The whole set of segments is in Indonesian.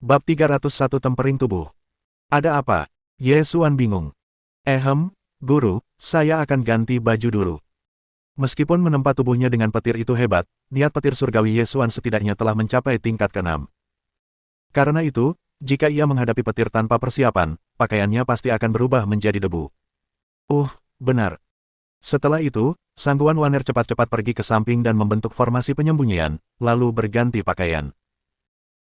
Bab 301 Tempering Tubuh. Ada apa? Ye Xuan bingung. Guru, saya akan ganti baju dulu. Meskipun menempa tubuhnya dengan petir itu hebat, niat petir surgawi Ye Xuan setidaknya telah mencapai tingkat ke-6. Karena itu, jika ia menghadapi petir tanpa persiapan, pakaiannya pasti akan berubah menjadi debu. Benar. Setelah itu, Sangguan Waner cepat-cepat pergi ke samping dan membentuk formasi penyembunyian, lalu berganti pakaian.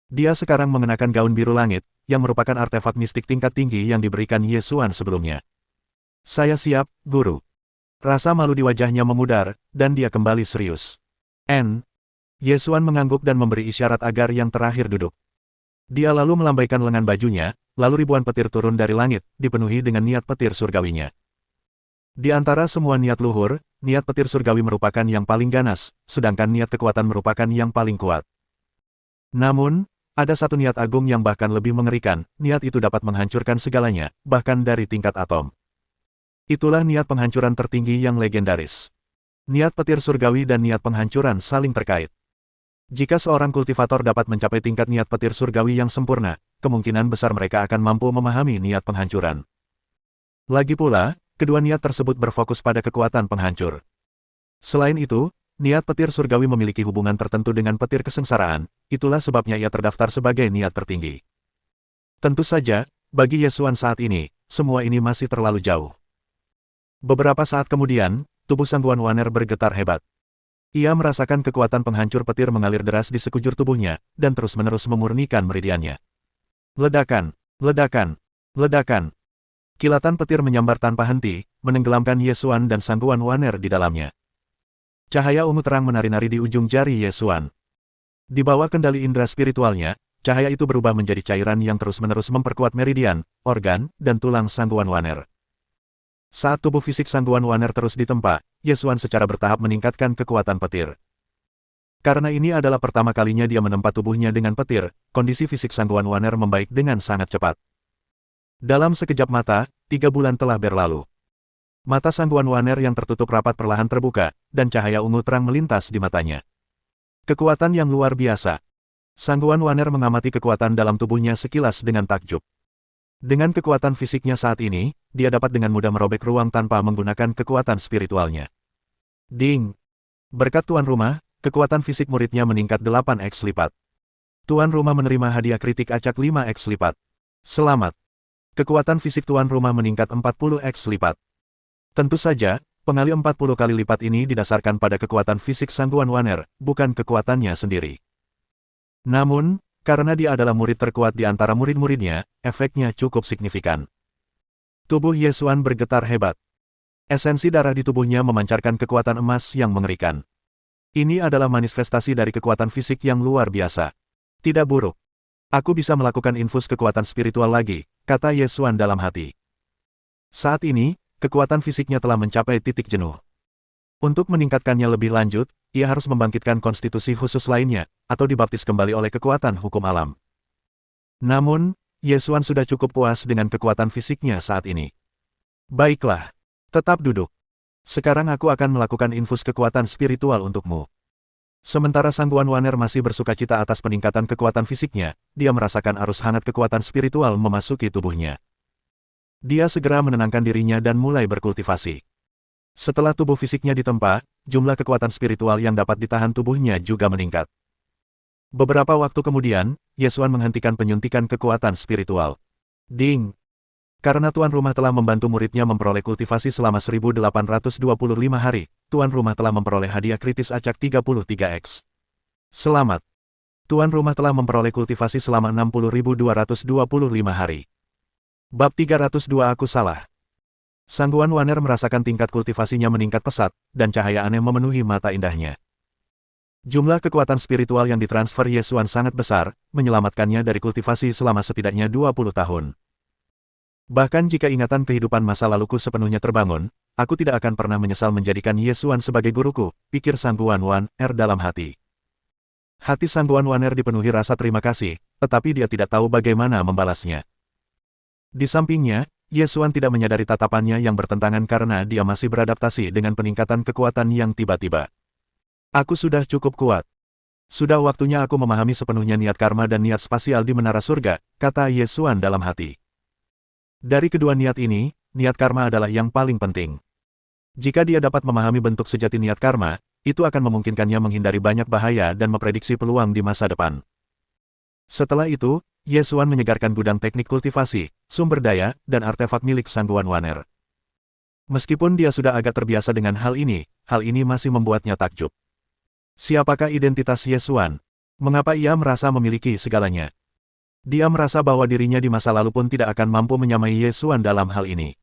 Dia sekarang mengenakan gaun biru langit, yang merupakan artefak mistik tingkat tinggi yang diberikan Ye Xuan sebelumnya. Saya siap, Guru. Rasa malu di wajahnya memudar, dan dia kembali serius. Ye Xuan mengangguk dan memberi isyarat agar yang terakhir duduk. Dia lalu melambaikan lengan bajunya, lalu ribuan petir turun dari langit, dipenuhi dengan niat petir surgawinya. Di antara semua niat luhur, niat petir surgawi merupakan yang paling ganas, sedangkan niat kekuatan merupakan yang paling kuat. Namun, ada satu niat agung yang bahkan lebih mengerikan, niat itu dapat menghancurkan segalanya, bahkan dari tingkat atom. Itulah niat penghancuran tertinggi yang legendaris. Niat petir surgawi dan niat penghancuran saling terkait. Jika seorang kultivator dapat mencapai tingkat niat petir surgawi yang sempurna, kemungkinan besar mereka akan mampu memahami niat penghancuran. Lagi pula, kedua niat tersebut berfokus pada kekuatan penghancur. Selain itu, niat petir surgawi memiliki hubungan tertentu dengan petir kesengsaraan, itulah sebabnya ia terdaftar sebagai niat tertinggi. Tentu saja, bagi Ye Xuan saat ini, semua ini masih terlalu jauh. Beberapa saat kemudian, tubuh Sangguan Waner bergetar hebat. Ia merasakan kekuatan penghancur petir mengalir deras di sekujur tubuhnya, dan terus-menerus memurnikan meridiannya. Ledakan, ledakan, ledakan. Kilatan petir menyambar tanpa henti, menenggelamkan Ye Xuan dan Sangguan Waner di dalamnya. Cahaya ungu terang menari-nari di ujung jari Ye Xuan. Di bawah kendali indera spiritualnya, cahaya itu berubah menjadi cairan yang terus-menerus memperkuat meridian, organ, dan tulang Sangguan Waner. Saat tubuh fisik Sangguan Waner terus ditempa, Ye Xuan secara bertahap meningkatkan kekuatan petir. Karena ini adalah pertama kalinya dia menempa tubuhnya dengan petir, kondisi fisik Sangguan Waner membaik dengan sangat cepat. Dalam sekejap mata, 3 bulan telah berlalu. Mata Sangguan Waner yang tertutup rapat perlahan terbuka, dan cahaya ungu terang melintas di matanya. Kekuatan yang luar biasa. Sangguan Waner mengamati kekuatan dalam tubuhnya sekilas dengan takjub. Dengan kekuatan fisiknya saat ini, dia dapat dengan mudah merobek ruang tanpa menggunakan kekuatan spiritualnya. Ding! Berkat tuan rumah, kekuatan fisik muridnya meningkat 8x lipat. Tuan rumah menerima hadiah kritik acak 5x lipat. Selamat! Kekuatan fisik tuan rumah meningkat 40x lipat. Tentu saja, pengali 40 kali lipat ini didasarkan pada kekuatan fisik Sangguan Waner, bukan kekuatannya sendiri. Namun, karena dia adalah murid terkuat di antara murid-muridnya, efeknya cukup signifikan. Tubuh Ye Xuan bergetar hebat. Esensi darah di tubuhnya memancarkan kekuatan emas yang mengerikan. Ini adalah manifestasi dari kekuatan fisik yang luar biasa. Tidak buruk. Aku bisa melakukan infus kekuatan spiritual lagi, kata Ye Xuan dalam hati. Saat ini, kekuatan fisiknya telah mencapai titik jenuh. Untuk meningkatkannya lebih lanjut, ia harus membangkitkan konstitusi khusus lainnya, atau dibaptis kembali oleh kekuatan hukum alam. Namun, Ye Xuan sudah cukup puas dengan kekuatan fisiknya saat ini. Baiklah, tetap duduk. Sekarang aku akan melakukan infus kekuatan spiritual untukmu. Sementara Sangguan Waner masih bersukacita atas peningkatan kekuatan fisiknya, dia merasakan arus hangat kekuatan spiritual memasuki tubuhnya. Dia segera menenangkan dirinya dan mulai berkultivasi. Setelah tubuh fisiknya ditempa, jumlah kekuatan spiritual yang dapat ditahan tubuhnya juga meningkat. Beberapa waktu kemudian, Ye Xuan menghentikan penyuntikan kekuatan spiritual. Ding! Karena tuan rumah telah membantu muridnya memperoleh kultivasi selama 1825 hari, tuan rumah telah memperoleh hadiah kritis acak 33x. Selamat! Tuan rumah telah memperoleh kultivasi selama 60.225 hari. Bab 302 Aku salah. Sangguan Waner merasakan tingkat kultivasinya meningkat pesat, dan cahaya aneh memenuhi mata indahnya. Jumlah kekuatan spiritual yang ditransfer Ye Xuan sangat besar, menyelamatkannya dari kultivasi selama setidaknya 20 tahun. Bahkan jika ingatan kehidupan masa laluku sepenuhnya terbangun, aku tidak akan pernah menyesal menjadikan Ye Xuan sebagai guruku, pikir Sangguan Waner dalam hati. Hati Sangguan Waner dipenuhi rasa terima kasih, tetapi dia tidak tahu bagaimana membalasnya. Di sampingnya, Ye Xuan tidak menyadari tatapannya yang bertentangan karena dia masih beradaptasi dengan peningkatan kekuatan yang tiba-tiba. Aku sudah cukup kuat. Sudah waktunya aku memahami sepenuhnya niat karma dan niat spasial di menara surga, kata Ye Xuan dalam hati. Dari kedua niat ini, niat karma adalah yang paling penting. Jika dia dapat memahami bentuk sejati niat karma, itu akan memungkinkannya menghindari banyak bahaya dan memprediksi peluang di masa depan. Setelah itu, Ye Xuan menyegarkan gudang teknik kultivasi, sumber daya, dan artefak milik Sangguan Waner. Meskipun dia sudah agak terbiasa dengan hal ini masih membuatnya takjub. Siapakah identitas Ye Xuan? Mengapa ia merasa memiliki segalanya? Dia merasa bahwa dirinya di masa lalu pun tidak akan mampu menyamai Ye Xuan dalam hal ini.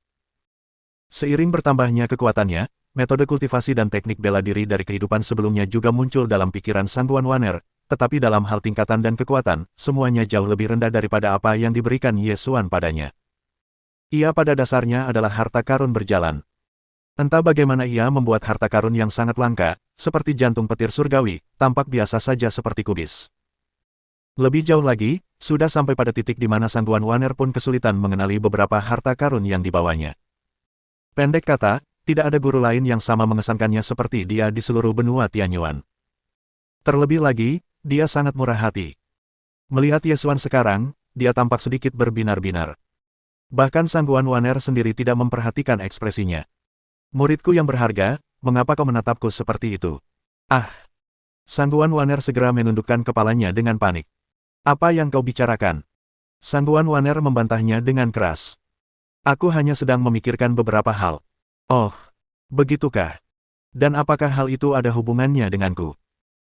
Seiring bertambahnya kekuatannya, metode kultivasi dan teknik bela diri dari kehidupan sebelumnya juga muncul dalam pikiran Sangguan Waner, tetapi dalam hal tingkatan dan kekuatan, semuanya jauh lebih rendah daripada apa yang diberikan Ye Xuan padanya. Ia pada dasarnya adalah harta karun berjalan. Entah bagaimana ia membuat harta karun yang sangat langka, seperti jantung petir surgawi, tampak biasa saja seperti kubis. Lebih jauh lagi, sudah sampai pada titik di mana Sangguan Waner pun kesulitan mengenali beberapa harta karun yang dibawanya. Pendek kata, tidak ada guru lain yang sama mengesankannya seperti dia di seluruh benua Tianyuan. Terlebih lagi, dia sangat murah hati. Melihat Ye Xuan sekarang, dia tampak sedikit berbinar-binar. Bahkan Sangguan Waner sendiri tidak memperhatikan ekspresinya. Muridku yang berharga, mengapa kau menatapku seperti itu? Ah! Sangguan Waner segera menundukkan kepalanya dengan panik. Apa yang kau bicarakan? Sangguan Waner membantahnya dengan keras. Aku hanya sedang memikirkan beberapa hal. Oh, begitukah? Dan apakah hal itu ada hubungannya denganku?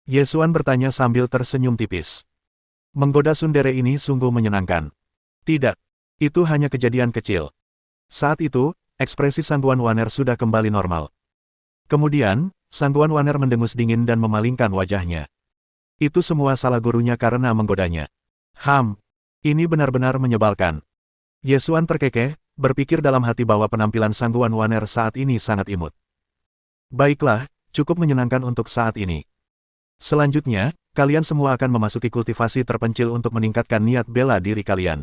Ye Xuan bertanya sambil tersenyum tipis. Menggoda tsundere ini sungguh menyenangkan. Tidak. Itu hanya kejadian kecil. Saat itu, ekspresi Sangguan Waner sudah kembali normal. Kemudian, Sangguan Waner mendengus dingin dan memalingkan wajahnya. Itu semua salah gurunya karena menggodanya. Ini benar-benar menyebalkan. Ye Xuan terkekeh, berpikir dalam hati bahwa penampilan Sangguan Waner saat ini sangat imut. Baiklah, cukup menyenangkan untuk saat ini. Selanjutnya, kalian semua akan memasuki kultivasi terpencil untuk meningkatkan niat bela diri kalian.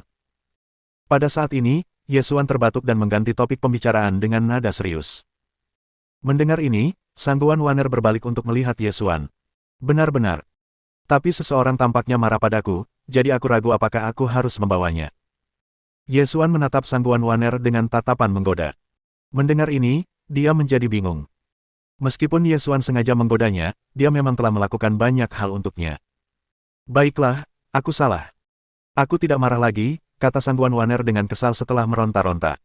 Pada saat ini, Ye Xuan terbatuk dan mengganti topik pembicaraan dengan nada serius. Mendengar ini, Sangguan Waner berbalik untuk melihat Ye Xuan. Benar-benar. Tapi seseorang tampaknya marah padaku, jadi aku ragu apakah aku harus membawanya. Ye Xuan menatap Sangguan Waner dengan tatapan menggoda. Mendengar ini, dia menjadi bingung. Meskipun Ye Xuan sengaja menggodanya, dia memang telah melakukan banyak hal untuknya. Baiklah, aku salah. Aku tidak marah lagi, kata Sangguan Waner dengan kesal setelah meronta-ronta.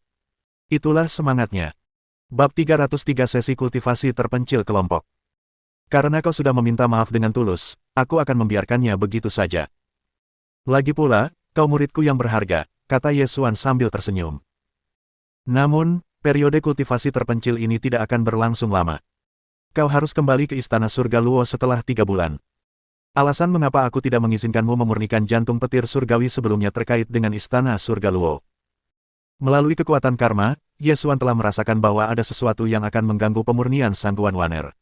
Itulah semangatnya. Bab 303 Sesi Kultivasi Terpencil Kelompok. Karena kau sudah meminta maaf dengan tulus, aku akan membiarkannya begitu saja. Lagi pula, kau muridku yang berharga, kata Ye Xuan sambil tersenyum. Namun, periode kultivasi terpencil ini tidak akan berlangsung lama. Kau harus kembali ke Istana Surga Luo setelah 3 bulan. Alasan mengapa aku tidak mengizinkanmu memurnikan jantung petir surgawi sebelumnya terkait dengan Istana Surga Luo. Melalui kekuatan karma, Ye Xuan telah merasakan bahwa ada sesuatu yang akan mengganggu pemurnian Sangguan Waner.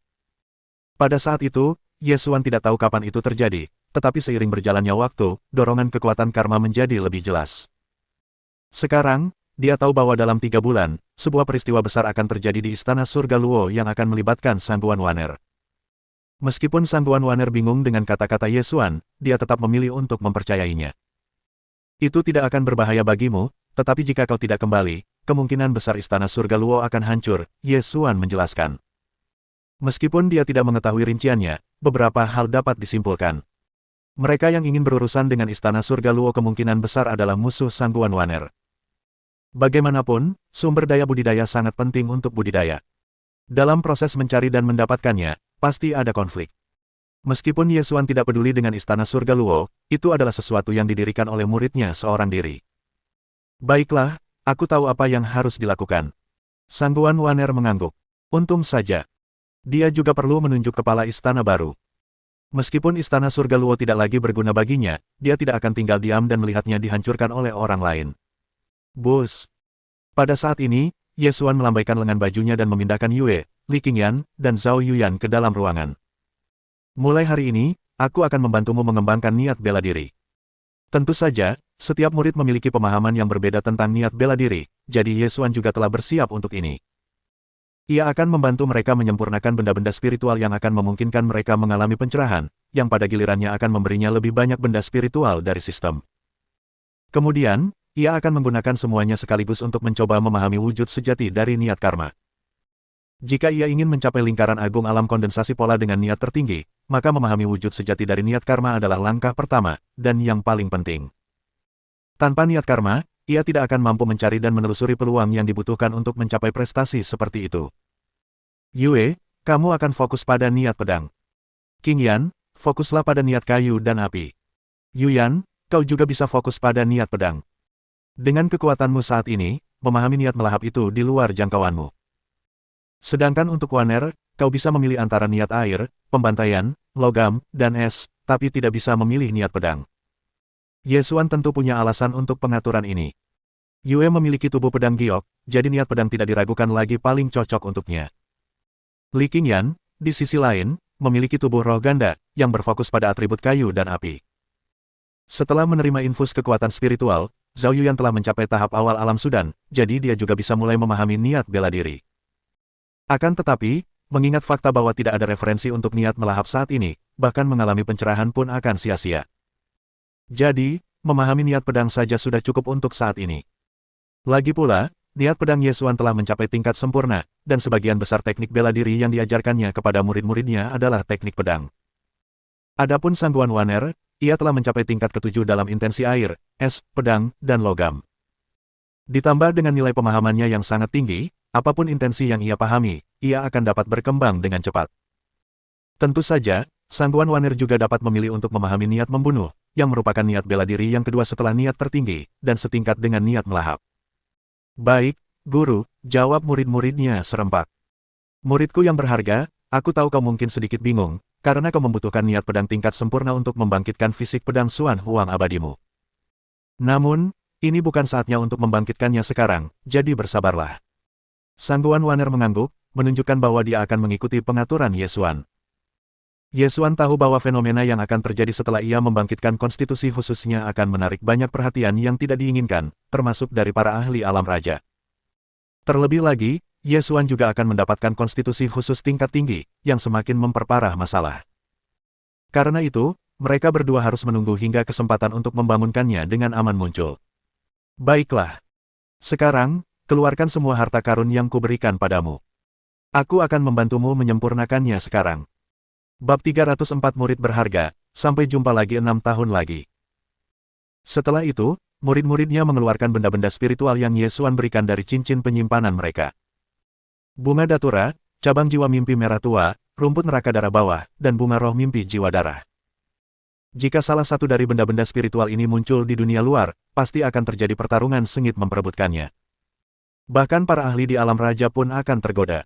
Pada saat itu, Ye Xuan tidak tahu kapan itu terjadi, tetapi seiring berjalannya waktu, dorongan kekuatan karma menjadi lebih jelas. Sekarang, dia tahu bahwa dalam 3 bulan, sebuah peristiwa besar akan terjadi di Istana Surga Luo yang akan melibatkan Sangguan Waner. Meskipun Sangguan Waner bingung dengan kata-kata Ye Xuan, dia tetap memilih untuk mempercayainya. Itu tidak akan berbahaya bagimu, tetapi jika kau tidak kembali, kemungkinan besar Istana Surga Luo akan hancur, Ye Xuan menjelaskan. Meskipun dia tidak mengetahui rinciannya, beberapa hal dapat disimpulkan. Mereka yang ingin berurusan dengan Istana Surga Luo kemungkinan besar adalah musuh Sangguan Waner. Bagaimanapun, sumber daya budidaya sangat penting untuk budidaya. Dalam proses mencari dan mendapatkannya, pasti ada konflik. Meskipun Ye Xuan tidak peduli dengan Istana Surga Luo, itu adalah sesuatu yang didirikan oleh muridnya seorang diri. Baiklah, aku tahu apa yang harus dilakukan. Sangguan Waner mengangguk. Untung saja. Dia juga perlu menunjuk kepala istana baru. Meskipun Istana Surga Luo tidak lagi berguna baginya, dia tidak akan tinggal diam dan melihatnya dihancurkan oleh orang lain. Bus. Pada saat ini, Ye Xuan melambaikan lengan bajunya dan memindahkan Yue, Li Qingyan, dan Zhao Yuyan ke dalam ruangan. Mulai hari ini, aku akan membantumu mengembangkan niat bela diri. Tentu saja, setiap murid memiliki pemahaman yang berbeda tentang niat bela diri, jadi Ye Xuan juga telah bersiap untuk ini. Ia akan membantu mereka menyempurnakan benda-benda spiritual yang akan memungkinkan mereka mengalami pencerahan, yang pada gilirannya akan memberinya lebih banyak benda spiritual dari sistem. Kemudian, ia akan menggunakan semuanya sekaligus untuk mencoba memahami wujud sejati dari niat karma. Jika ia ingin mencapai lingkaran agung alam kondensasi pola dengan niat tertinggi, maka memahami wujud sejati dari niat karma adalah langkah pertama, dan yang paling penting. Tanpa niat karma, ia tidak akan mampu mencari dan menelusuri peluang yang dibutuhkan untuk mencapai prestasi seperti itu. Yue, kamu akan fokus pada niat pedang. King Yan, fokuslah pada niat kayu dan api. Yuyan, kau juga bisa fokus pada niat pedang. Dengan kekuatanmu saat ini, memahami niat melahap itu di luar jangkauanmu. Sedangkan untuk Waner, kau bisa memilih antara niat air, pembantaian, logam, dan es, tapi tidak bisa memilih niat pedang. Yesuan tentu punya alasan untuk pengaturan ini. Yue memiliki tubuh pedang giok, jadi niat pedang tidak diragukan lagi paling cocok untuknya. Li Qingyan, di sisi lain, memiliki tubuh roh ganda, yang berfokus pada atribut kayu dan api. Setelah menerima infus kekuatan spiritual, Zhao Yuyan telah mencapai tahap awal alam sudan, jadi dia juga bisa mulai memahami niat bela diri. Akan tetapi, mengingat fakta bahwa tidak ada referensi untuk niat melahap saat ini, bahkan mengalami pencerahan pun akan sia-sia. Jadi, memahami niat pedang saja sudah cukup untuk saat ini. Lagi pula, niat pedang Yesuan telah mencapai tingkat sempurna, dan sebagian besar teknik bela diri yang diajarkannya kepada murid-muridnya adalah teknik pedang. Adapun Sangguan Waner, ia telah mencapai tingkat ketujuh dalam intensi air, es, pedang, dan logam. Ditambah dengan nilai pemahamannya yang sangat tinggi, apapun intensi yang ia pahami, ia akan dapat berkembang dengan cepat. Tentu saja, Sangguan Waner juga dapat memilih untuk memahami niat membunuh, yang merupakan niat bela diri yang kedua setelah niat tertinggi, dan setingkat dengan niat melahap. Baik, guru, jawab murid-muridnya serempak. Muridku yang berharga, aku tahu kau mungkin sedikit bingung, karena kau membutuhkan niat pedang tingkat sempurna untuk membangkitkan fisik pedang Xuan Huang abadimu. Namun, ini bukan saatnya untuk membangkitkannya sekarang, jadi bersabarlah. Sangguan Waner mengangguk, menunjukkan bahwa dia akan mengikuti pengaturan Yesuan. Yesuan tahu bahwa fenomena yang akan terjadi setelah ia membangkitkan konstitusi khususnya akan menarik banyak perhatian yang tidak diinginkan, termasuk dari para ahli alam raja. Terlebih lagi, Yesuan juga akan mendapatkan konstitusi khusus tingkat tinggi, yang semakin memperparah masalah. Karena itu, mereka berdua harus menunggu hingga kesempatan untuk membangunkannya dengan aman muncul. Baiklah. Sekarang, keluarkan semua harta karun yang kuberikan padamu. Aku akan membantumu menyempurnakannya sekarang. Bab 304 Murid Berharga, sampai jumpa lagi 6 tahun lagi. Setelah itu, murid-muridnya mengeluarkan benda-benda spiritual yang Yesuan berikan dari cincin penyimpanan mereka. Bunga datura, cabang jiwa mimpi merah tua, rumput neraka darah bawah, dan bunga roh mimpi jiwa darah. Jika salah satu dari benda-benda spiritual ini muncul di dunia luar, pasti akan terjadi pertarungan sengit memperebutkannya. Bahkan para ahli di alam raja pun akan tergoda.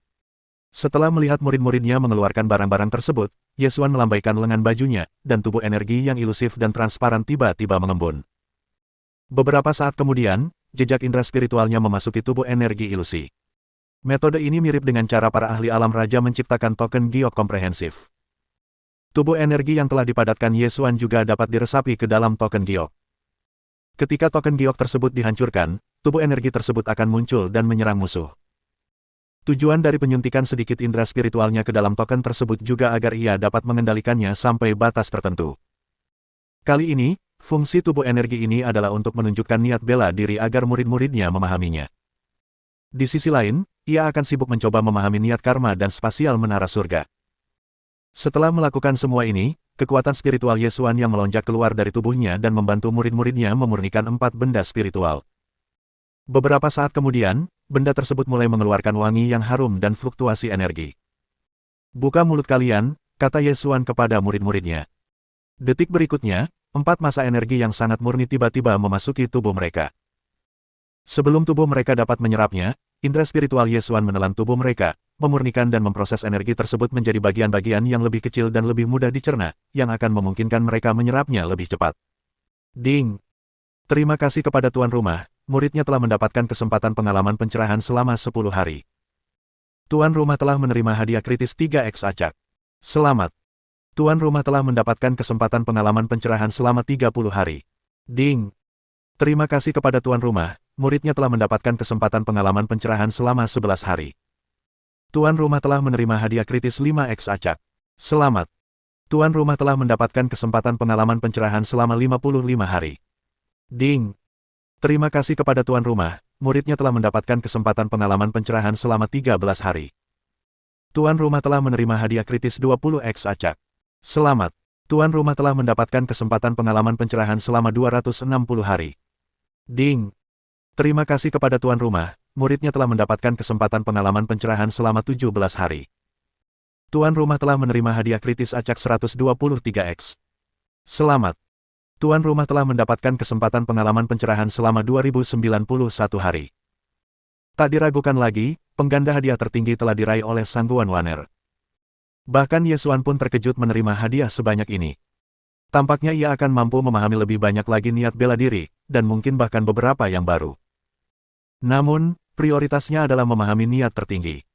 Setelah melihat murid-muridnya mengeluarkan barang-barang tersebut, Yesuan melambaikan lengan bajunya, dan tubuh energi yang ilusif dan transparan tiba-tiba mengembun. Beberapa saat kemudian, jejak indera spiritualnya memasuki tubuh energi ilusi. Metode ini mirip dengan cara para ahli alam raja menciptakan token giok komprehensif. Tubuh energi yang telah dipadatkan Yesuan juga dapat diresapi ke dalam token giok. Ketika token giok tersebut dihancurkan, tubuh energi tersebut akan muncul dan menyerang musuh. Tujuan dari penyuntikan sedikit indera spiritualnya ke dalam token tersebut juga agar ia dapat mengendalikannya sampai batas tertentu. Kali ini, fungsi tubuh energi ini adalah untuk menunjukkan niat bela diri agar murid-muridnya memahaminya. Di sisi lain, ia akan sibuk mencoba memahami niat karma dan spasial menara surga. Setelah melakukan semua ini, kekuatan spiritual Yesuan yang melonjak keluar dari tubuhnya dan membantu murid-muridnya memurnikan 4 benda spiritual. Beberapa saat kemudian, benda tersebut mulai mengeluarkan wangi yang harum dan fluktuasi energi. Buka mulut kalian, kata Yesuan kepada murid-muridnya. Detik berikutnya, 4 massa energi yang sangat murni tiba-tiba memasuki tubuh mereka. Sebelum tubuh mereka dapat menyerapnya, indera spiritual Yesuan menelan tubuh mereka, memurnikan dan memproses energi tersebut menjadi bagian-bagian yang lebih kecil dan lebih mudah dicerna, yang akan memungkinkan mereka menyerapnya lebih cepat. Ding! Terima kasih kepada tuan rumah, muridnya telah mendapatkan kesempatan pengalaman pencerahan selama 10 hari. Tuan rumah telah menerima hadiah kritis 3x acak. Selamat! Tuan rumah telah mendapatkan kesempatan pengalaman pencerahan selama 30 hari. Ding! Terima kasih kepada tuan rumah, muridnya telah mendapatkan kesempatan pengalaman pencerahan selama 11 hari. Tuan rumah telah menerima hadiah kritis 5x acak. Selamat. Tuan rumah telah mendapatkan kesempatan pengalaman pencerahan selama 55 hari. Ding. Terima kasih kepada tuan rumah, muridnya telah mendapatkan kesempatan pengalaman pencerahan selama 13 hari. Tuan rumah telah menerima hadiah kritis 20x acak. Selamat. Tuan rumah telah mendapatkan kesempatan pengalaman pencerahan selama 260 hari. Ding. Terima kasih kepada tuan rumah, muridnya telah mendapatkan kesempatan pengalaman pencerahan selama 17 hari. Tuan rumah telah menerima hadiah kritis acak 123x. Selamat. Tuan rumah telah mendapatkan kesempatan pengalaman pencerahan selama 2091 hari. Tak diragukan lagi, pengganda hadiah tertinggi telah diraih oleh Sangguan Waner. Bahkan Yesuan pun terkejut menerima hadiah sebanyak ini. Tampaknya ia akan mampu memahami lebih banyak lagi niat bela diri, dan mungkin bahkan beberapa yang baru. Namun, prioritasnya adalah memahami niat tertinggi.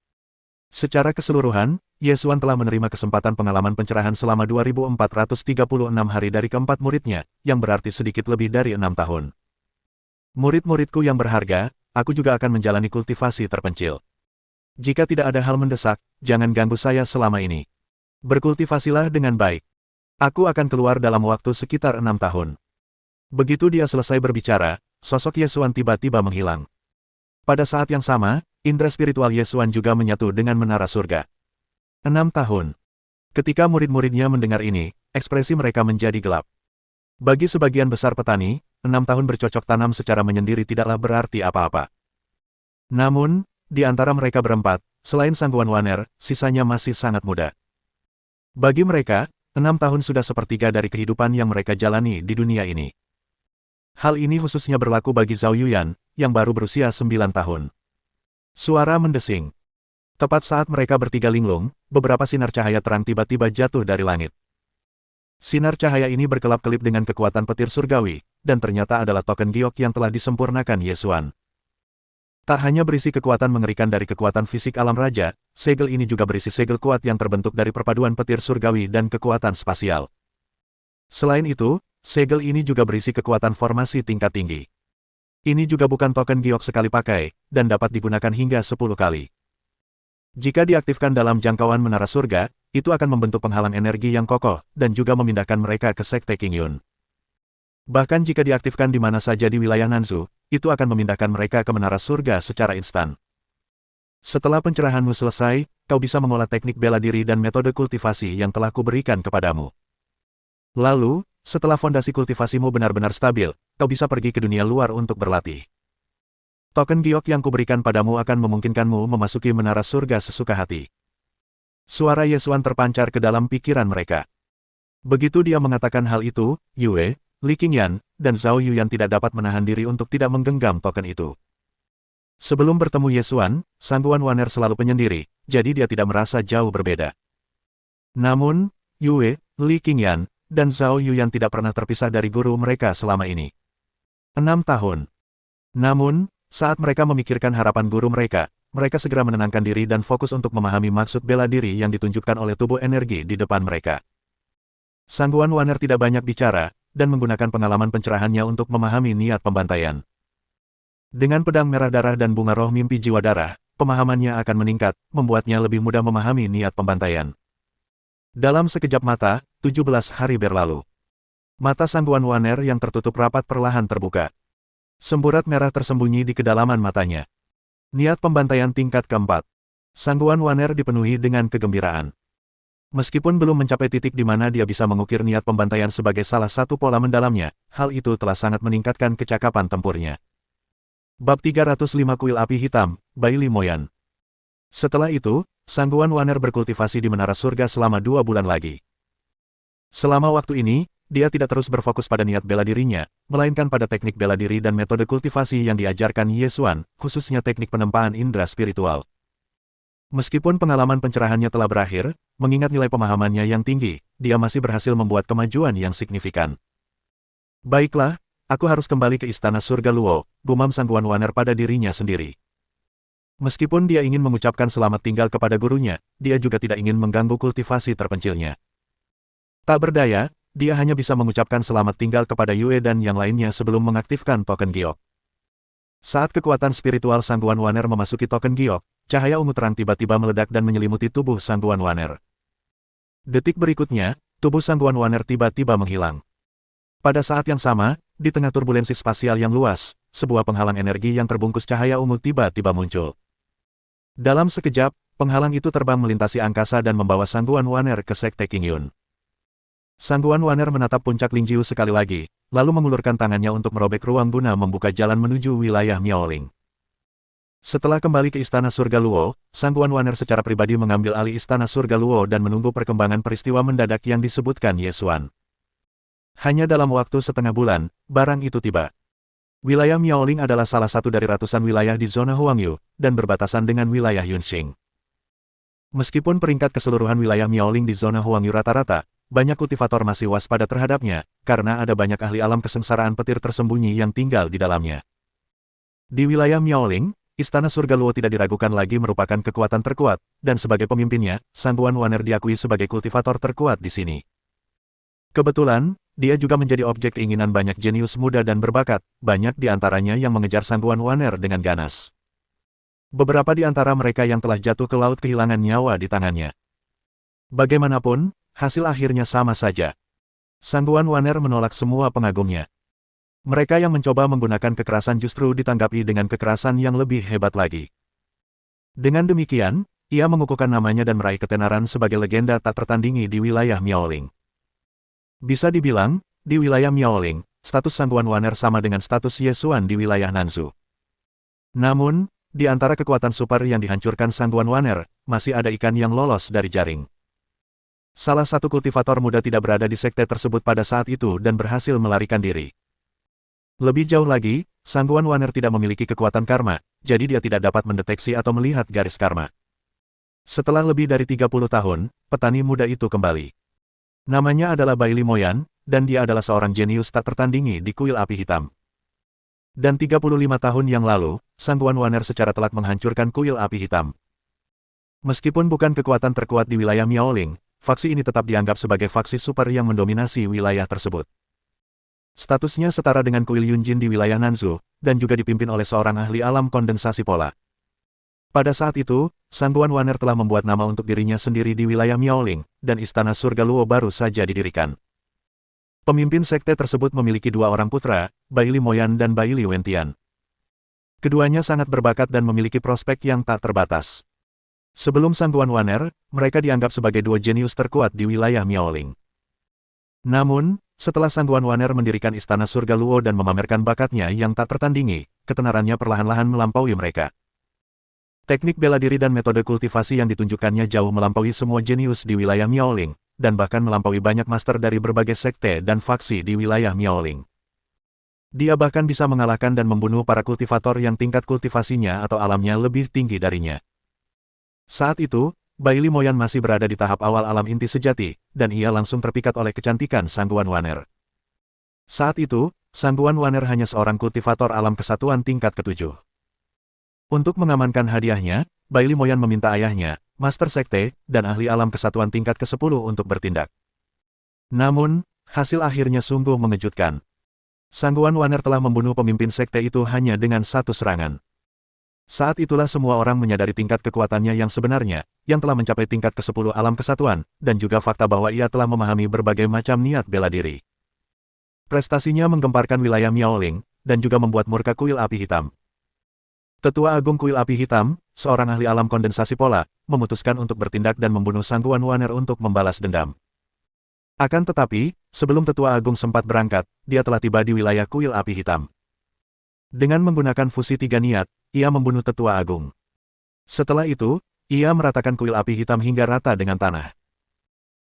Secara keseluruhan, Yesuan telah menerima kesempatan pengalaman pencerahan selama 2436 hari dari keempat muridnya, yang berarti sedikit lebih dari 6 tahun. Murid-muridku yang berharga, aku juga akan menjalani kultivasi terpencil. Jika tidak ada hal mendesak, jangan ganggu saya selama ini. Berkultivasilah dengan baik. Aku akan keluar dalam waktu sekitar 6 tahun. Begitu dia selesai berbicara, sosok Yesuan tiba-tiba menghilang. Pada saat yang sama, indera spiritual Yesuan juga menyatu dengan menara surga. 6 tahun. Ketika murid-muridnya mendengar ini, ekspresi mereka menjadi gelap. Bagi sebagian besar petani, 6 tahun bercocok tanam secara menyendiri tidaklah berarti apa-apa. Namun, di antara mereka berempat, selain Sangguan Waner, sisanya masih sangat muda. Bagi mereka, 6 tahun sudah sepertiga dari kehidupan yang mereka jalani di dunia ini. Hal ini khususnya berlaku bagi Zhao Yuyan, yang baru berusia 9 tahun. Suara mendesing. Tepat saat mereka bertiga linglung, beberapa sinar cahaya terang tiba-tiba jatuh dari langit. Sinar cahaya ini berkelap-kelip dengan kekuatan petir surgawi, dan ternyata adalah token giok yang telah disempurnakan Yesuan. Tak hanya berisi kekuatan mengerikan dari kekuatan fisik alam raja, segel ini juga berisi segel kuat yang terbentuk dari perpaduan petir surgawi dan kekuatan spasial. Selain itu, segel ini juga berisi kekuatan formasi tingkat tinggi. Ini juga bukan token giok sekali pakai, dan dapat digunakan hingga 10 kali. Jika diaktifkan dalam jangkauan menara surga, itu akan membentuk penghalang energi yang kokoh, dan juga memindahkan mereka ke Sekte Qingyun. Bahkan jika diaktifkan di mana saja di wilayah Nanzu, itu akan memindahkan mereka ke menara surga secara instan. Setelah pencerahanmu selesai, kau bisa mengolah teknik bela diri dan metode kultivasi yang telah kuberikan kepadamu. Lalu, setelah fondasi kultivasimu benar-benar stabil, kau bisa pergi ke dunia luar untuk berlatih. Token giok yang kuberikan padamu akan memungkinkanmu memasuki menara surga sesuka hati. Suara Yesuan terpancar ke dalam pikiran mereka. Begitu dia mengatakan hal itu, Yue, Li Qingyan, dan Zhao Yuyan tidak dapat menahan diri untuk tidak menggenggam token itu. Sebelum bertemu Yesuan, Sangguan Waner selalu penyendiri, jadi dia tidak merasa jauh berbeda. Namun, Yue, Li Qingyan, dan Zhao Yuyan tidak pernah terpisah dari guru mereka selama ini. 6 tahun. Namun, saat mereka memikirkan harapan guru mereka segera menenangkan diri dan fokus untuk memahami maksud bela diri yang ditunjukkan oleh tubuh energi di depan mereka. Sangguan Waner tidak banyak bicara, dan menggunakan pengalaman pencerahannya untuk memahami niat pembantaian. Dengan pedang merah darah dan bunga roh mimpi jiwa darah, pemahamannya akan meningkat, membuatnya lebih mudah memahami niat pembantaian. Dalam sekejap mata, 17 hari berlalu. Mata Sangguan Waner yang tertutup rapat perlahan terbuka. Semburat merah tersembunyi di kedalaman matanya. Niat pembantaian tingkat keempat. Sangguan Waner dipenuhi dengan kegembiraan. Meskipun belum mencapai titik di mana dia bisa mengukir niat pembantaian sebagai salah satu pola mendalamnya, hal itu telah sangat meningkatkan kecakapan tempurnya. Bab 305 Kuil Api Hitam, Bai Li Moyan. Setelah itu, Sangguan Waner berkultivasi di Menara Surga selama 2 bulan lagi. Selama waktu ini, dia tidak terus berfokus pada niat bela dirinya, melainkan pada teknik bela diri dan metode kultivasi yang diajarkan Yesuan, khususnya teknik penempaan indera spiritual. Meskipun pengalaman pencerahannya telah berakhir, mengingat nilai pemahamannya yang tinggi, dia masih berhasil membuat kemajuan yang signifikan. Baiklah, aku harus kembali ke Istana Surga Luo, gumam Sangguan Waner pada dirinya sendiri. Meskipun dia ingin mengucapkan selamat tinggal kepada gurunya, dia juga tidak ingin mengganggu kultivasi terpencilnya. Tak berdaya, dia hanya bisa mengucapkan selamat tinggal kepada Yue dan yang lainnya sebelum mengaktifkan token giok. Saat kekuatan spiritual Sangguan Waner memasuki token giok, cahaya ungu terang tiba-tiba meledak dan menyelimuti tubuh Sang Guan Waner. Detik berikutnya, tubuh Sang Guan Waner tiba-tiba menghilang. Pada saat yang sama, di tengah turbulensi spasial yang luas, sebuah penghalang energi yang terbungkus cahaya ungu tiba-tiba muncul. Dalam sekejap, penghalang itu terbang melintasi angkasa dan membawa Sang Guan Waner ke Sekte Qingyun. Sang Guan Waner menatap puncak Lingjiu sekali lagi, lalu mengulurkan tangannya untuk merobek ruang guna membuka jalan menuju wilayah Miaoling. Setelah kembali ke Istana Surga Luo, Sang Guan Waner secara pribadi mengambil alih Istana Surga Luo dan menunggu perkembangan peristiwa mendadak yang disebutkan Ye Xuan. Hanya dalam waktu setengah bulan, barang itu tiba. Wilayah Miaoling adalah salah satu dari ratusan wilayah di zona Huangyu, dan berbatasan dengan wilayah Yunxing. Meskipun peringkat keseluruhan wilayah Miaoling di zona Huangyu rata-rata, banyak kultivator masih waspada terhadapnya, karena ada banyak ahli alam kesengsaraan petir tersembunyi yang tinggal di dalamnya. Di wilayah Miaoling, Istana Surga Luo tidak diragukan lagi merupakan kekuatan terkuat, dan sebagai pemimpinnya, Sang Guan Waner diakui sebagai kultivator terkuat di sini. Kebetulan, dia juga menjadi objek keinginan banyak jenius muda dan berbakat, banyak di antaranya yang mengejar Sang Guan Waner dengan ganas. Beberapa di antara mereka yang telah jatuh ke laut kehilangan nyawa di tangannya. Bagaimanapun, hasil akhirnya sama saja. Sang Guan Waner menolak semua pengagumnya. Mereka yang mencoba menggunakan kekerasan justru ditanggapi dengan kekerasan yang lebih hebat lagi. Dengan demikian, ia mengukuhkan namanya dan meraih ketenaran sebagai legenda tak tertandingi di wilayah Miaoling. Bisa dibilang, di wilayah Miaoling, status Sang Guan Waner sama dengan status Ye Xuan di wilayah Nanzhou. Namun, di antara kekuatan super yang dihancurkan Sang Guan Waner, masih ada ikan yang lolos dari jaring. Salah satu kultivator muda tidak berada di sekte tersebut pada saat itu dan berhasil melarikan diri. Lebih jauh lagi, Sang Guan Waner tidak memiliki kekuatan karma, jadi dia tidak dapat mendeteksi atau melihat garis karma. Setelah lebih dari 30 tahun, petani muda itu kembali. Namanya adalah Bai Li Moyan, dan dia adalah seorang jenius tak tertandingi di kuil api hitam. Dan 35 tahun yang lalu, Sang Guan Waner secara telak menghancurkan kuil api hitam. Meskipun bukan kekuatan terkuat di wilayah Miaoling, faksi ini tetap dianggap sebagai faksi super yang mendominasi wilayah tersebut. Statusnya setara dengan kuil Yunjin di wilayah Nanzhou, dan juga dipimpin oleh seorang ahli alam kondensasi pola. Pada saat itu, Sang Guan Waner telah membuat nama untuk dirinya sendiri di wilayah Miaoling, dan Istana Surga Luo baru saja didirikan. Pemimpin sekte tersebut memiliki dua orang putra, Bai Li Moyan dan Bai Li Wentian. Keduanya sangat berbakat dan memiliki prospek yang tak terbatas. Sebelum Sang Guan Waner, mereka dianggap sebagai dua jenius terkuat di wilayah Miaoling. Namun, setelah Sang Guan Waner mendirikan Istana Surga Luo dan memamerkan bakatnya yang tak tertandingi, ketenarannya perlahan-lahan melampaui mereka. Teknik bela diri dan metode kultivasi yang ditunjukkannya jauh melampaui semua jenius di wilayah Miaoling, dan bahkan melampaui banyak master dari berbagai sekte dan faksi di wilayah Miaoling. Dia bahkan bisa mengalahkan dan membunuh para kultivator yang tingkat kultivasinya atau alamnya lebih tinggi darinya. Saat itu, Bai Li Moyan masih berada di tahap awal alam inti sejati, dan ia langsung terpikat oleh kecantikan Sang Guan Waner. Saat itu, Sang Guan Waner hanya seorang kultivator alam kesatuan tingkat ke-7. Untuk mengamankan hadiahnya, Bai Li Moyan meminta ayahnya, Master Sekte, dan ahli alam kesatuan tingkat ke-10 untuk bertindak. Namun, hasil akhirnya sungguh mengejutkan. Sang Guan Waner telah membunuh pemimpin sekte itu hanya dengan satu serangan. Saat itulah semua orang menyadari tingkat kekuatannya yang sebenarnya, yang telah mencapai tingkat ke-10 alam kesatuan, dan juga fakta bahwa ia telah memahami berbagai macam niat bela diri. Prestasinya menggemparkan wilayah Miaoling, dan juga membuat murka kuil api hitam. Tetua Agung Kuil Api Hitam, seorang ahli alam kondensasi pola, memutuskan untuk bertindak dan membunuh Sang Guan Waner untuk membalas dendam. Akan tetapi, sebelum Tetua Agung sempat berangkat, dia telah tiba di wilayah Kuil Api Hitam. Dengan menggunakan fusi tiga niat, ia membunuh Tetua Agung. Setelah itu, ia meratakan kuil api hitam hingga rata dengan tanah.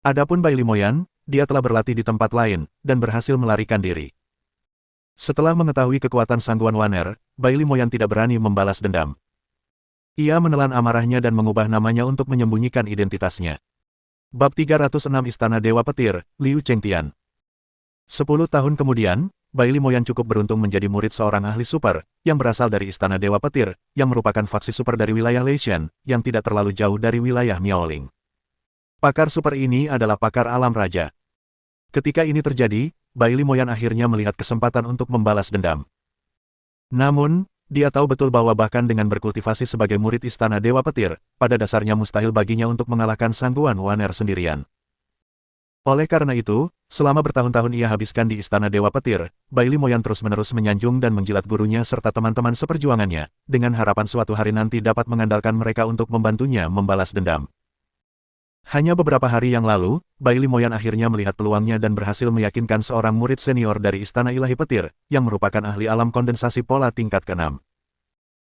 Adapun Bai Li Moyan, dia telah berlatih di tempat lain, dan berhasil melarikan diri. Setelah mengetahui kekuatan Sang Guan Waner, Bai Li Moyan tidak berani membalas dendam. Ia menelan amarahnya dan mengubah namanya untuk menyembunyikan identitasnya. Bab 306 Istana Dewa Petir, Liu Chengtian. 10 tahun kemudian, Bai Li Moyan cukup beruntung menjadi murid seorang ahli super, yang berasal dari Istana Dewa Petir, yang merupakan faksi super dari wilayah Leishan, yang tidak terlalu jauh dari wilayah Miaoling. Pakar super ini adalah pakar alam raja. Ketika ini terjadi, Bai Li Moyan akhirnya melihat kesempatan untuk membalas dendam. Namun, dia tahu betul bahwa bahkan dengan berkultivasi sebagai murid Istana Dewa Petir, pada dasarnya mustahil baginya untuk mengalahkan Sangguan Waner sendirian. Oleh karena itu, selama bertahun-tahun ia habiskan di Istana Dewa Petir, Bai Limoyan terus-menerus menyanjung dan menjilat gurunya serta teman-teman seperjuangannya, dengan harapan suatu hari nanti dapat mengandalkan mereka untuk membantunya membalas dendam. Hanya beberapa hari yang lalu, Bai Limoyan akhirnya melihat peluangnya dan berhasil meyakinkan seorang murid senior dari Istana Ilahi Petir, yang merupakan ahli alam kondensasi pola tingkat ke-6.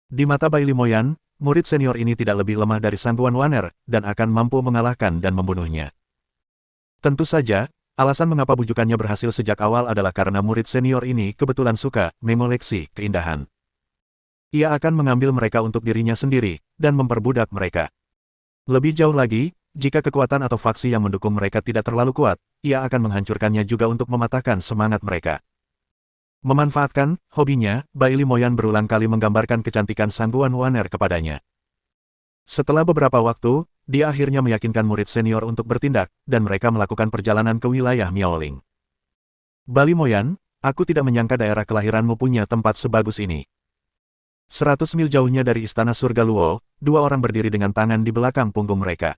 Di mata Bai Limoyan, murid senior ini tidak lebih lemah dari Sangguan Waner, dan akan mampu mengalahkan dan membunuhnya. Tentu saja, alasan mengapa bujukannya berhasil sejak awal adalah karena murid senior ini kebetulan suka mengoleksi keindahan. Ia akan mengambil mereka untuk dirinya sendiri, dan memperbudak mereka. Lebih jauh lagi, jika kekuatan atau faksi yang mendukung mereka tidak terlalu kuat, ia akan menghancurkannya juga untuk mematahkan semangat mereka. Memanfaatkan hobinya, Bai Limoyan berulang kali menggambarkan kecantikan Sangguan Waner kepadanya. Setelah beberapa waktu, dia akhirnya meyakinkan murid senior untuk bertindak, dan mereka melakukan perjalanan ke wilayah Miaoling. Bai Limoyan, aku tidak menyangka daerah kelahiranmu punya tempat sebagus ini. 100 mil jauhnya dari Istana Surga Luo, dua orang berdiri dengan tangan di belakang punggung mereka.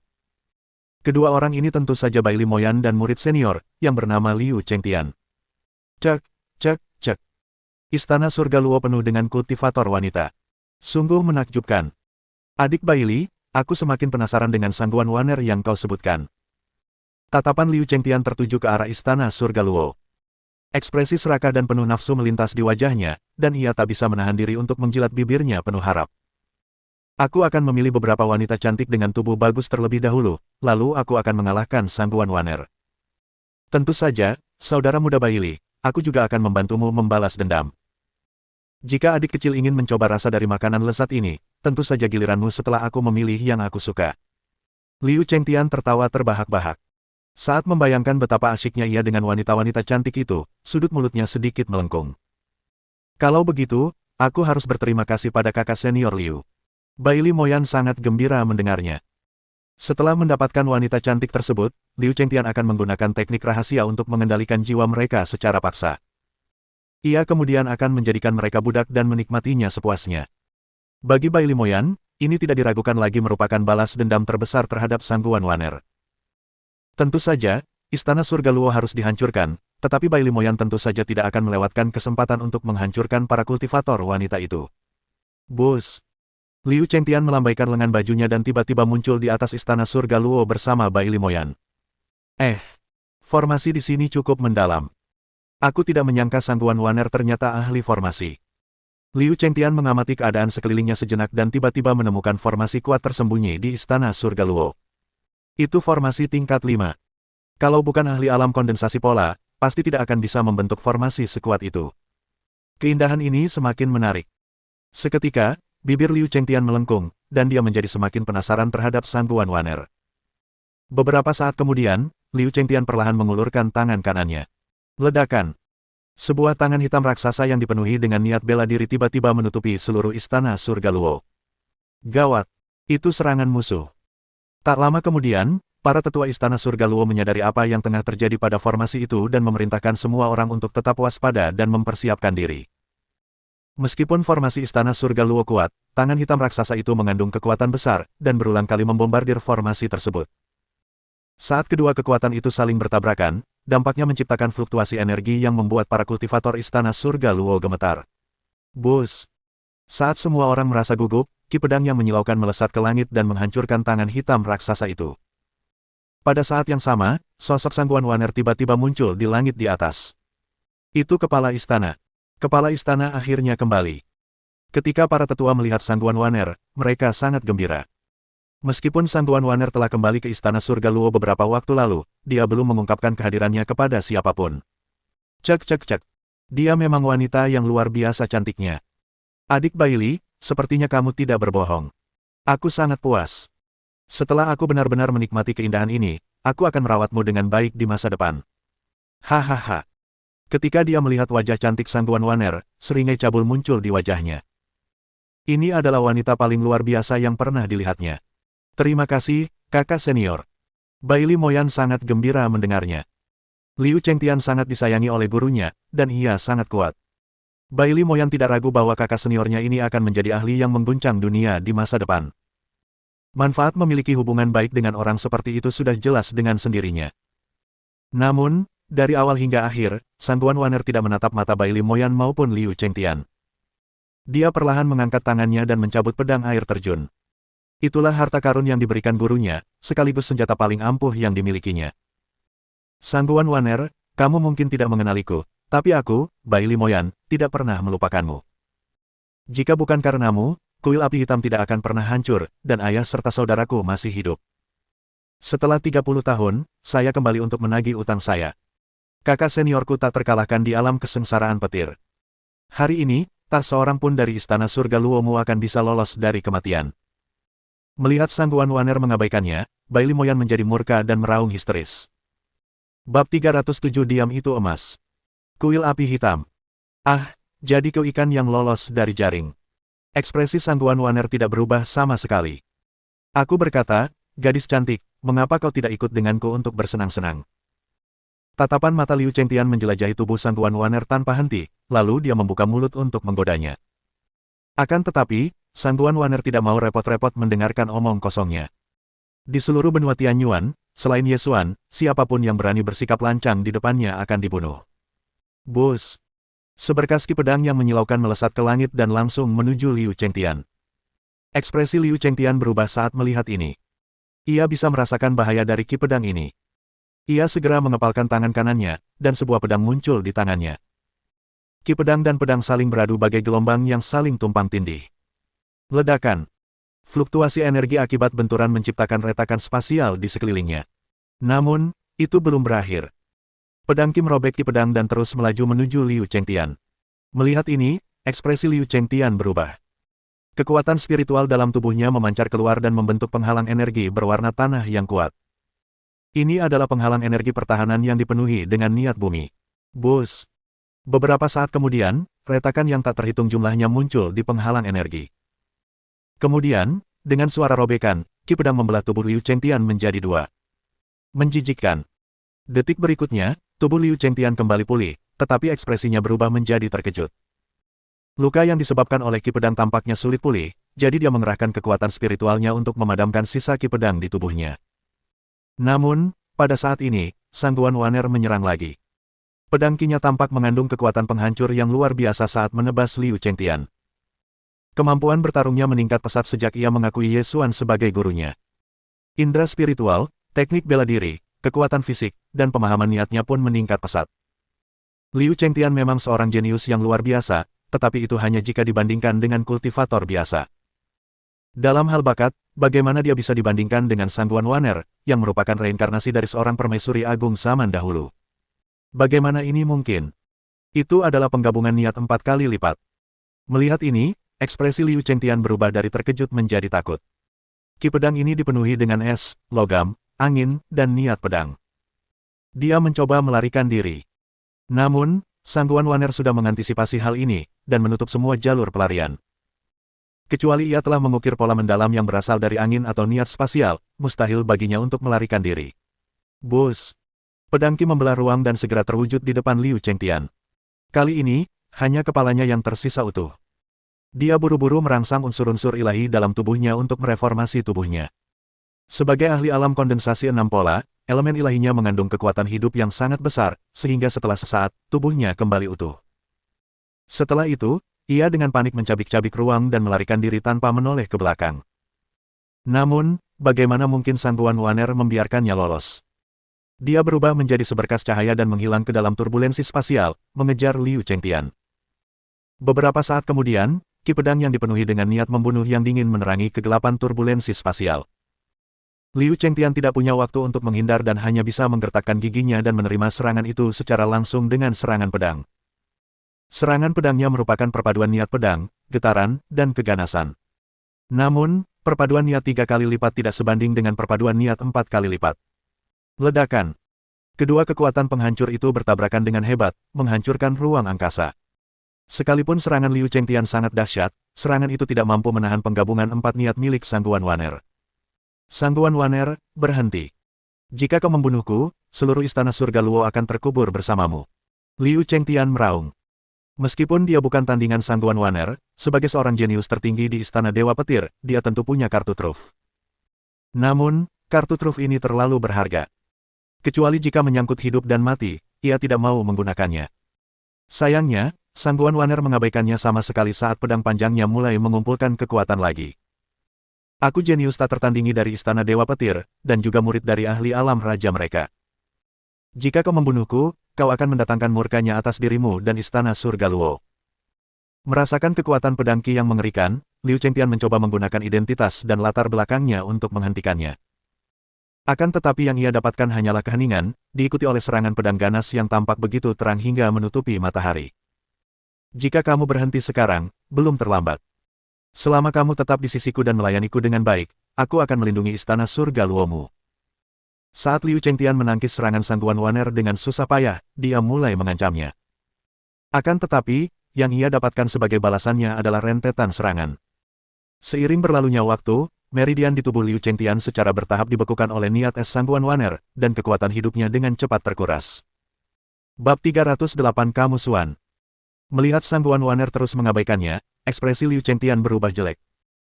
Kedua orang ini tentu saja Bai Limoyan dan murid senior, yang bernama Liu Chengtian. Cek, cek, cek. Istana Surga Luo penuh dengan kultivator wanita. Sungguh menakjubkan. Adik Bai Li, aku semakin penasaran dengan Sangguan Waner yang kau sebutkan. Tatapan Liu Chengtian tertuju ke arah Istana Surga Luo. Ekspresi serakah dan penuh nafsu melintas di wajahnya, dan ia tak bisa menahan diri untuk menjilat bibirnya penuh harap. Aku akan memilih beberapa wanita cantik dengan tubuh bagus terlebih dahulu, lalu aku akan mengalahkan Sangguan Waner. Tentu saja, saudara muda Bai Li, aku juga akan membantumu membalas dendam. Jika adik kecil ingin mencoba rasa dari makanan lezat ini, tentu saja giliranmu setelah aku memilih yang aku suka. Liu Chengtian tertawa terbahak-bahak. Saat membayangkan betapa asyiknya ia dengan wanita-wanita cantik itu, sudut mulutnya sedikit melengkung. Kalau begitu, aku harus berterima kasih pada kakak senior Liu. Bai Limoyan sangat gembira mendengarnya. Setelah mendapatkan wanita cantik tersebut, Liu Chengtian akan menggunakan teknik rahasia untuk mengendalikan jiwa mereka secara paksa. Ia kemudian akan menjadikan mereka budak dan menikmatinya sepuasnya. Bagi Bai Limoyan, ini tidak diragukan lagi merupakan balas dendam terbesar terhadap Sangguan Waner. Tentu saja, Istana Surga Luo harus dihancurkan, tetapi Bai Limoyan tentu saja tidak akan melewatkan kesempatan untuk menghancurkan para kultivator wanita itu. Bus! Liu Chengtian melambaikan lengan bajunya dan tiba-tiba muncul di atas Istana Surga Luo bersama Bai Limoyan. Formasi di sini cukup mendalam. Aku tidak menyangka Sangguan Waner ternyata ahli formasi. Liu Chengtian mengamati keadaan sekelilingnya sejenak dan tiba-tiba menemukan formasi kuat tersembunyi di Istana Surga Luo. Itu formasi tingkat 5. Kalau bukan ahli alam kondensasi pola, pasti tidak akan bisa membentuk formasi sekuat itu. Keindahan ini semakin menarik. Seketika, bibir Liu Chengtian melengkung, dan dia menjadi semakin penasaran terhadap Sangguan Waner. Beberapa saat kemudian, Liu Chengtian perlahan mengulurkan tangan kanannya. Ledakan. Sebuah tangan hitam raksasa yang dipenuhi dengan niat bela diri tiba-tiba menutupi seluruh Istana Surga Luo. Gawat. Itu serangan musuh. Tak lama kemudian, para tetua Istana Surga Luo menyadari apa yang tengah terjadi pada formasi itu dan memerintahkan semua orang untuk tetap waspada dan mempersiapkan diri. Meskipun formasi Istana Surga Luo kuat, tangan hitam raksasa itu mengandung kekuatan besar, dan berulang kali membombardir formasi tersebut. Saat kedua kekuatan itu saling bertabrakan, dampaknya menciptakan fluktuasi energi yang membuat para kultivator Istana Surga Luo gemetar. Bus! Saat semua orang merasa gugup, ki pedang yang menyilaukan melesat ke langit dan menghancurkan tangan hitam raksasa itu. Pada saat yang sama, sosok Sangguan Waner tiba-tiba muncul di langit di atas. Itu kepala istana. Kepala istana akhirnya kembali. Ketika para tetua melihat Sangguan Waner, mereka sangat gembira. Meskipun Sangguan Waner telah kembali ke Istana Surga Luo beberapa waktu lalu, dia belum mengungkapkan kehadirannya kepada siapapun. Cek cek cek. Dia memang wanita yang luar biasa cantiknya. Adik Bai Li, sepertinya kamu tidak berbohong. Aku sangat puas. Setelah aku benar-benar menikmati keindahan ini, aku akan merawatmu dengan baik di masa depan. Hahaha. Ketika dia melihat wajah cantik Sangguan Waner, seringai cabul muncul di wajahnya. Ini adalah wanita paling luar biasa yang pernah dilihatnya. Terima kasih, kakak senior. Bai Limoyan sangat gembira mendengarnya. Liu Chengtian sangat disayangi oleh gurunya, dan ia sangat kuat. Bailey Moyan tidak ragu bahwa kakak seniornya ini akan menjadi ahli yang mengguncang dunia di masa depan. Manfaat memiliki hubungan baik dengan orang seperti itu sudah jelas dengan sendirinya. Namun, dari awal hingga akhir, Sang Tuan Wanner tidak menatap mata Bailey Moyan maupun Liu Chengtian. Dia perlahan mengangkat tangannya dan mencabut pedang air terjun. Itulah harta karun yang diberikan gurunya, sekaligus senjata paling ampuh yang dimilikinya. Sang Tuan Wanner, kamu mungkin tidak mengenaliku, tapi aku, Bailey Moyan, tidak pernah melupakanmu. Jika bukan karenamu, kuil api hitam tidak akan pernah hancur, dan ayah serta saudaraku masih hidup. Setelah 30 tahun, saya kembali untuk menagih utang saya. Kakak seniorku tak terkalahkan di alam kesengsaraan petir. Hari ini, tak seorang pun dari istana surga Luomu akan bisa lolos dari kematian. Melihat Sang Tuan Wanner mengabaikannya, Bailey Moyan menjadi murka dan meraung histeris. Bab 307 Diam itu emas. Kuil api hitam. Ah, jadi kau ikan yang lolos dari jaring. Ekspresi Sang Tuan Wanner tidak berubah sama sekali. Aku berkata, gadis cantik, mengapa kau tidak ikut denganku untuk bersenang-senang? Tatapan mata Liu Chengtian menjelajahi tubuh Sang Tuan Wanner tanpa henti, lalu dia membuka mulut untuk menggodanya. Akan tetapi, Sang Tuan Wanner tidak mau repot-repot mendengarkan omong kosongnya. Di seluruh benua Tianyuan, selain Ye Xuan, siapapun yang berani bersikap lancang di depannya akan dibunuh. Bus! Seberkas ki pedang yang menyilaukan melesat ke langit dan langsung menuju Liu Chengtian. Ekspresi Liu Chengtian berubah saat melihat ini. Ia bisa merasakan bahaya dari ki pedang ini. Ia segera mengepalkan tangan kanannya, dan sebuah pedang muncul di tangannya. Ki pedang dan pedang saling beradu bagai gelombang yang saling tumpang tindih. Ledakan. Fluktuasi energi akibat benturan menciptakan retakan spasial di sekelilingnya. Namun, itu belum berakhir. Pedang Ki merobek ki pedang dan terus melaju menuju Liu Chengtian. Melihat ini, ekspresi Liu Chengtian berubah. Kekuatan spiritual dalam tubuhnya memancar keluar dan membentuk penghalang energi berwarna tanah yang kuat. Ini adalah penghalang energi pertahanan yang dipenuhi dengan niat bumi. Bus! Beberapa saat kemudian, retakan yang tak terhitung jumlahnya muncul di penghalang energi. Kemudian, dengan suara robekan, ki pedang membelah tubuh Liu Chengtian menjadi dua. Menjijikkan. Detik berikutnya, tubuh Liu Chengtian kembali pulih, tetapi ekspresinya berubah menjadi terkejut. Luka yang disebabkan oleh ki pedang tampaknya sulit pulih, jadi dia mengerahkan kekuatan spiritualnya untuk memadamkan sisa ki pedang di tubuhnya. Namun, pada saat ini, Sang Tuan Wanner menyerang lagi. Pedang kinya tampak mengandung kekuatan penghancur yang luar biasa saat menebas Liu Chengtian. Kemampuan bertarungnya meningkat pesat sejak ia mengakui Ye Xuan sebagai gurunya. Indra spiritual, teknik bela diri, kekuatan fisik, dan pemahaman niatnya pun meningkat pesat. Liu Chengtian memang seorang jenius yang luar biasa, tetapi itu hanya jika dibandingkan dengan kultivator biasa. Dalam hal bakat, bagaimana dia bisa dibandingkan dengan Sang Tuan Wanner, yang merupakan reinkarnasi dari seorang permaisuri agung zaman dahulu? Bagaimana ini mungkin? Itu adalah penggabungan niat 4 kali lipat. Melihat ini, ekspresi Liu Chengtian berubah dari terkejut menjadi takut. Ki pedang ini dipenuhi dengan es, logam, angin, dan niat pedang. Dia mencoba melarikan diri. Namun, Sang Tuan Wanner sudah mengantisipasi hal ini, dan menutup semua jalur pelarian. Kecuali ia telah mengukir pola mendalam yang berasal dari angin atau niat spasial, mustahil baginya untuk melarikan diri. Bus! Pedang Ki membelah ruang dan segera terwujud di depan Liu Chengtian. Kali ini, hanya kepalanya yang tersisa utuh. Dia buru-buru merangsang unsur-unsur ilahi dalam tubuhnya untuk mereformasi tubuhnya. Sebagai ahli alam kondensasi 6 pola, elemen ilahinya mengandung kekuatan hidup yang sangat besar, sehingga setelah sesaat, tubuhnya kembali utuh. Setelah itu, ia dengan panik mencabik-cabik ruang dan melarikan diri tanpa menoleh ke belakang. Namun, bagaimana mungkin Sang Tuan Wanner membiarkannya lolos? Dia berubah menjadi seberkas cahaya dan menghilang ke dalam turbulensi spasial, mengejar Liu Chengtian. Beberapa saat kemudian, ki pedang yang dipenuhi dengan niat membunuh yang dingin menerangi kegelapan turbulensi spasial. Liu Chengtian tidak punya waktu untuk menghindar dan hanya bisa menggertakkan giginya dan menerima serangan itu secara langsung dengan serangan pedang. Serangan pedangnya merupakan perpaduan niat pedang, getaran, dan keganasan. Namun, perpaduan niat 3 kali lipat tidak sebanding dengan perpaduan niat 4 kali lipat. Ledakan. Kedua kekuatan penghancur itu bertabrakan dengan hebat, menghancurkan ruang angkasa. Sekalipun serangan Liu Chengtian sangat dahsyat, serangan itu tidak mampu menahan penggabungan 4 niat milik Sang Tuan Wanner. Sang Tuan Wanner, berhenti. Jika kau membunuhku, seluruh istana surga Luo akan terkubur bersamamu. Liu Chengtian meraung. Meskipun dia bukan tandingan Sangguan Waner, sebagai seorang jenius tertinggi di Istana Dewa Petir, dia tentu punya kartu truf. Namun, kartu truf ini terlalu berharga. Kecuali jika menyangkut hidup dan mati, ia tidak mau menggunakannya. Sayangnya, Sangguan Waner mengabaikannya sama sekali saat pedang panjangnya mulai mengumpulkan kekuatan lagi. Aku jenius tak tertandingi dari Istana Dewa Petir, dan juga murid dari ahli alam raja mereka. Jika kau membunuhku, kau akan mendatangkan murkanya atas dirimu dan Istana Surga Luo. Merasakan kekuatan pedang Qi yang mengerikan, Liu Chengtian mencoba menggunakan identitas dan latar belakangnya untuk menghentikannya. Akan tetapi yang ia dapatkan hanyalah keheningan, diikuti oleh serangan pedang ganas yang tampak begitu terang hingga menutupi matahari. Jika kamu berhenti sekarang, belum terlambat. Selama kamu tetap di sisiku dan melayaniku dengan baik, aku akan melindungi Istana Surga Luomu. Saat Liu Chengtian menangkis serangan Sangguan Waner dengan susah payah, dia mulai mengancamnya. Akan tetapi, yang ia dapatkan sebagai balasannya adalah rentetan serangan. Seiring berlalunya waktu, meridian di tubuh Liu Chengtian secara bertahap dibekukan oleh niat es Sangguan Waner, dan kekuatan hidupnya dengan cepat terkuras. Bab 308 Kamusuhan. Melihat Sangguan Waner terus mengabaikannya, ekspresi Liu Chengtian berubah jelek.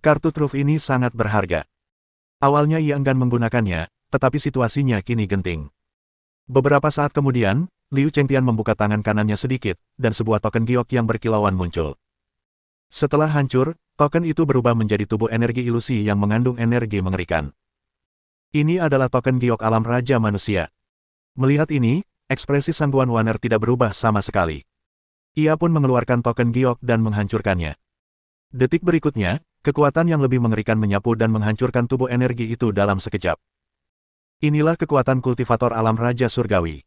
Kartu truf ini sangat berharga. Awalnya ia enggan menggunakannya, tetapi situasinya kini genting. Beberapa saat kemudian, Liu Chengtian membuka tangan kanannya sedikit, dan sebuah token giok yang berkilauan muncul. Setelah hancur, token itu berubah menjadi tubuh energi ilusi yang mengandung energi mengerikan. Ini adalah token giok alam raja manusia. Melihat ini, ekspresi Sangguan Waner tidak berubah sama sekali. Ia pun mengeluarkan token giok dan menghancurkannya. Detik berikutnya, kekuatan yang lebih mengerikan menyapu dan menghancurkan tubuh energi itu dalam sekejap. Inilah kekuatan kultivator alam raja surgawi.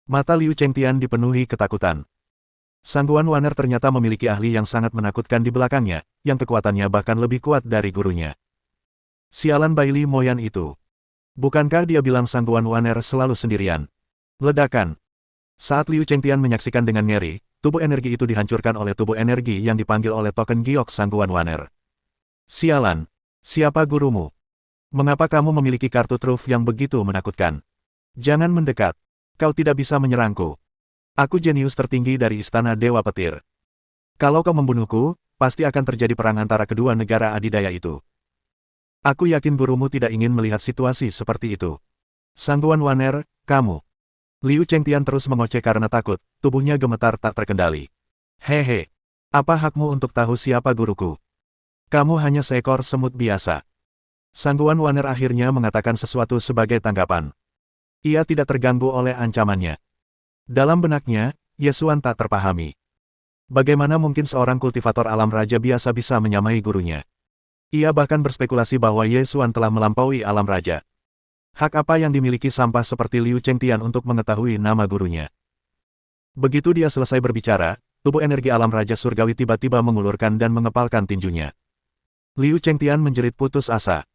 Mata Liu Chengtian dipenuhi ketakutan. Sangguan Waner ternyata memiliki ahli yang sangat menakutkan di belakangnya, yang kekuatannya bahkan lebih kuat dari gurunya. Sialan Baili Moyan itu. Bukankah dia bilang Sangguan Waner selalu sendirian? Ledakan. Saat Liu Chengtian menyaksikan dengan ngeri, tubuh energi itu dihancurkan oleh tubuh energi yang dipanggil oleh token giok Sangguan Waner. Sialan. Siapa gurumu? Mengapa kamu memiliki kartu truf yang begitu menakutkan? Jangan mendekat. Kau tidak bisa menyerangku. Aku jenius tertinggi dari Istana Dewa Petir. Kalau kau membunuhku, pasti akan terjadi perang antara kedua negara adidaya itu. Aku yakin gurumu tidak ingin melihat situasi seperti itu. Sangguan Waner, kamu. Liu Chengtian terus mengoceh karena takut, tubuhnya gemetar tak terkendali. Hehe. Apa hakmu untuk tahu siapa guruku? Kamu hanya seekor semut biasa. Sangguan Waner akhirnya mengatakan sesuatu sebagai tanggapan. Ia tidak terganggu oleh ancamannya. Dalam benaknya, Yesuan tak terpahami. Bagaimana mungkin seorang kultivator alam raja biasa bisa menyamai gurunya? Ia bahkan berspekulasi bahwa Yesuan telah melampaui alam raja. Hak apa yang dimiliki sampah seperti Liu Chengtian untuk mengetahui nama gurunya? Begitu dia selesai berbicara, tubuh energi alam raja surgawi tiba-tiba mengulurkan dan mengepalkan tinjunya. Liu Chengtian menjerit putus asa.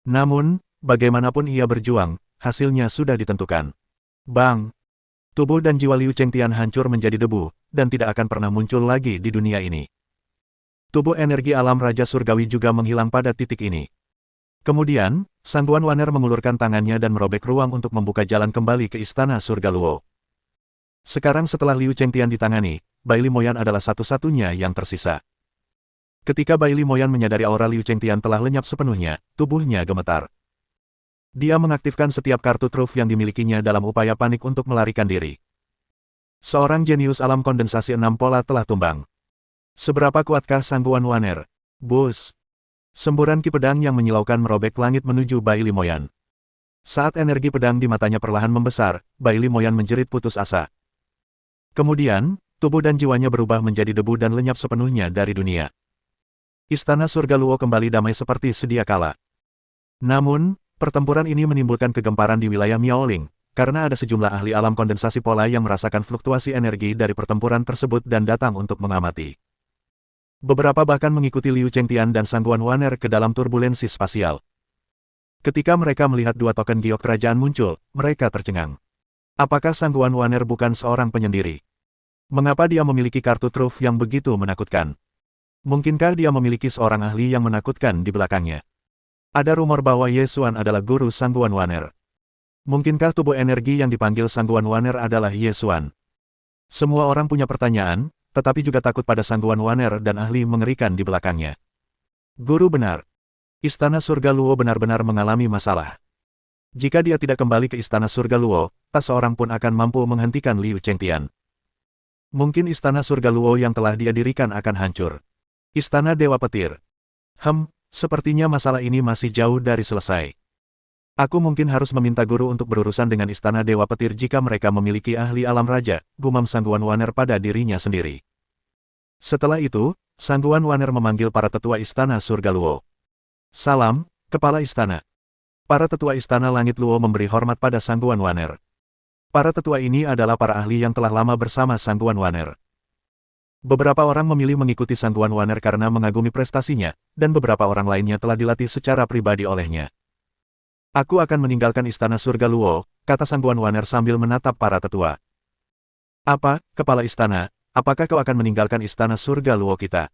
Namun, bagaimanapun ia berjuang, hasilnya sudah ditentukan. Bang! Tubuh dan jiwa Liu Chengtian hancur menjadi debu, dan tidak akan pernah muncul lagi di dunia ini. Tubuh energi alam raja surgawi juga menghilang pada titik ini. Kemudian, Sangguan Waner mengulurkan tangannya dan merobek ruang untuk membuka jalan kembali ke Istana Surga Luo. Sekarang setelah Liu Chengtian ditangani, Baili Moyan adalah satu-satunya yang tersisa. Ketika Baili Moyan menyadari aura Liu Chengtian telah lenyap sepenuhnya, tubuhnya gemetar. Dia mengaktifkan setiap kartu truf yang dimilikinya dalam upaya panik untuk melarikan diri. Seorang jenius alam kondensasi 6 pola telah tumbang. Seberapa kuatkah Sangguan Waner? Bus! Semburan ki pedang yang menyilaukan merobek langit menuju Baili Moyan. Saat energi pedang di matanya perlahan membesar, Baili Moyan menjerit putus asa. Kemudian, tubuh dan jiwanya berubah menjadi debu dan lenyap sepenuhnya dari dunia. Istana Surga Luo kembali damai seperti sedia kala. Namun, pertempuran ini menimbulkan kegemparan di wilayah Miaoling, karena ada sejumlah ahli alam kondensasi pola yang merasakan fluktuasi energi dari pertempuran tersebut dan datang untuk mengamati. Beberapa bahkan mengikuti Liu Chengtian dan Sangguan Waner ke dalam turbulensi spasial. Ketika mereka melihat dua token giok kerajaan muncul, mereka tercengang. Apakah Sangguan Waner bukan seorang penyendiri? Mengapa dia memiliki kartu truf yang begitu menakutkan? Mungkinkah dia memiliki seorang ahli yang menakutkan di belakangnya? Ada rumor bahwa Yesuan adalah guru Sangguan Waner. Mungkinkah tubuh energi yang dipanggil Sangguan Waner adalah Yesuan? Semua orang punya pertanyaan, tetapi juga takut pada Sangguan Waner dan ahli mengerikan di belakangnya. Guru benar. Istana Surga Luo benar-benar mengalami masalah. Jika dia tidak kembali ke Istana Surga Luo, tak seorang pun akan mampu menghentikan Liu Chengtian. Mungkin Istana Surga Luo yang telah dia dirikan akan hancur. Istana Dewa Petir. Sepertinya masalah ini masih jauh dari selesai. Aku mungkin harus meminta guru untuk berurusan dengan Istana Dewa Petir jika mereka memiliki ahli alam raja, gumam Sangguan Waner pada dirinya sendiri. Setelah itu, Sangguan Waner memanggil para tetua Istana Surga Luo. Salam, Kepala Istana. Para tetua Istana Langit Luo memberi hormat pada Sangguan Waner. Para tetua ini adalah para ahli yang telah lama bersama Sangguan Waner. Beberapa orang memilih mengikuti Sangguan Waner karena mengagumi prestasinya, dan beberapa orang lainnya telah dilatih secara pribadi olehnya. Aku akan meninggalkan Istana Surga Luo, kata Sangguan Waner sambil menatap para tetua. Apa, Kepala Istana, apakah kau akan meninggalkan Istana Surga Luo kita?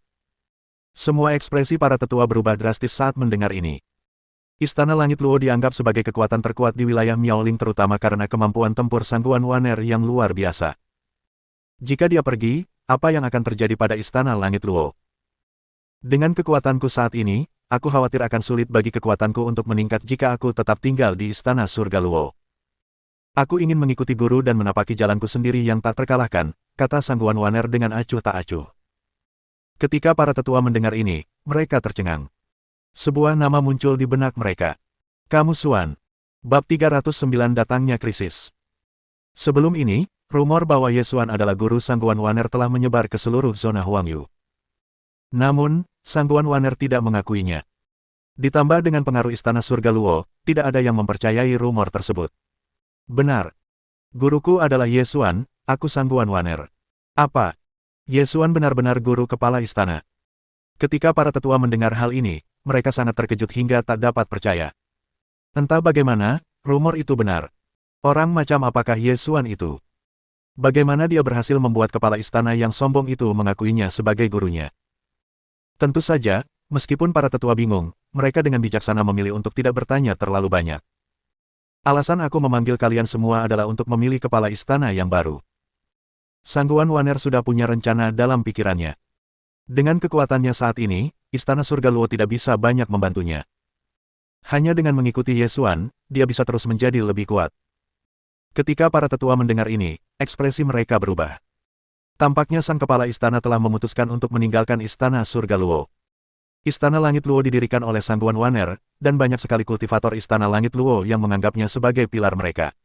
Semua ekspresi para tetua berubah drastis saat mendengar ini. Istana Langit Luo dianggap sebagai kekuatan terkuat di wilayah Miaoling terutama karena kemampuan tempur Sangguan Waner yang luar biasa. Jika dia pergi, apa yang akan terjadi pada Istana Langit Luo? Dengan kekuatanku saat ini, aku khawatir akan sulit bagi kekuatanku untuk meningkat jika aku tetap tinggal di Istana Surga Luo. Aku ingin mengikuti guru dan menapaki jalanku sendiri yang tak terkalahkan, kata Sangguan Waner dengan acuh tak acuh. Ketika para tetua mendengar ini, mereka tercengang. Sebuah nama muncul di benak mereka. Kamu Xuan. Bab 309 datangnya krisis. Sebelum ini, rumor bahwa Ye Xuan adalah guru Sangguan Waner telah menyebar ke seluruh zona Huangyu. Namun, Sangguan Waner tidak mengakuinya. Ditambah dengan pengaruh Istana Surga Luo, tidak ada yang mempercayai rumor tersebut. Benar. Guruku adalah Ye Xuan, aku Sangguan Waner. Apa? Ye Xuan benar-benar guru kepala istana. Ketika para tetua mendengar hal ini, mereka sangat terkejut hingga tak dapat percaya. Entah bagaimana, rumor itu benar. Orang macam apakah Ye Xuan itu? Bagaimana dia berhasil membuat kepala istana yang sombong itu mengakuinya sebagai gurunya? Tentu saja, meskipun para tetua bingung, mereka dengan bijaksana memilih untuk tidak bertanya terlalu banyak. Alasan aku memanggil kalian semua adalah untuk memilih kepala istana yang baru. Sangguan Waner sudah punya rencana dalam pikirannya. Dengan kekuatannya saat ini, Istana Surga Luo tidak bisa banyak membantunya. Hanya dengan mengikuti Ye Xuan, dia bisa terus menjadi lebih kuat. Ketika para tetua mendengar ini, ekspresi mereka berubah. Tampaknya sang kepala istana telah memutuskan untuk meninggalkan Istana Surga Luo. Istana Langit Luo didirikan oleh Sangguan Waner, dan banyak sekali kultivator Istana Langit Luo yang menganggapnya sebagai pilar mereka.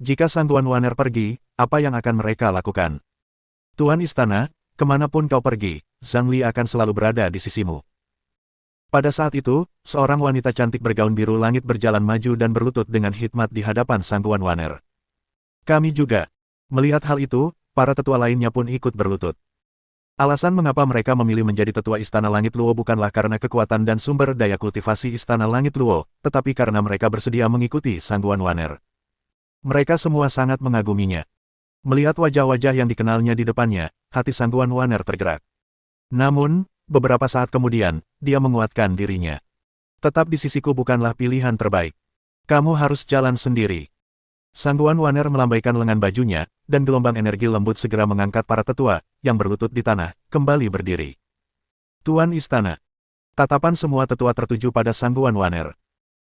Jika Sangguan Waner pergi, apa yang akan mereka lakukan? Tuan Istana, kemanapun kau pergi, Zhang Li akan selalu berada di sisimu. Pada saat itu, seorang wanita cantik bergaun biru langit berjalan maju dan berlutut dengan hikmat di hadapan Sangguan Waner. Kami juga. Melihat hal itu, para tetua lainnya pun ikut berlutut. Alasan mengapa mereka memilih menjadi tetua Istana Langit Luo bukanlah karena kekuatan dan sumber daya kultivasi Istana Langit Luo, tetapi karena mereka bersedia mengikuti Sangguan Waner. Mereka semua sangat mengaguminya. Melihat wajah-wajah yang dikenalnya di depannya, hati Sangguan Waner tergerak. Namun, beberapa saat kemudian, dia menguatkan dirinya. Tetap di sisiku bukanlah pilihan terbaik. Kamu harus jalan sendiri. Sangguan Waner melambaikan lengan bajunya, dan gelombang energi lembut segera mengangkat para tetua, yang berlutut di tanah, kembali berdiri. Tuan Istana. Tatapan semua tetua tertuju pada Sangguan Waner.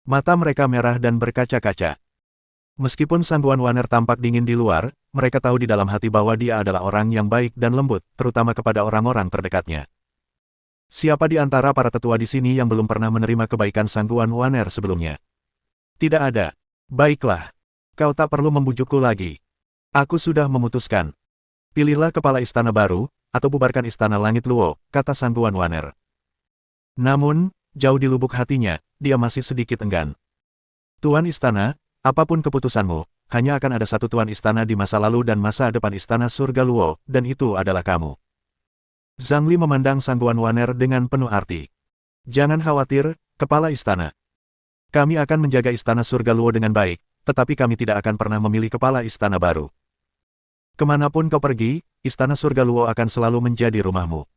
Mata mereka merah dan berkaca-kaca. Meskipun Sangguan Waner tampak dingin di luar, mereka tahu di dalam hati bahwa dia adalah orang yang baik dan lembut, terutama kepada orang-orang terdekatnya. Siapa di antara para tetua di sini yang belum pernah menerima kebaikan Sangguan Waner sebelumnya? Tidak ada. Baiklah. Kau tak perlu membujukku lagi. Aku sudah memutuskan. Pilihlah kepala istana baru, atau bubarkan Istana Langit Luo, kata Sangguan Waner. Namun, jauh di lubuk hatinya, dia masih sedikit enggan. Tuan Istana, apapun keputusanmu, hanya akan ada satu tuan istana di masa lalu dan masa depan Istana Surga Luo, dan itu adalah kamu. Zhang Li memandang Sangguan Waner dengan penuh arti. Jangan khawatir, kepala istana. Kami akan menjaga Istana Surga Luo dengan baik, tetapi kami tidak akan pernah memilih kepala istana baru. Kemanapun kau pergi, Istana Surga Luo akan selalu menjadi rumahmu.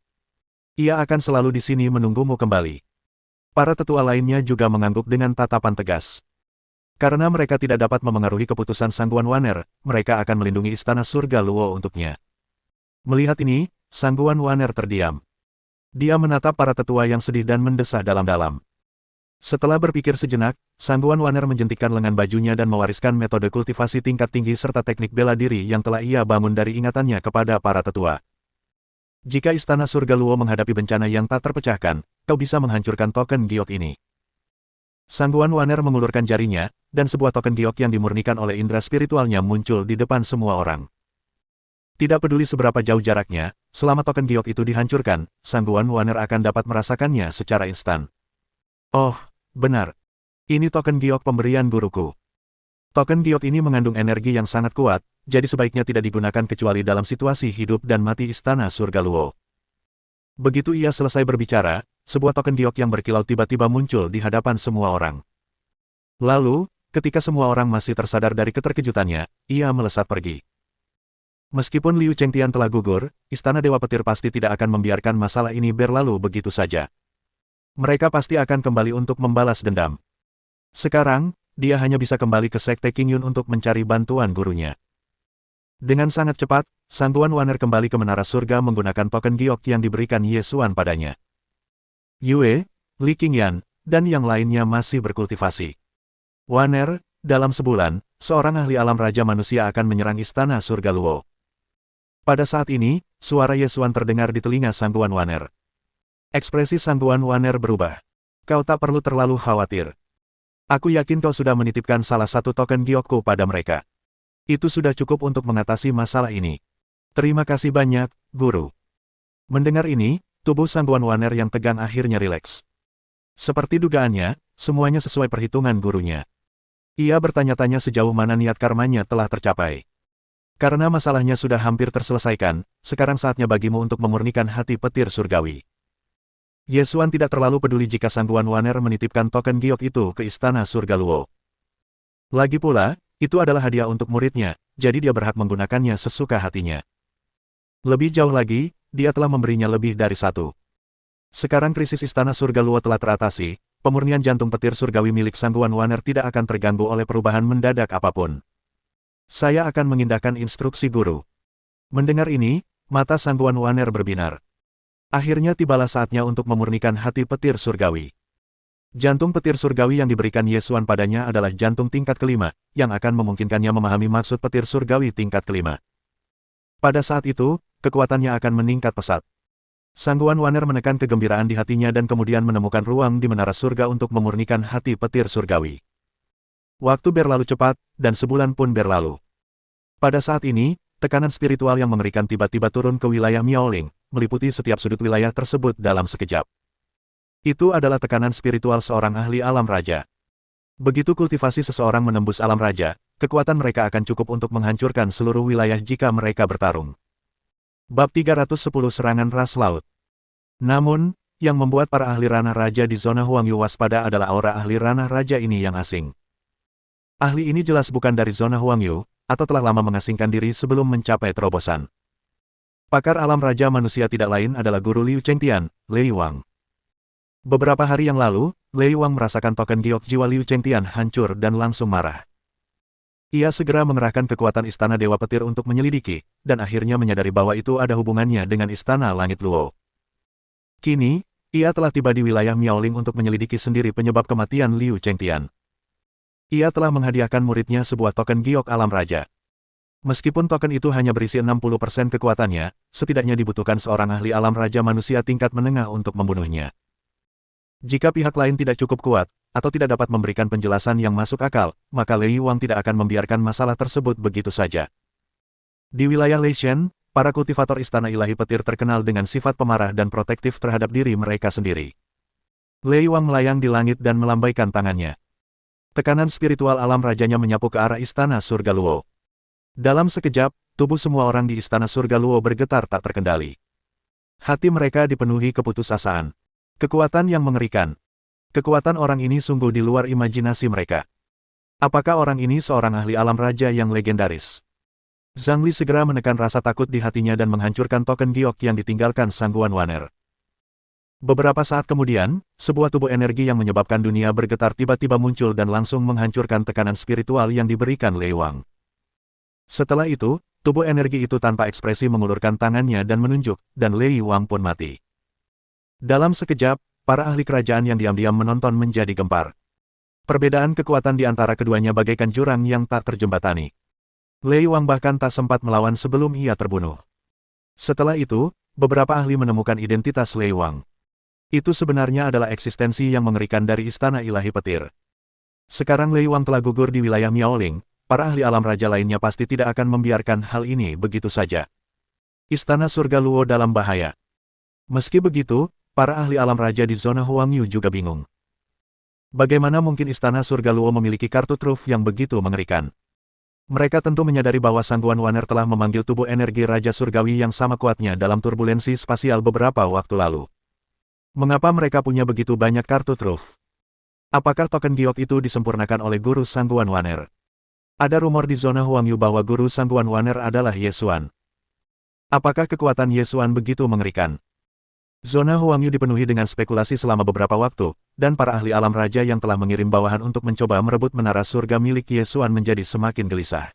Ia akan selalu di sini menunggumu kembali. Para tetua lainnya juga mengangguk dengan tatapan tegas. Karena mereka tidak dapat memengaruhi keputusan Sangguan Waner, mereka akan melindungi Istana Surga Luo untuknya. Melihat ini, Sangguan Waner terdiam. Dia menatap para tetua yang sedih dan mendesah dalam-dalam. Setelah berpikir sejenak, Sangguan Waner menjentikkan lengan bajunya dan mewariskan metode kultivasi tingkat tinggi serta teknik bela diri yang telah ia bangun dari ingatannya kepada para tetua. Jika Istana Surga Luo menghadapi bencana yang tak terpecahkan, kau bisa menghancurkan token giok ini. Sangguan Waner mengulurkan jarinya, dan sebuah token giok yang dimurnikan oleh indera spiritualnya muncul di depan semua orang. Tidak peduli seberapa jauh jaraknya, selama token giok itu dihancurkan, Sangguan Waner akan dapat merasakannya secara instan. Oh, benar. Ini token giok pemberian guruku. Token giok ini mengandung energi yang sangat kuat, jadi sebaiknya tidak digunakan kecuali dalam situasi hidup dan mati Istana Surga Luo. Begitu ia selesai berbicara, sebuah token giok yang berkilau tiba-tiba muncul di hadapan semua orang. Lalu, ketika semua orang masih tersadar dari keterkejutannya, ia melesat pergi. Meskipun Liu Chengtian telah gugur, Istana Dewa Petir pasti tidak akan membiarkan masalah ini berlalu begitu saja. Mereka pasti akan kembali untuk membalas dendam. Sekarang, dia hanya bisa kembali ke Sekte Qingyun untuk mencari bantuan gurunya. Dengan sangat cepat, Sangguan Waner kembali ke Menara Surga menggunakan token giok yang diberikan Ye Xuan padanya. Yue, Li Qingyan, dan yang lainnya masih berkultivasi. Waner, dalam sebulan, seorang ahli alam raja manusia akan menyerang Istana Surga Luo. Pada saat ini, suara Ye Xuan terdengar di telinga Sangguan Waner. Ekspresi Sangguan Waner berubah. Kau tak perlu terlalu khawatir. Aku yakin kau sudah menitipkan salah satu token giokku pada mereka. Itu sudah cukup untuk mengatasi masalah ini. Terima kasih banyak, Guru. Mendengar ini, tubuh Sangguan Waner yang tegang akhirnya rileks. Seperti dugaannya, semuanya sesuai perhitungan gurunya. Ia bertanya-tanya sejauh mana niat karmanya telah tercapai. Karena masalahnya sudah hampir terselesaikan, sekarang saatnya bagimu untuk memurnikan hati petir surgawi. Ye Xuan tidak terlalu peduli jika Sangguan Waner menitipkan token giok itu ke Istana Surga Luo. Lagi pula, itu adalah hadiah untuk muridnya, jadi dia berhak menggunakannya sesuka hatinya. Lebih jauh lagi, dia telah memberinya lebih dari satu. Sekarang krisis Istana Surga Luo telah teratasi, pemurnian jantung petir surgawi milik Sangguan Waner tidak akan terganggu oleh perubahan mendadak apapun. Saya akan mengindahkan instruksi guru. Mendengar ini, mata Sangguan Waner berbinar. Akhirnya tibalah saatnya untuk memurnikan hati petir surgawi. Jantung petir surgawi yang diberikan Ye Xuan padanya adalah jantung tingkat kelima, yang akan memungkinkannya memahami maksud petir surgawi tingkat kelima. Pada saat itu, kekuatannya akan meningkat pesat. Sangguan Waner menekan kegembiraan di hatinya dan kemudian menemukan ruang di menara surga untuk memurnikan hati petir surgawi. Waktu berlalu cepat, dan sebulan pun berlalu. Pada saat ini, tekanan spiritual yang mengerikan tiba-tiba turun ke wilayah Miaoling, meliputi setiap sudut wilayah tersebut dalam sekejap. Itu adalah tekanan spiritual seorang ahli alam raja. Begitu kultivasi seseorang menembus alam raja, kekuatan mereka akan cukup untuk menghancurkan seluruh wilayah jika mereka bertarung. Bab 310 Serangan Ras Laut. Namun, yang membuat para ahli ranah raja di zona Huangyu waspada adalah aura ahli ranah raja ini yang asing. Ahli ini jelas bukan dari zona Huangyu, atau telah lama mengasingkan diri sebelum mencapai terobosan. Pakar alam raja manusia tidak lain adalah guru Liu Chengtian, Lei Wang. Beberapa hari yang lalu, Lei Wang merasakan token giok jiwa Liu Chengtian hancur dan langsung marah. Ia segera mengerahkan kekuatan Istana Dewa Petir untuk menyelidiki, dan akhirnya menyadari bahwa itu ada hubungannya dengan Istana Langit Luo. Kini, ia telah tiba di wilayah Miaoling untuk menyelidiki sendiri penyebab kematian Liu Chengtian. Ia telah menghadiahkan muridnya sebuah token giok alam raja. Meskipun token itu hanya berisi 60% kekuatannya, setidaknya dibutuhkan seorang ahli alam raja manusia tingkat menengah untuk membunuhnya. Jika pihak lain tidak cukup kuat, atau tidak dapat memberikan penjelasan yang masuk akal, maka Lei Wang tidak akan membiarkan masalah tersebut begitu saja. Di wilayah Leishen, para kultivator Istana Ilahi Petir terkenal dengan sifat pemarah dan protektif terhadap diri mereka sendiri. Lei Wang melayang di langit dan melambaikan tangannya. Tekanan spiritual alam rajanya menyapu ke arah Istana Surga Luo. Dalam sekejap, tubuh semua orang di Istana Surga Luo bergetar tak terkendali. Hati mereka dipenuhi keputusasaan. Kekuatan yang mengerikan. Kekuatan orang ini sungguh di luar imajinasi mereka. Apakah orang ini seorang ahli alam raja yang legendaris? Zhang Li segera menekan rasa takut di hatinya dan menghancurkan token giok yang ditinggalkan Sangguan Waner. Beberapa saat kemudian, sebuah tubuh energi yang menyebabkan dunia bergetar tiba-tiba muncul dan langsung menghancurkan tekanan spiritual yang diberikan Lei Wang. Setelah itu, tubuh energi itu tanpa ekspresi mengulurkan tangannya dan menunjuk, dan Lei Wang pun mati. Dalam sekejap, para ahli kerajaan yang diam-diam menonton menjadi gempar. Perbedaan kekuatan di antara keduanya bagaikan jurang yang tak terjembatani. Lei Wang bahkan tak sempat melawan sebelum ia terbunuh. Setelah itu, beberapa ahli menemukan identitas Lei Wang. Itu sebenarnya adalah eksistensi yang mengerikan dari Istana Ilahi Petir. Sekarang Lei Wang telah gugur di wilayah Miaoling, para ahli alam raja lainnya pasti tidak akan membiarkan hal ini begitu saja. Istana Surga Luo dalam bahaya. Meski begitu, para ahli alam raja di zona Huangyu juga bingung. Bagaimana mungkin Istana Surga Luo memiliki kartu truf yang begitu mengerikan? Mereka tentu menyadari bahwa Sangguan Wanner telah memanggil tubuh energi Raja Surgawi yang sama kuatnya dalam turbulensi spasial beberapa waktu lalu. Mengapa mereka punya begitu banyak kartu truf? Apakah token giok itu disempurnakan oleh Guru Sangguan Wanner? Ada rumor di zona Huangyu bahwa Guru Sangguan Wanner adalah Ye Xuan. Apakah kekuatan Ye Xuan begitu mengerikan? Zona Huangyu dipenuhi dengan spekulasi selama beberapa waktu, dan para ahli alam raja yang telah mengirim bawahan untuk mencoba merebut menara surga milik Ye Xuan menjadi semakin gelisah.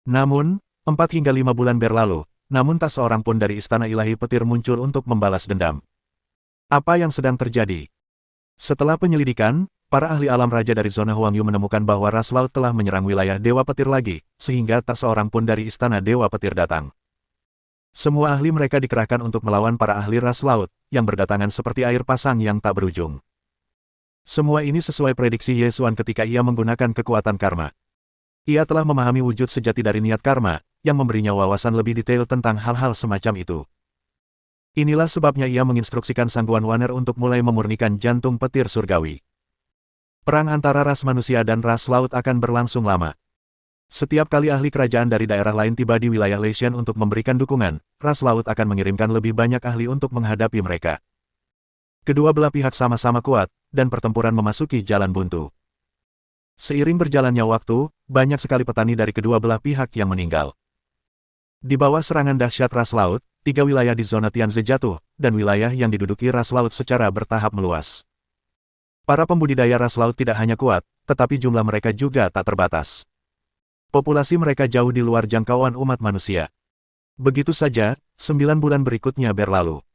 Namun, 4 hingga 5 bulan berlalu, namun tak seorang pun dari Istana Ilahi Petir muncul untuk membalas dendam. Apa yang sedang terjadi? Setelah penyelidikan, para ahli alam raja dari zona Huangyu menemukan bahwa ras laut telah menyerang wilayah Dewa Petir lagi, sehingga tak seorang pun dari Istana Dewa Petir datang. Semua ahli mereka dikerahkan untuk melawan para ahli ras laut, yang berdatangan seperti air pasang yang tak berujung. Semua ini sesuai prediksi Ye Xuan ketika ia menggunakan kekuatan karma. Ia telah memahami wujud sejati dari niat karma, yang memberinya wawasan lebih detail tentang hal-hal semacam itu. Inilah sebabnya ia menginstruksikan Sangguan Wanner untuk mulai memurnikan jantung petir surgawi. Perang antara ras manusia dan ras laut akan berlangsung lama. Setiap kali ahli kerajaan dari daerah lain tiba di wilayah Leishan untuk memberikan dukungan, ras laut akan mengirimkan lebih banyak ahli untuk menghadapi mereka. Kedua belah pihak sama-sama kuat, dan pertempuran memasuki jalan buntu. Seiring berjalannya waktu, banyak sekali petani dari kedua belah pihak yang meninggal. Di bawah serangan dahsyat ras laut, 3 wilayah di zona Tianze jatuh, dan wilayah yang diduduki ras laut secara bertahap meluas. Para pembudidaya ras laut tidak hanya kuat, tetapi jumlah mereka juga tak terbatas. Populasi mereka jauh di luar jangkauan umat manusia. Begitu saja, 9 bulan berikutnya berlalu.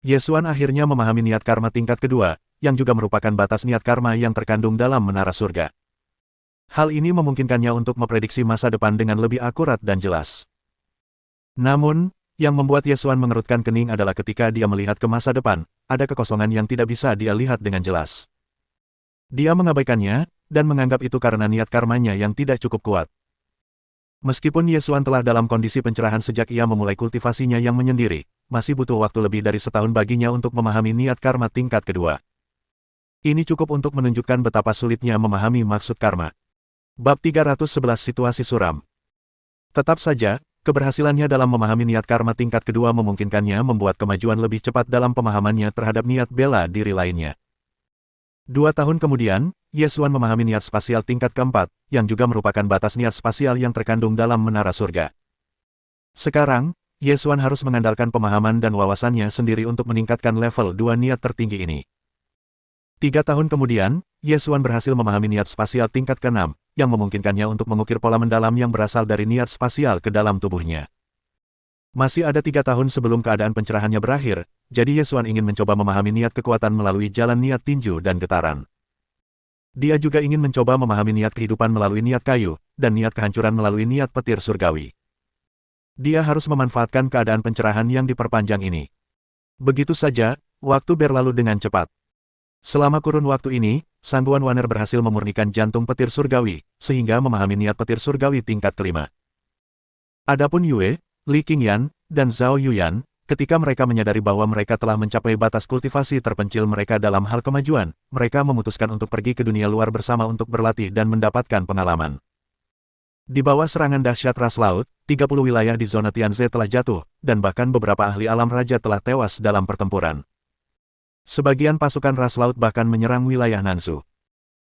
Ye Xuan akhirnya memahami niat karma tingkat kedua, yang juga merupakan batas niat karma yang terkandung dalam menara surga. Hal ini memungkinkannya untuk memprediksi masa depan dengan lebih akurat dan jelas. Namun, yang membuat Ye Xuan mengerutkan kening adalah ketika dia melihat ke masa depan, ada kekosongan yang tidak bisa dia lihat dengan jelas. Dia mengabaikannya, dan menganggap itu karena niat karmanya yang tidak cukup kuat. Meskipun Ye Xuan telah dalam kondisi pencerahan sejak ia memulai kultivasinya yang menyendiri, masih butuh waktu lebih dari setahun baginya untuk memahami niat karma tingkat kedua. Ini cukup untuk menunjukkan betapa sulitnya memahami maksud karma. Bab 311 Situasi Suram. Tetap saja, keberhasilannya dalam memahami niat karma tingkat kedua memungkinkannya membuat kemajuan lebih cepat dalam pemahamannya terhadap niat bela diri lainnya. 2 tahun kemudian, Ye Xuan memahami niat spasial tingkat keempat, yang juga merupakan batas niat spasial yang terkandung dalam menara surga. Sekarang, Ye Xuan harus mengandalkan pemahaman dan wawasannya sendiri untuk meningkatkan level 2 niat tertinggi ini. 3 tahun kemudian, Ye Xuan berhasil memahami niat spasial tingkat ke-6, yang memungkinkannya untuk mengukir pola mendalam yang berasal dari niat spasial ke dalam tubuhnya. Masih ada 3 tahun sebelum keadaan pencerahannya berakhir, jadi Ye Xuan ingin mencoba memahami niat kekuatan melalui jalan niat tinju dan getaran. Dia juga ingin mencoba memahami niat kehidupan melalui niat kayu, dan niat kehancuran melalui niat petir surgawi. Dia harus memanfaatkan keadaan pencerahan yang diperpanjang ini. Begitu saja, waktu berlalu dengan cepat. Selama kurun waktu ini, Sangguan Wanner berhasil memurnikan jantung petir surgawi, sehingga memahami niat petir surgawi tingkat kelima. Adapun Yue, Li Qingyan, dan Zhao Yuyan, ketika mereka menyadari bahwa mereka telah mencapai batas kultivasi terpencil mereka dalam hal kemajuan, mereka memutuskan untuk pergi ke dunia luar bersama untuk berlatih dan mendapatkan pengalaman. Di bawah serangan dahsyat ras laut, 30 wilayah di zona Tianze telah jatuh, dan bahkan beberapa ahli alam raja telah tewas dalam pertempuran. Sebagian pasukan ras laut bahkan menyerang wilayah Nansu.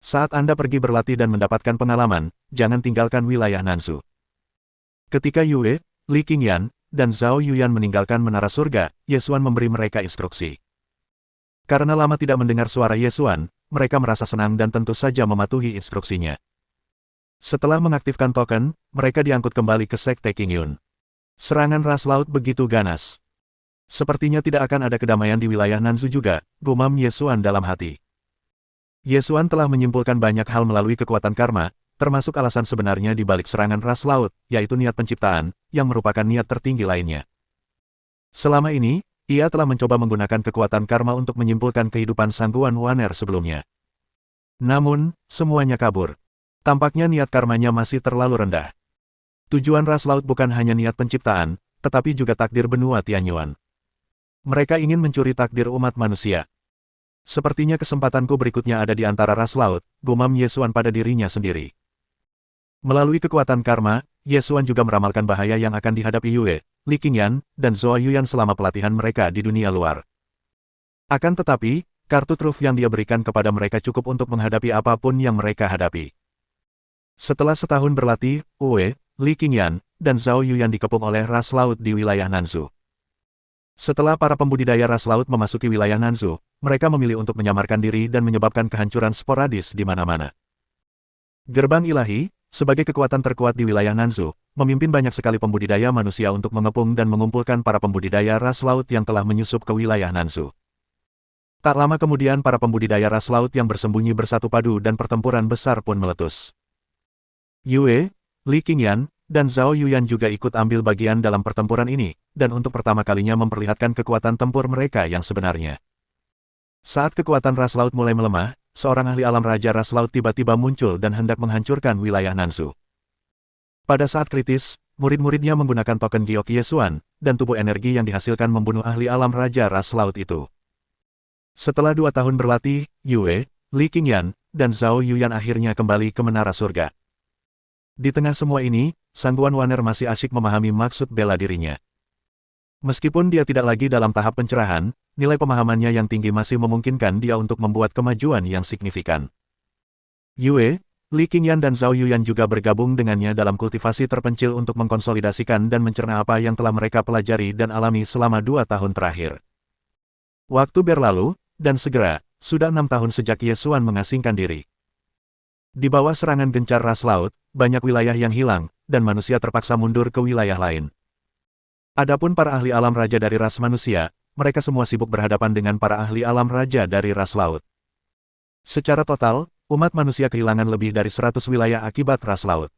Saat Anda pergi berlatih dan mendapatkan pengalaman, jangan tinggalkan wilayah Nansu. Ketika Yue, Li Qingyan, dan Zhao Yuyan meninggalkan menara surga, Ye Xuan memberi mereka instruksi. Karena lama tidak mendengar suara Ye Xuan, mereka merasa senang dan tentu saja mematuhi instruksinya. Setelah mengaktifkan token, mereka diangkut kembali ke Sekte Qingyun. Serangan ras laut begitu ganas. Sepertinya tidak akan ada kedamaian di wilayah Nanzu juga, gumam Ye Xuan dalam hati. Ye Xuan telah menyimpulkan banyak hal melalui kekuatan karma, termasuk alasan sebenarnya di balik serangan ras laut, yaitu niat penciptaan, yang merupakan niat tertinggi lainnya. Selama ini, ia telah mencoba menggunakan kekuatan karma untuk menyimpulkan kehidupan Sangguan Waner sebelumnya. Namun, semuanya kabur. Tampaknya niat karmanya masih terlalu rendah. Tujuan ras laut bukan hanya niat penciptaan, tetapi juga takdir benua Tianyuan. Mereka ingin mencuri takdir umat manusia. Sepertinya kesempatanku berikutnya ada di antara ras laut, gumam Ye Xuan pada dirinya sendiri. Melalui kekuatan karma, Ye Xuan juga meramalkan bahaya yang akan dihadapi Yue, Li Qingyan, dan Zhou Yuyan selama pelatihan mereka di dunia luar. Akan tetapi, kartu truf yang dia berikan kepada mereka cukup untuk menghadapi apapun yang mereka hadapi. Setelah setahun berlatih, Yue, Li Qingyan, dan Zhou Yuyan dikepung oleh ras laut di wilayah Nanzu. Setelah para pembudidaya ras laut memasuki wilayah Nanzu, mereka memilih untuk menyamarkan diri dan menyebabkan kehancuran sporadis di mana-mana. Gerbang ilahi, sebagai kekuatan terkuat di wilayah Nanzu, memimpin banyak sekali pembudidaya manusia untuk mengepung dan mengumpulkan para pembudidaya ras laut yang telah menyusup ke wilayah Nanzu. Tak lama kemudian para pembudidaya ras laut yang bersembunyi bersatu padu dan pertempuran besar pun meletus. Yue, Li Qingyan, dan Zhou Yuyan juga ikut ambil bagian dalam pertempuran ini, dan untuk pertama kalinya memperlihatkan kekuatan tempur mereka yang sebenarnya. Saat kekuatan ras laut mulai melemah, seorang ahli alam raja ras laut tiba-tiba muncul dan hendak menghancurkan wilayah Nanzu. Pada saat kritis, murid-muridnya menggunakan token giok Ye Xuan, dan tubuh energi yang dihasilkan membunuh ahli alam raja ras laut itu. Setelah 2 tahun berlatih, Yue, Li Qingyan, dan Zhou Yuyan akhirnya kembali ke Menara Surga. Di tengah semua ini, Sangguan Waner masih asyik memahami maksud bela dirinya. Meskipun dia tidak lagi dalam tahap pencerahan, nilai pemahamannya yang tinggi masih memungkinkan dia untuk membuat kemajuan yang signifikan. Yue, Li Qingyan dan Zhou Yuyan juga bergabung dengannya dalam kultivasi terpencil untuk mengkonsolidasikan dan mencerna apa yang telah mereka pelajari dan alami selama 2 tahun terakhir. Waktu berlalu, dan segera, sudah 6 tahun sejak Ye Xuan mengasingkan diri. Di bawah serangan gencar ras laut, banyak wilayah yang hilang, dan manusia terpaksa mundur ke wilayah lain. Adapun para ahli alam raja dari ras manusia, mereka semua sibuk berhadapan dengan para ahli alam raja dari ras laut. Secara total, umat manusia kehilangan lebih dari 100 wilayah akibat ras laut.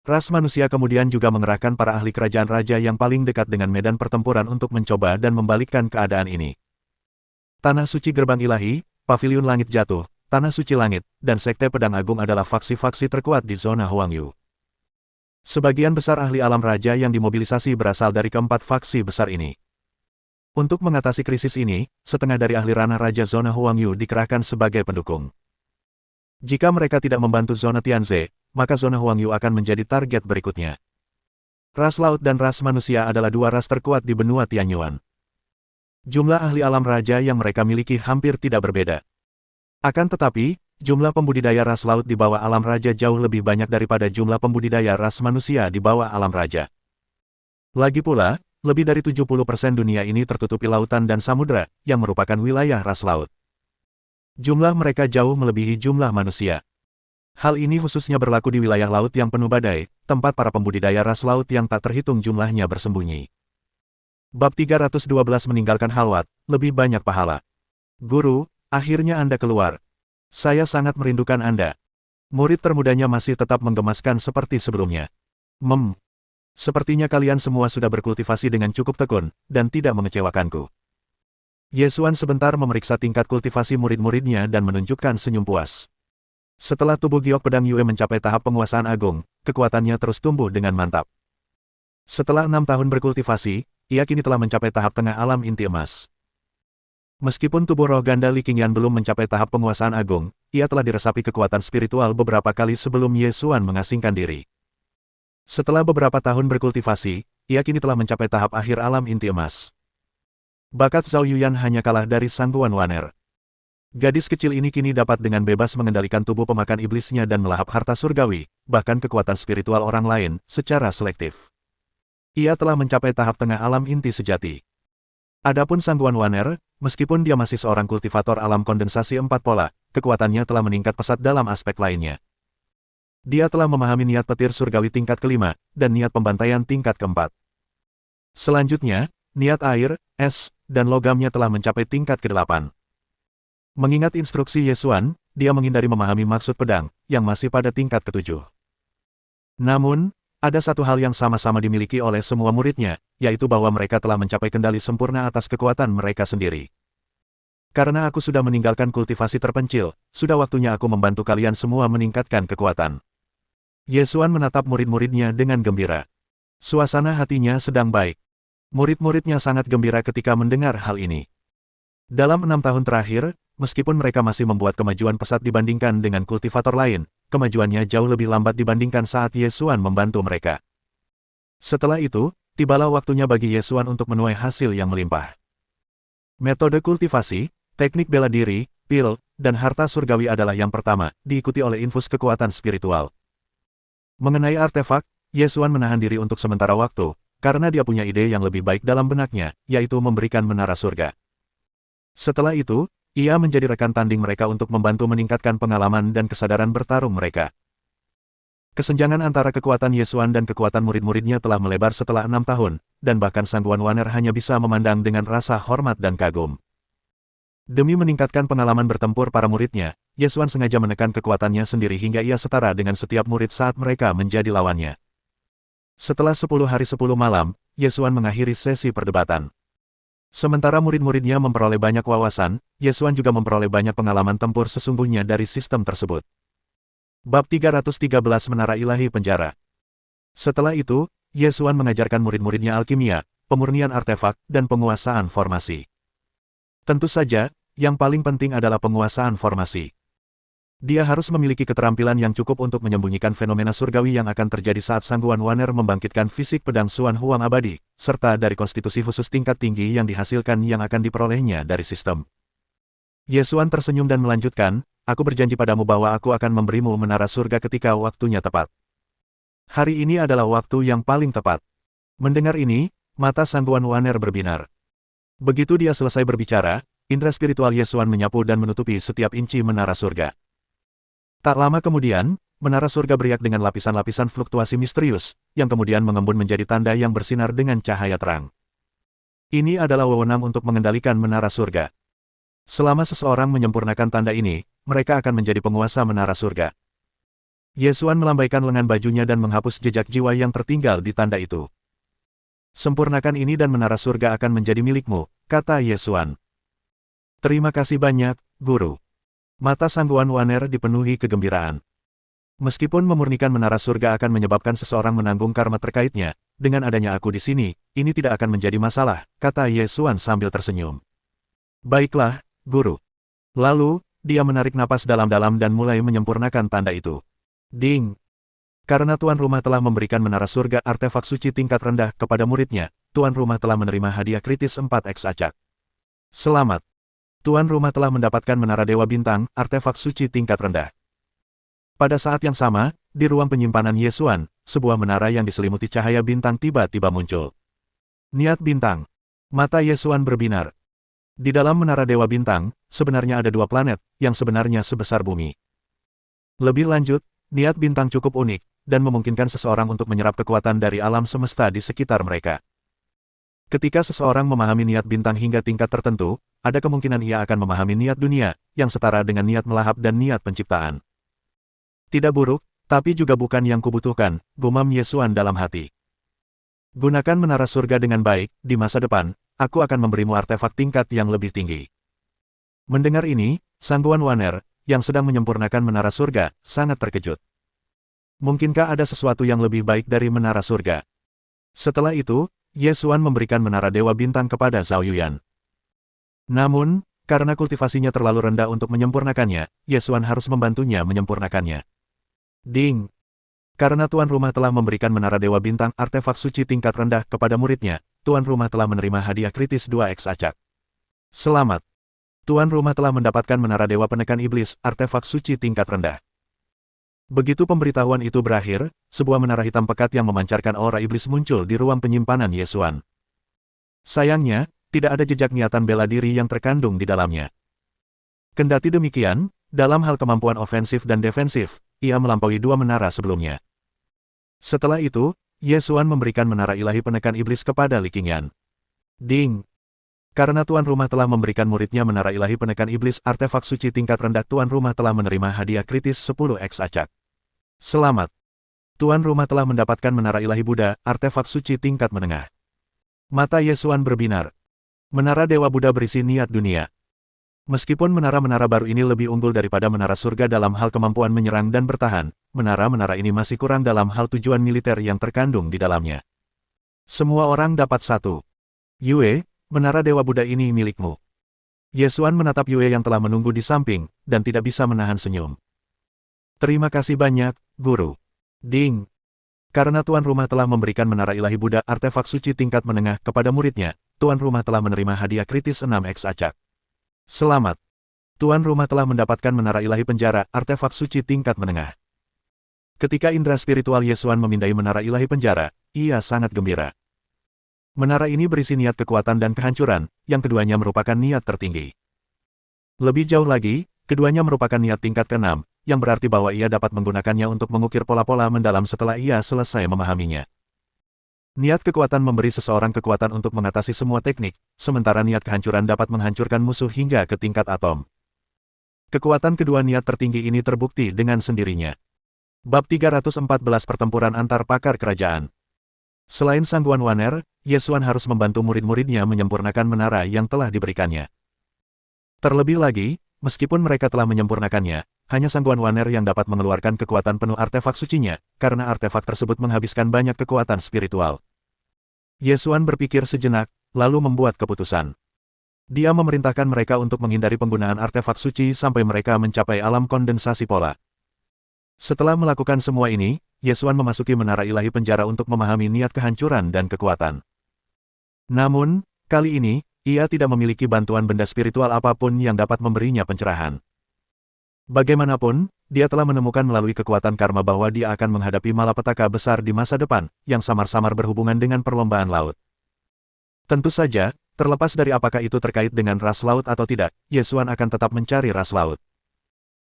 Ras manusia kemudian juga mengerahkan para ahli kerajaan raja yang paling dekat dengan medan pertempuran untuk mencoba dan membalikkan keadaan ini. Tanah Suci Gerbang Ilahi, Paviliun Langit Jatuh, Tanah Suci Langit, dan Sekte Pedang Agung adalah faksi-faksi terkuat di zona Huangyu. Sebagian besar ahli alam raja yang dimobilisasi berasal dari keempat faksi besar ini. Untuk mengatasi krisis ini, setengah dari ahli ranah raja zona Huangyu dikerahkan sebagai pendukung. Jika mereka tidak membantu zona Tianze, maka zona Huangyu akan menjadi target berikutnya. Ras laut dan ras manusia adalah 2 ras terkuat di benua Tianyuan. Jumlah ahli alam raja yang mereka miliki hampir tidak berbeda. Akan tetapi, jumlah pembudidaya ras laut di bawah alam raja jauh lebih banyak daripada jumlah pembudidaya ras manusia di bawah alam raja. Lagi pula, lebih dari 70% dunia ini tertutupi lautan dan samudera, yang merupakan wilayah ras laut. Jumlah mereka jauh melebihi jumlah manusia. Hal ini khususnya berlaku di wilayah laut yang penuh badai, tempat para pembudidaya ras laut yang tak terhitung jumlahnya bersembunyi. Bab 312 meninggalkan halwat, lebih banyak pahala. Guru, akhirnya Anda keluar. Saya sangat merindukan Anda. Murid termudanya masih tetap menggemaskan seperti sebelumnya. Sepertinya kalian semua sudah berkultivasi dengan cukup tekun, dan tidak mengecewakanku. Ye Xuan sebentar memeriksa tingkat kultivasi murid-muridnya dan menunjukkan senyum puas. Setelah tubuh giok pedang Yue mencapai tahap penguasaan agung, kekuatannya terus tumbuh dengan mantap. Setelah 6 tahun berkultivasi, ia kini telah mencapai tahap tengah alam inti emas. Meskipun tubuh roh ganda Li Qingyan belum mencapai tahap penguasaan agung, ia telah diresapi kekuatan spiritual beberapa kali sebelum Ye Xuan mengasingkan diri. Setelah beberapa tahun berkultivasi, ia kini telah mencapai tahap akhir alam inti emas. Bakat Zhou Yuyan hanya kalah dari Sangguan Waner. Gadis kecil ini kini dapat dengan bebas mengendalikan tubuh pemakan iblisnya dan melahap harta surgawi, bahkan kekuatan spiritual orang lain, secara selektif. Ia telah mencapai tahap tengah alam inti sejati. Adapun Sangguan Waner, meskipun dia masih seorang kultivator alam kondensasi 4 pola, kekuatannya telah meningkat pesat dalam aspek lainnya. Dia telah memahami niat petir surgawi tingkat kelima, dan niat pembantaian tingkat keempat. Selanjutnya, niat air, es, dan logamnya telah mencapai tingkat ke-8. Mengingat instruksi Yesuan, dia menghindari memahami maksud pedang, yang masih pada tingkat ke-7. Namun, ada satu hal yang sama-sama dimiliki oleh semua muridnya, yaitu bahwa mereka telah mencapai kendali sempurna atas kekuatan mereka sendiri. Karena aku sudah meninggalkan kultivasi terpencil, sudah waktunya aku membantu kalian semua meningkatkan kekuatan. Yesuan menatap murid-muridnya dengan gembira. Suasana hatinya sedang baik. Murid-muridnya sangat gembira ketika mendengar hal ini. Dalam 6 tahun terakhir, meskipun mereka masih membuat kemajuan pesat dibandingkan dengan kultivator lain, kemajuannya jauh lebih lambat dibandingkan saat Yesuan membantu mereka. Setelah itu, tibalah waktunya bagi Yesuan untuk menuai hasil yang melimpah. Metode kultivasi, teknik bela diri, pil, dan harta surgawi adalah yang pertama, diikuti oleh infus kekuatan spiritual. Mengenai artefak, Yesuan menahan diri untuk sementara waktu, karena dia punya ide yang lebih baik dalam benaknya, yaitu memberikan menara surga. Setelah itu, ia menjadi rekan tanding mereka untuk membantu meningkatkan pengalaman dan kesadaran bertarung mereka. Kesenjangan antara kekuatan Yesuan dan kekuatan murid-muridnya telah melebar setelah 6 tahun, dan bahkan Sang Guanwaner hanya bisa memandang dengan rasa hormat dan kagum. Demi meningkatkan pengalaman bertempur para muridnya, Yesuan sengaja menekan kekuatannya sendiri hingga ia setara dengan setiap murid saat mereka menjadi lawannya. Setelah 10 hari 10 malam, Yesuan mengakhiri sesi perdebatan. Sementara murid-muridnya memperoleh banyak wawasan, Yesuan juga memperoleh banyak pengalaman tempur sesungguhnya dari sistem tersebut. Bab 313 Menara Ilahi Penjara. Setelah itu, Yesuan mengajarkan murid-muridnya alkimia, pemurnian artefak, dan penguasaan formasi. Tentu saja, yang paling penting adalah penguasaan formasi. Dia harus memiliki keterampilan yang cukup untuk menyembunyikan fenomena surgawi yang akan terjadi saat Sang Guanwaner membangkitkan fisik pedang Xuan Huang abadi, serta dari konstitusi khusus tingkat tinggi yang dihasilkan yang akan diperolehnya dari sistem. Yesuan tersenyum dan melanjutkan, aku berjanji padamu bahwa aku akan memberimu menara surga ketika waktunya tepat. Hari ini adalah waktu yang paling tepat. Mendengar ini, mata Sang Guanwaner berbinar. Begitu dia selesai berbicara, indera spiritual Yesuan menyapu dan menutupi setiap inci menara surga. Tak lama kemudian, menara surga beriak dengan lapisan-lapisan fluktuasi misterius, yang kemudian mengembun menjadi tanda yang bersinar dengan cahaya terang. Ini adalah wewenang untuk mengendalikan menara surga. Selama seseorang menyempurnakan tanda ini, mereka akan menjadi penguasa menara surga. Yesuan melambaikan lengan bajunya dan menghapus jejak jiwa yang tertinggal di tanda itu. Sempurnakan ini dan menara surga akan menjadi milikmu, kata Yesuan. Terima kasih banyak, Guru. Mata Sang Guanwaner dipenuhi kegembiraan. Meskipun memurnikan menara surga akan menyebabkan seseorang menanggung karma terkaitnya, dengan adanya aku di sini, ini tidak akan menjadi masalah, kata Yesuan sambil tersenyum. Baiklah, Guru. Lalu, dia menarik napas dalam-dalam dan mulai menyempurnakan tanda itu. Ding! Karena tuan rumah telah memberikan menara surga artefak suci tingkat rendah kepada muridnya, tuan rumah telah menerima hadiah kritis 4x acak. Selamat! Tuan rumah telah mendapatkan menara Dewa Bintang, artefak suci tingkat rendah. Pada saat yang sama, di ruang penyimpanan Yesuan, sebuah menara yang diselimuti cahaya bintang tiba-tiba muncul. Niat bintang. Mata Yesuan berbinar. Di dalam menara Dewa Bintang, sebenarnya ada 2 planet, yang sebenarnya sebesar bumi. Lebih lanjut, niat bintang cukup unik, dan memungkinkan seseorang untuk menyerap kekuatan dari alam semesta di sekitar mereka. Ketika seseorang memahami niat bintang hingga tingkat tertentu, ada kemungkinan ia akan memahami niat dunia, yang setara dengan niat melahap dan niat penciptaan. Tidak buruk, tapi juga bukan yang kubutuhkan, gumam Yesuan dalam hati. Gunakan menara surga dengan baik, di masa depan, aku akan memberimu artefak tingkat yang lebih tinggi. Mendengar ini, Sang Guanwaner, yang sedang menyempurnakan menara surga, sangat terkejut. Mungkinkah ada sesuatu yang lebih baik dari menara surga? Setelah itu, Yesuan memberikan menara Dewa Bintang kepada Zhao Yuyan. Namun, karena kultivasinya terlalu rendah untuk menyempurnakannya, Yesuan harus membantunya menyempurnakannya. Ding! Karena tuan rumah telah memberikan menara Dewa Bintang artefak suci tingkat rendah kepada muridnya, tuan rumah telah menerima hadiah kritis 2x acak. Selamat! Tuan rumah telah mendapatkan menara Dewa Penekan Iblis, artefak suci tingkat rendah. Begitu pemberitahuan itu berakhir, sebuah menara hitam pekat yang memancarkan aura iblis muncul di ruang penyimpanan Yesuan. Sayangnya, tidak ada jejak niatan bela diri yang terkandung di dalamnya. Kendati demikian, dalam hal kemampuan ofensif dan defensif, ia melampaui dua menara sebelumnya. Setelah itu, Ye Xuan memberikan menara ilahi penekan iblis kepada Li Qingyan. Ding! Karena tuan rumah telah memberikan muridnya menara ilahi penekan iblis artefak suci tingkat rendah, tuan rumah telah menerima hadiah kritis 10x acak. Selamat! Tuan rumah telah mendapatkan menara ilahi Buddha, artefak suci tingkat menengah. Mata Ye Xuan berbinar. Menara Dewa Buddha berisi niat dunia. Meskipun menara-menara baru ini lebih unggul daripada menara surga dalam hal kemampuan menyerang dan bertahan, menara-menara ini masih kurang dalam hal tujuan militer yang terkandung di dalamnya. Semua orang dapat satu. Yue, menara Dewa Buddha ini milikmu. Ye Xuan menatap Yue yang telah menunggu di samping, dan tidak bisa menahan senyum. Terima kasih banyak, Guru. Ding! Karena tuan rumah telah memberikan menara ilahi Buddha artefak suci tingkat menengah kepada muridnya, tuan rumah telah menerima hadiah kritis 6x acak. Selamat! Tuan rumah telah mendapatkan menara ilahi penjara, artefak suci tingkat menengah. Ketika indera spiritual Ye Xuan memindai menara ilahi penjara, ia sangat gembira. Menara ini berisi niat kekuatan dan kehancuran, yang keduanya merupakan niat tertinggi. Lebih jauh lagi, keduanya merupakan niat tingkat ke-6, yang berarti bahwa ia dapat menggunakannya untuk mengukir pola-pola mendalam setelah ia selesai memahaminya. Niat kekuatan memberi seseorang kekuatan untuk mengatasi semua teknik, sementara niat kehancuran dapat menghancurkan musuh hingga ke tingkat atom. Kekuatan kedua niat tertinggi ini terbukti dengan sendirinya. Bab 314 Pertempuran Antar Pakar Kerajaan. Selain Sangguan Waner, Ye Xuan harus membantu murid-muridnya menyempurnakan menara yang telah diberikannya. Terlebih lagi, meskipun mereka telah menyempurnakannya, hanya Sangguan Waner yang dapat mengeluarkan kekuatan penuh artefak sucinya, karena artefak tersebut menghabiskan banyak kekuatan spiritual. Ye Xuan berpikir sejenak, lalu membuat keputusan. Dia memerintahkan mereka untuk menghindari penggunaan artefak suci sampai mereka mencapai alam kondensasi pola. Setelah melakukan semua ini, Ye Xuan memasuki menara ilahi penjara untuk memahami niat kehancuran dan kekuatan. Namun, kali ini, ia tidak memiliki bantuan benda spiritual apapun yang dapat memberinya pencerahan. Bagaimanapun, dia telah menemukan melalui kekuatan karma bahwa dia akan menghadapi malapetaka besar di masa depan, yang samar-samar berhubungan dengan perlombaan laut. Tentu saja, terlepas dari apakah itu terkait dengan ras laut atau tidak, Ye Xuan akan tetap mencari ras laut.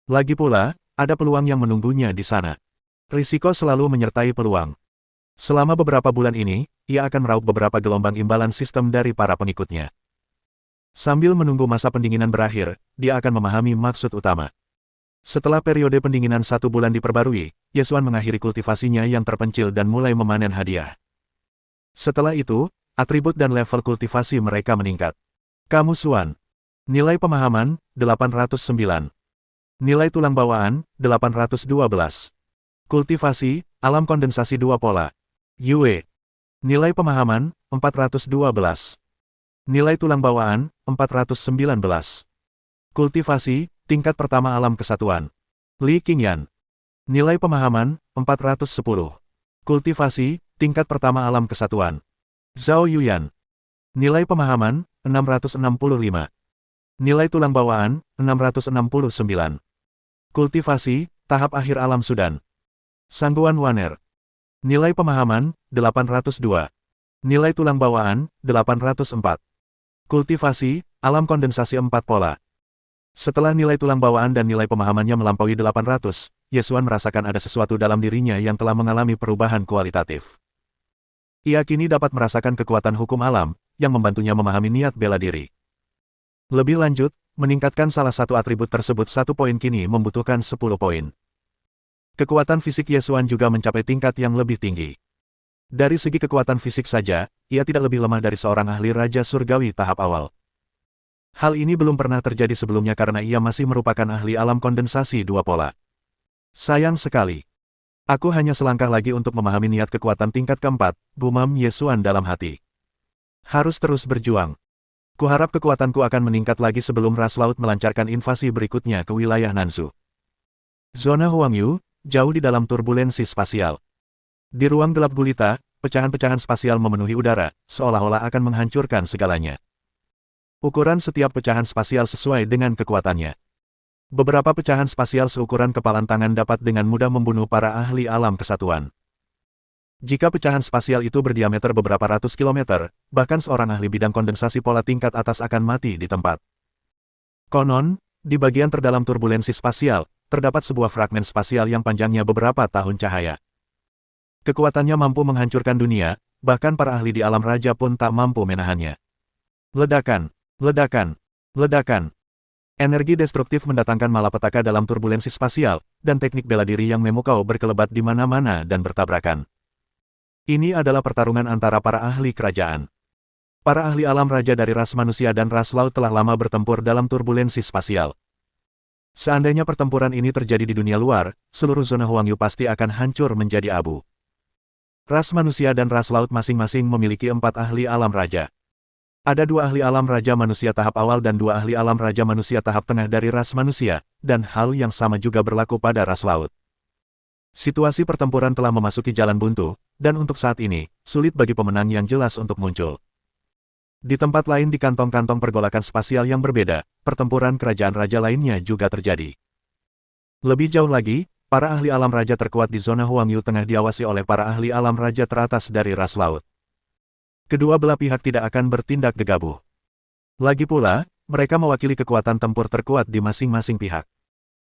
Lagi pula, ada peluang yang menunggunya di sana. Risiko selalu menyertai peluang. Selama beberapa bulan ini, ia akan meraup beberapa gelombang imbalan sistem dari para pengikutnya. Sambil menunggu masa pendinginan berakhir, dia akan memahami maksud utama. Setelah periode pendinginan 1 bulan diperbarui, Ye Xuan mengakhiri kultivasinya yang terpencil dan mulai memanen hadiah. Setelah itu, atribut dan level kultivasi mereka meningkat. Kamu Xuan. Nilai pemahaman, 809. Nilai tulang bawaan, 812. Kultivasi, alam kondensasi 2 pola. Yue. Nilai pemahaman, 412. Nilai tulang bawaan, 419. Kultivasi, tingkat pertama alam kesatuan. Li Qingyan. Nilai pemahaman, 410. Kultivasi, tingkat pertama alam kesatuan. Zhao Yuyan. Nilai pemahaman, 665. Nilai tulang bawaan, 669. Kultivasi, tahap akhir alam Sudan. Sangguan Waner. Nilai pemahaman, 802. Nilai tulang bawaan, 804. Kultivasi, alam kondensasi 4 pola. Setelah nilai tulang bawaan dan nilai pemahamannya melampaui 800, Ye Xuan merasakan ada sesuatu dalam dirinya yang telah mengalami perubahan kualitatif. Ia kini dapat merasakan kekuatan hukum alam, yang membantunya memahami niat bela diri. Lebih lanjut, meningkatkan salah satu atribut tersebut 1 poin kini membutuhkan 10 poin. Kekuatan fisik Ye Xuan juga mencapai tingkat yang lebih tinggi. Dari segi kekuatan fisik saja, ia tidak lebih lemah dari seorang ahli Raja Surgawi tahap awal. Hal ini belum pernah terjadi sebelumnya karena ia masih merupakan ahli alam kondensasi 2 pola. Sayang sekali. Aku hanya selangkah lagi untuk memahami niat kekuatan tingkat keempat, gumam Ye Xuan dalam hati. Harus terus berjuang. Kuharap kekuatanku akan meningkat lagi sebelum ras laut melancarkan invasi berikutnya ke wilayah Nansu. Zona Huangyu, jauh di dalam turbulensi spasial. Di ruang gelap gulita, pecahan-pecahan spasial memenuhi udara, seolah-olah akan menghancurkan segalanya. Ukuran setiap pecahan spasial sesuai dengan kekuatannya. Beberapa pecahan spasial seukuran kepalan tangan dapat dengan mudah membunuh para ahli alam kesatuan. Jika pecahan spasial itu berdiameter beberapa ratus kilometer, bahkan seorang ahli bidang kondensasi pola tingkat atas akan mati di tempat. Konon, di bagian terdalam turbulensi spasial, terdapat sebuah fragmen spasial yang panjangnya beberapa tahun cahaya. Kekuatannya mampu menghancurkan dunia, bahkan para ahli di alam raja pun tak mampu menahannya. Ledakan, ledakan, ledakan. Energi destruktif mendatangkan malapetaka dalam turbulensi spasial, dan teknik bela diri yang memukau berkelebat di mana-mana dan bertabrakan. Ini adalah pertarungan antara para ahli kerajaan. Para ahli alam raja dari ras manusia dan ras laut telah lama bertempur dalam turbulensi spasial. Seandainya pertempuran ini terjadi di dunia luar, seluruh zona Huangyu pasti akan hancur menjadi abu. Ras manusia dan ras laut masing-masing memiliki 4 ahli alam raja. Ada 2 ahli alam raja manusia tahap awal dan 2 ahli alam raja manusia tahap tengah dari ras manusia, dan hal yang sama juga berlaku pada ras laut. Situasi pertempuran telah memasuki jalan buntu, dan untuk saat ini, sulit bagi pemenang yang jelas untuk muncul. Di tempat lain di kantong-kantong pergolakan spasial yang berbeda, pertempuran kerajaan raja lainnya juga terjadi. Lebih jauh lagi, para ahli alam raja terkuat di zona Huangyu tengah diawasi oleh para ahli alam raja teratas dari ras laut. Kedua belah pihak tidak akan bertindak gegabah. Lagi pula, mereka mewakili kekuatan tempur terkuat di masing-masing pihak.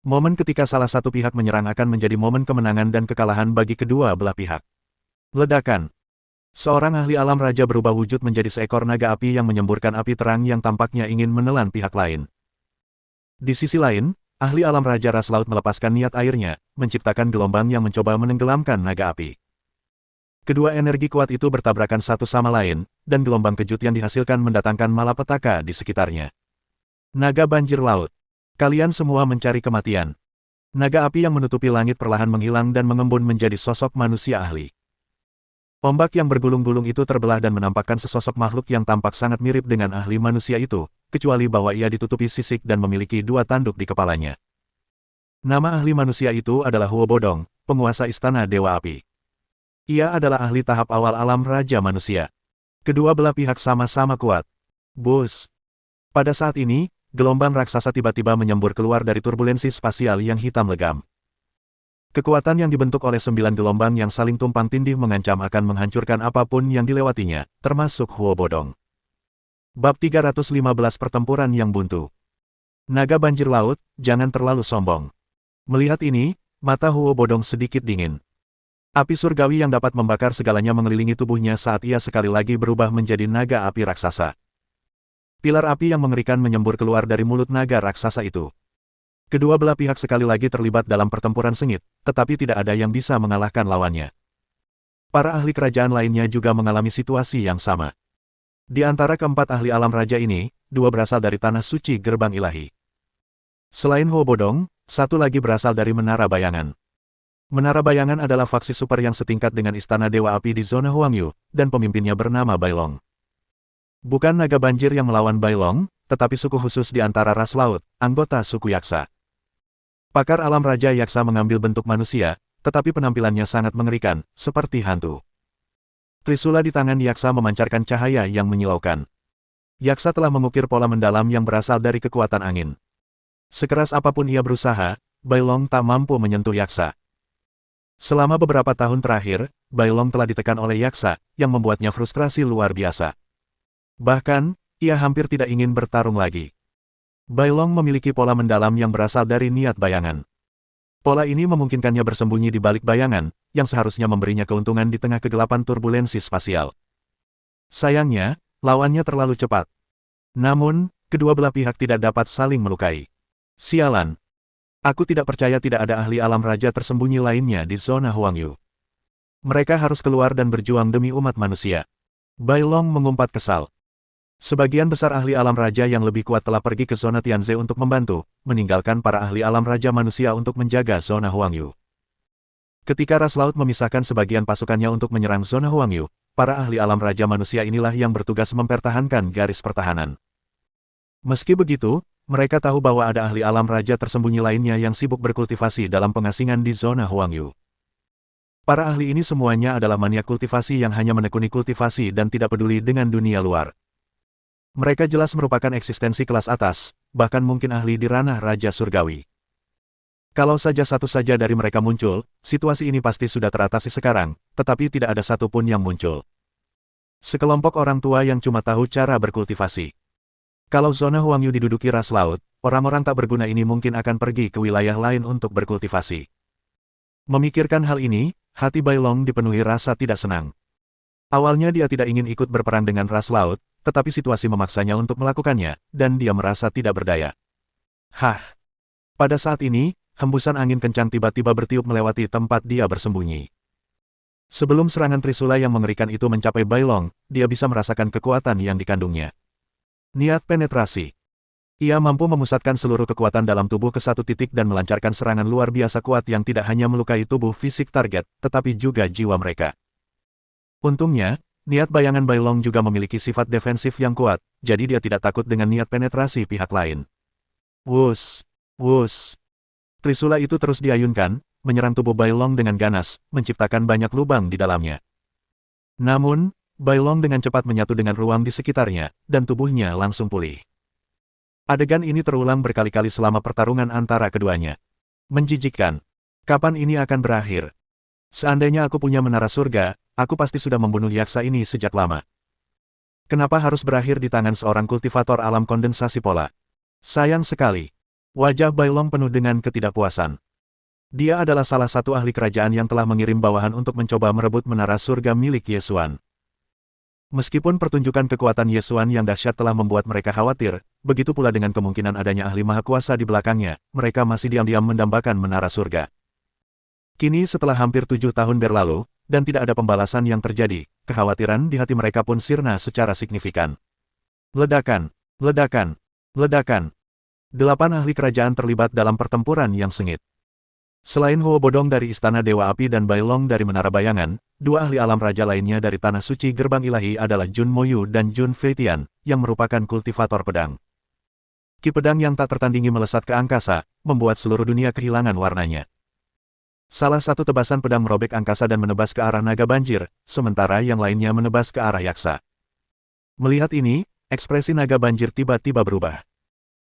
Momen ketika salah satu pihak menyerang akan menjadi momen kemenangan dan kekalahan bagi kedua belah pihak. Ledakan. Seorang ahli alam raja berubah wujud menjadi seekor naga api yang menyemburkan api terang yang tampaknya ingin menelan pihak lain. Di sisi lain, ahli alam raja ras laut melepaskan niat airnya, menciptakan gelombang yang mencoba menenggelamkan naga api. Kedua energi kuat itu bertabrakan satu sama lain, dan gelombang kejut yang dihasilkan mendatangkan malapetaka di sekitarnya. Naga banjir laut. Kalian semua mencari kematian. Naga api yang menutupi langit perlahan menghilang dan mengembun menjadi sosok manusia ahli. Ombak yang bergulung-gulung itu terbelah dan menampakkan sesosok makhluk yang tampak sangat mirip dengan ahli manusia itu, kecuali bahwa ia ditutupi sisik dan memiliki 2 tanduk di kepalanya. Nama ahli manusia itu adalah Huo Bodong, penguasa istana Dewa Api. Ia adalah ahli tahap awal alam raja manusia. Kedua belah pihak sama-sama kuat. Bus. Pada saat ini, gelombang raksasa tiba-tiba menyembur keluar dari turbulensi spasial yang hitam legam. Kekuatan yang dibentuk oleh 9 gelombang yang saling tumpang tindih mengancam akan menghancurkan apapun yang dilewatinya, termasuk Huo Bodong. Bab 315 Pertempuran yang buntu. Naga banjir laut, jangan terlalu sombong. Melihat ini, mata Huo Bodong sedikit dingin. Api surgawi yang dapat membakar segalanya mengelilingi tubuhnya saat ia sekali lagi berubah menjadi naga api raksasa. Pilar api yang mengerikan menyembur keluar dari mulut naga raksasa itu. Kedua belah pihak sekali lagi terlibat dalam pertempuran sengit, tetapi tidak ada yang bisa mengalahkan lawannya. Para ahli kerajaan lainnya juga mengalami situasi yang sama. Di antara keempat ahli alam raja ini, 2 berasal dari tanah suci gerbang ilahi. Selain Huo Bodong, 1 lagi berasal dari Menara Bayangan. Menara Bayangan adalah faksi super yang setingkat dengan Istana Dewa Api di zona Huangyu, dan pemimpinnya bernama Bailong. Bukan naga banjir yang melawan Bailong, tetapi suku khusus di antara ras laut, anggota suku Yaksa. Pakar alam raja Yaksa mengambil bentuk manusia, tetapi penampilannya sangat mengerikan, seperti hantu. Trisula di tangan Yaksa memancarkan cahaya yang menyilaukan. Yaksa telah mengukir pola mendalam yang berasal dari kekuatan angin. Sekeras apapun ia berusaha, Bailong tak mampu menyentuh Yaksa. Selama beberapa tahun terakhir, Bailong telah ditekan oleh Yaksa, yang membuatnya frustrasi luar biasa. Bahkan, ia hampir tidak ingin bertarung lagi. Bailong memiliki pola mendalam yang berasal dari niat bayangan. Pola ini memungkinkannya bersembunyi di balik bayangan, yang seharusnya memberinya keuntungan di tengah kegelapan turbulensi spasial. Sayangnya, lawannya terlalu cepat. Namun, kedua belah pihak tidak dapat saling melukai. Sialan. Aku tidak percaya tidak ada ahli alam raja tersembunyi lainnya di zona Huangyu. Mereka harus keluar dan berjuang demi umat manusia. Bailong mengumpat kesal. Sebagian besar ahli alam raja yang lebih kuat telah pergi ke zona Tianze untuk membantu, meninggalkan para ahli alam raja manusia untuk menjaga zona Huangyu. Ketika ras laut memisahkan sebagian pasukannya untuk menyerang zona Huangyu, para ahli alam raja manusia inilah yang bertugas mempertahankan garis pertahanan. Meski begitu, mereka tahu bahwa ada ahli alam raja tersembunyi lainnya yang sibuk berkultivasi dalam pengasingan di zona Huangyu. Para ahli ini semuanya adalah maniak kultivasi yang hanya menekuni kultivasi dan tidak peduli dengan dunia luar. Mereka jelas merupakan eksistensi kelas atas, bahkan mungkin ahli di ranah Raja Surgawi. Kalau saja satu saja dari mereka muncul, situasi ini pasti sudah teratasi sekarang, tetapi tidak ada satupun yang muncul. Sekelompok orang tua yang cuma tahu cara berkultivasi. Kalau zona Huangyu diduduki ras laut, orang-orang tak berguna ini mungkin akan pergi ke wilayah lain untuk berkultivasi. Memikirkan hal ini, hati Bai Long dipenuhi rasa tidak senang. Awalnya dia tidak ingin ikut berperang dengan ras laut, tetapi situasi memaksanya untuk melakukannya, dan dia merasa tidak berdaya. Hah! Pada saat ini, hembusan angin kencang tiba-tiba bertiup melewati tempat dia bersembunyi. Sebelum serangan Trisula yang mengerikan itu mencapai Bai Long, dia bisa merasakan kekuatan yang dikandungnya. Niat penetrasi. Ia mampu memusatkan seluruh kekuatan dalam tubuh ke satu titik dan melancarkan serangan luar biasa kuat yang tidak hanya melukai tubuh fisik target, tetapi juga jiwa mereka. Untungnya, niat bayangan Bai Long juga memiliki sifat defensif yang kuat, jadi dia tidak takut dengan niat penetrasi pihak lain. Wus! Wus! Trisula itu terus diayunkan, menyerang tubuh Bai Long dengan ganas, menciptakan banyak lubang di dalamnya. Namun, Bai Long dengan cepat menyatu dengan ruang di sekitarnya, dan tubuhnya langsung pulih. Adegan ini terulang berkali-kali selama pertarungan antara keduanya. Menjijikkan. Kapan ini akan berakhir? Seandainya aku punya menara surga, aku pasti sudah membunuh yaksa ini sejak lama. Kenapa harus berakhir di tangan seorang kultivator alam kondensasi pola? Sayang sekali. Wajah Bai Long penuh dengan ketidakpuasan. Dia adalah salah satu ahli kerajaan yang telah mengirim bawahan untuk mencoba merebut menara surga milik Yesuan. Meskipun pertunjukan kekuatan Yesuan yang dahsyat telah membuat mereka khawatir, begitu pula dengan kemungkinan adanya ahli maha kuasa di belakangnya, mereka masih diam-diam mendambakan menara surga. Kini setelah hampir 7 tahun berlalu, dan tidak ada pembalasan yang terjadi, kekhawatiran di hati mereka pun sirna secara signifikan. Ledakan, ledakan, ledakan. 8 ahli kerajaan terlibat dalam pertempuran yang sengit. Selain Huo Bodong dari Istana Dewa Api dan Bai Long dari Menara Bayangan, 2 ahli alam raja lainnya dari Tanah Suci Gerbang Ilahi adalah Jun Moyu dan Jun Feitian, yang merupakan kultivator pedang. Ki pedang yang tak tertandingi melesat ke angkasa, membuat seluruh dunia kehilangan warnanya. Salah satu tebasan pedang merobek angkasa dan menebas ke arah naga banjir, sementara yang lainnya menebas ke arah yaksa. Melihat ini, ekspresi naga banjir tiba-tiba berubah.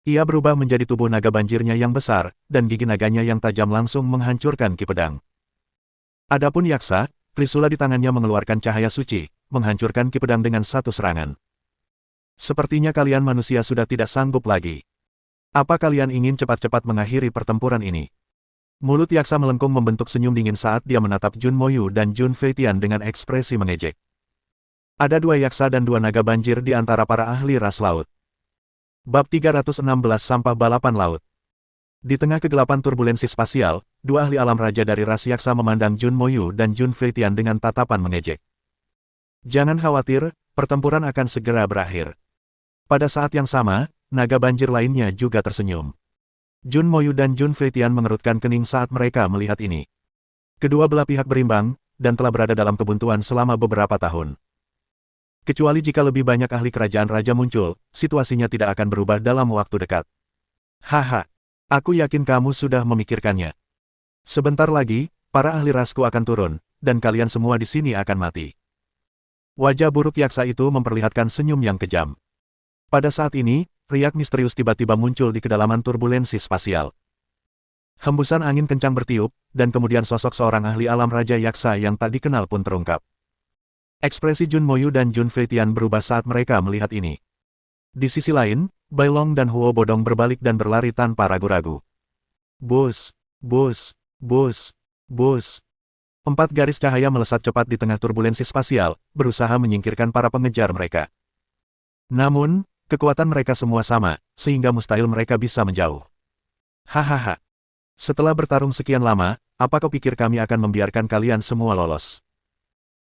Ia berubah menjadi tubuh naga banjirnya yang besar, dan gigi naganya yang tajam langsung menghancurkan ki pedang. Adapun yaksa, Trisula di tangannya mengeluarkan cahaya suci, menghancurkan ki pedang dengan satu serangan. Sepertinya kalian manusia sudah tidak sanggup lagi. Apa kalian ingin cepat-cepat mengakhiri pertempuran ini? Mulut yaksa melengkung membentuk senyum dingin saat dia menatap Jun Moyu dan Jun Feitian dengan ekspresi mengejek. Ada 2 yaksa dan 2 naga banjir di antara para ahli ras laut. Bab 316 Sampah Balapan Laut. Di tengah kegelapan turbulensi spasial, 2 ahli alam raja dari ras yaksa memandang Jun Moyu dan Jun Feitian dengan tatapan mengejek. Jangan khawatir, pertempuran akan segera berakhir. Pada saat yang sama, naga banjir lainnya juga tersenyum. Jun Moyu dan Jun Feitian mengerutkan kening saat mereka melihat ini. Kedua belah pihak berimbang, dan telah berada dalam kebuntuan selama beberapa tahun. Kecuali jika lebih banyak ahli kerajaan raja muncul, situasinya tidak akan berubah dalam waktu dekat. Haha, aku yakin kamu sudah memikirkannya. Sebentar lagi, para ahli rasku akan turun, dan kalian semua di sini akan mati. Wajah buruk yaksa itu memperlihatkan senyum yang kejam. Pada saat ini, riak misterius tiba-tiba muncul di kedalaman turbulensi spasial. Hembusan angin kencang bertiup, dan kemudian sosok seorang ahli alam raja yaksa yang tak dikenal pun terungkap. Ekspresi Jun Moyu dan Jun Feitian berubah saat mereka melihat ini. Di sisi lain, Bai Long dan Huo Bodong berbalik dan berlari tanpa ragu-ragu. Bus, bus, bus, bus. 4 garis cahaya melesat cepat di tengah turbulensi spasial, berusaha menyingkirkan para pengejar mereka. Namun, kekuatan mereka semua sama, sehingga mustahil mereka bisa menjauh. Hahaha. Setelah bertarung sekian lama, apa kau pikir kami akan membiarkan kalian semua lolos?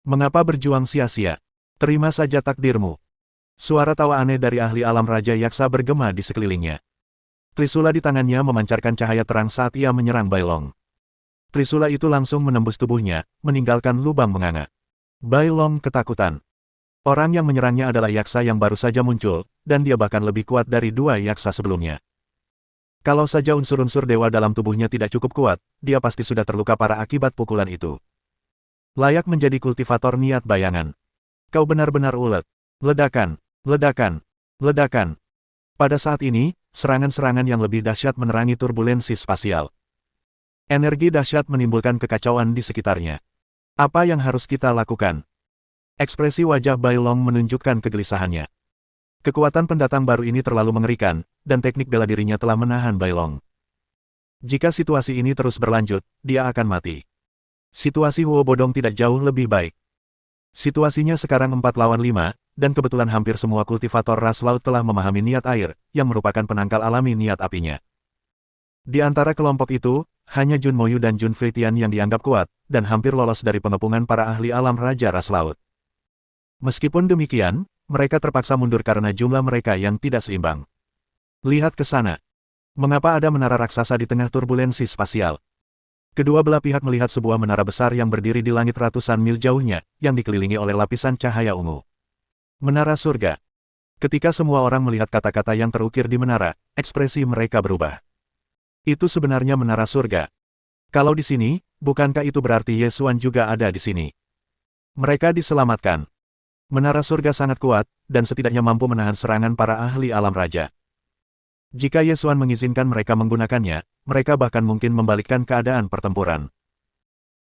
Mengapa berjuang sia-sia? Terima saja takdirmu. Suara tawa aneh dari ahli alam raja yaksa bergema di sekelilingnya. Trisula di tangannya memancarkan cahaya terang saat ia menyerang Bai Long. Trisula itu langsung menembus tubuhnya, meninggalkan lubang menganga. Bai Long ketakutan. Orang yang menyerangnya adalah yaksa yang baru saja muncul, dan dia bahkan lebih kuat dari 2 yaksa sebelumnya. Kalau saja unsur-unsur dewa dalam tubuhnya tidak cukup kuat, dia pasti sudah terluka parah akibat pukulan itu. Layak menjadi kultivator niat bayangan. Kau benar-benar ulet. Ledakan, ledakan, ledakan. Pada saat ini, serangan-serangan yang lebih dahsyat menerangi turbulensi spasial. Energi dahsyat menimbulkan kekacauan di sekitarnya. Apa yang harus kita lakukan? Ekspresi wajah Bai Long menunjukkan kegelisahannya. Kekuatan pendatang baru ini terlalu mengerikan, dan teknik bela dirinya telah menahan Bailong. Jika situasi ini terus berlanjut, dia akan mati. Situasi Huo Bodong tidak jauh lebih baik. Situasinya sekarang 4 lawan 5, dan kebetulan hampir semua kultivator ras laut telah memahami niat air, yang merupakan penangkal alami niat apinya. Di antara kelompok itu, hanya Jun Moyu dan Jun Feitian yang dianggap kuat, dan hampir lolos dari pengepungan para ahli alam Raja Ras Laut. Meskipun demikian, mereka terpaksa mundur karena jumlah mereka yang tidak seimbang. Lihat ke sana. Mengapa ada menara raksasa di tengah turbulensi spasial? Kedua belah pihak melihat sebuah menara besar yang berdiri di langit ratusan mil jauhnya, yang dikelilingi oleh lapisan cahaya ungu. Menara surga. Ketika semua orang melihat kata-kata yang terukir di menara, ekspresi mereka berubah. Itu sebenarnya menara surga. Kalau di sini, bukankah itu berarti Yesuan juga ada di sini? Mereka diselamatkan. Menara surga sangat kuat, dan setidaknya mampu menahan serangan para ahli alam raja. Jika Yesuan mengizinkan mereka menggunakannya, mereka bahkan mungkin membalikkan keadaan pertempuran.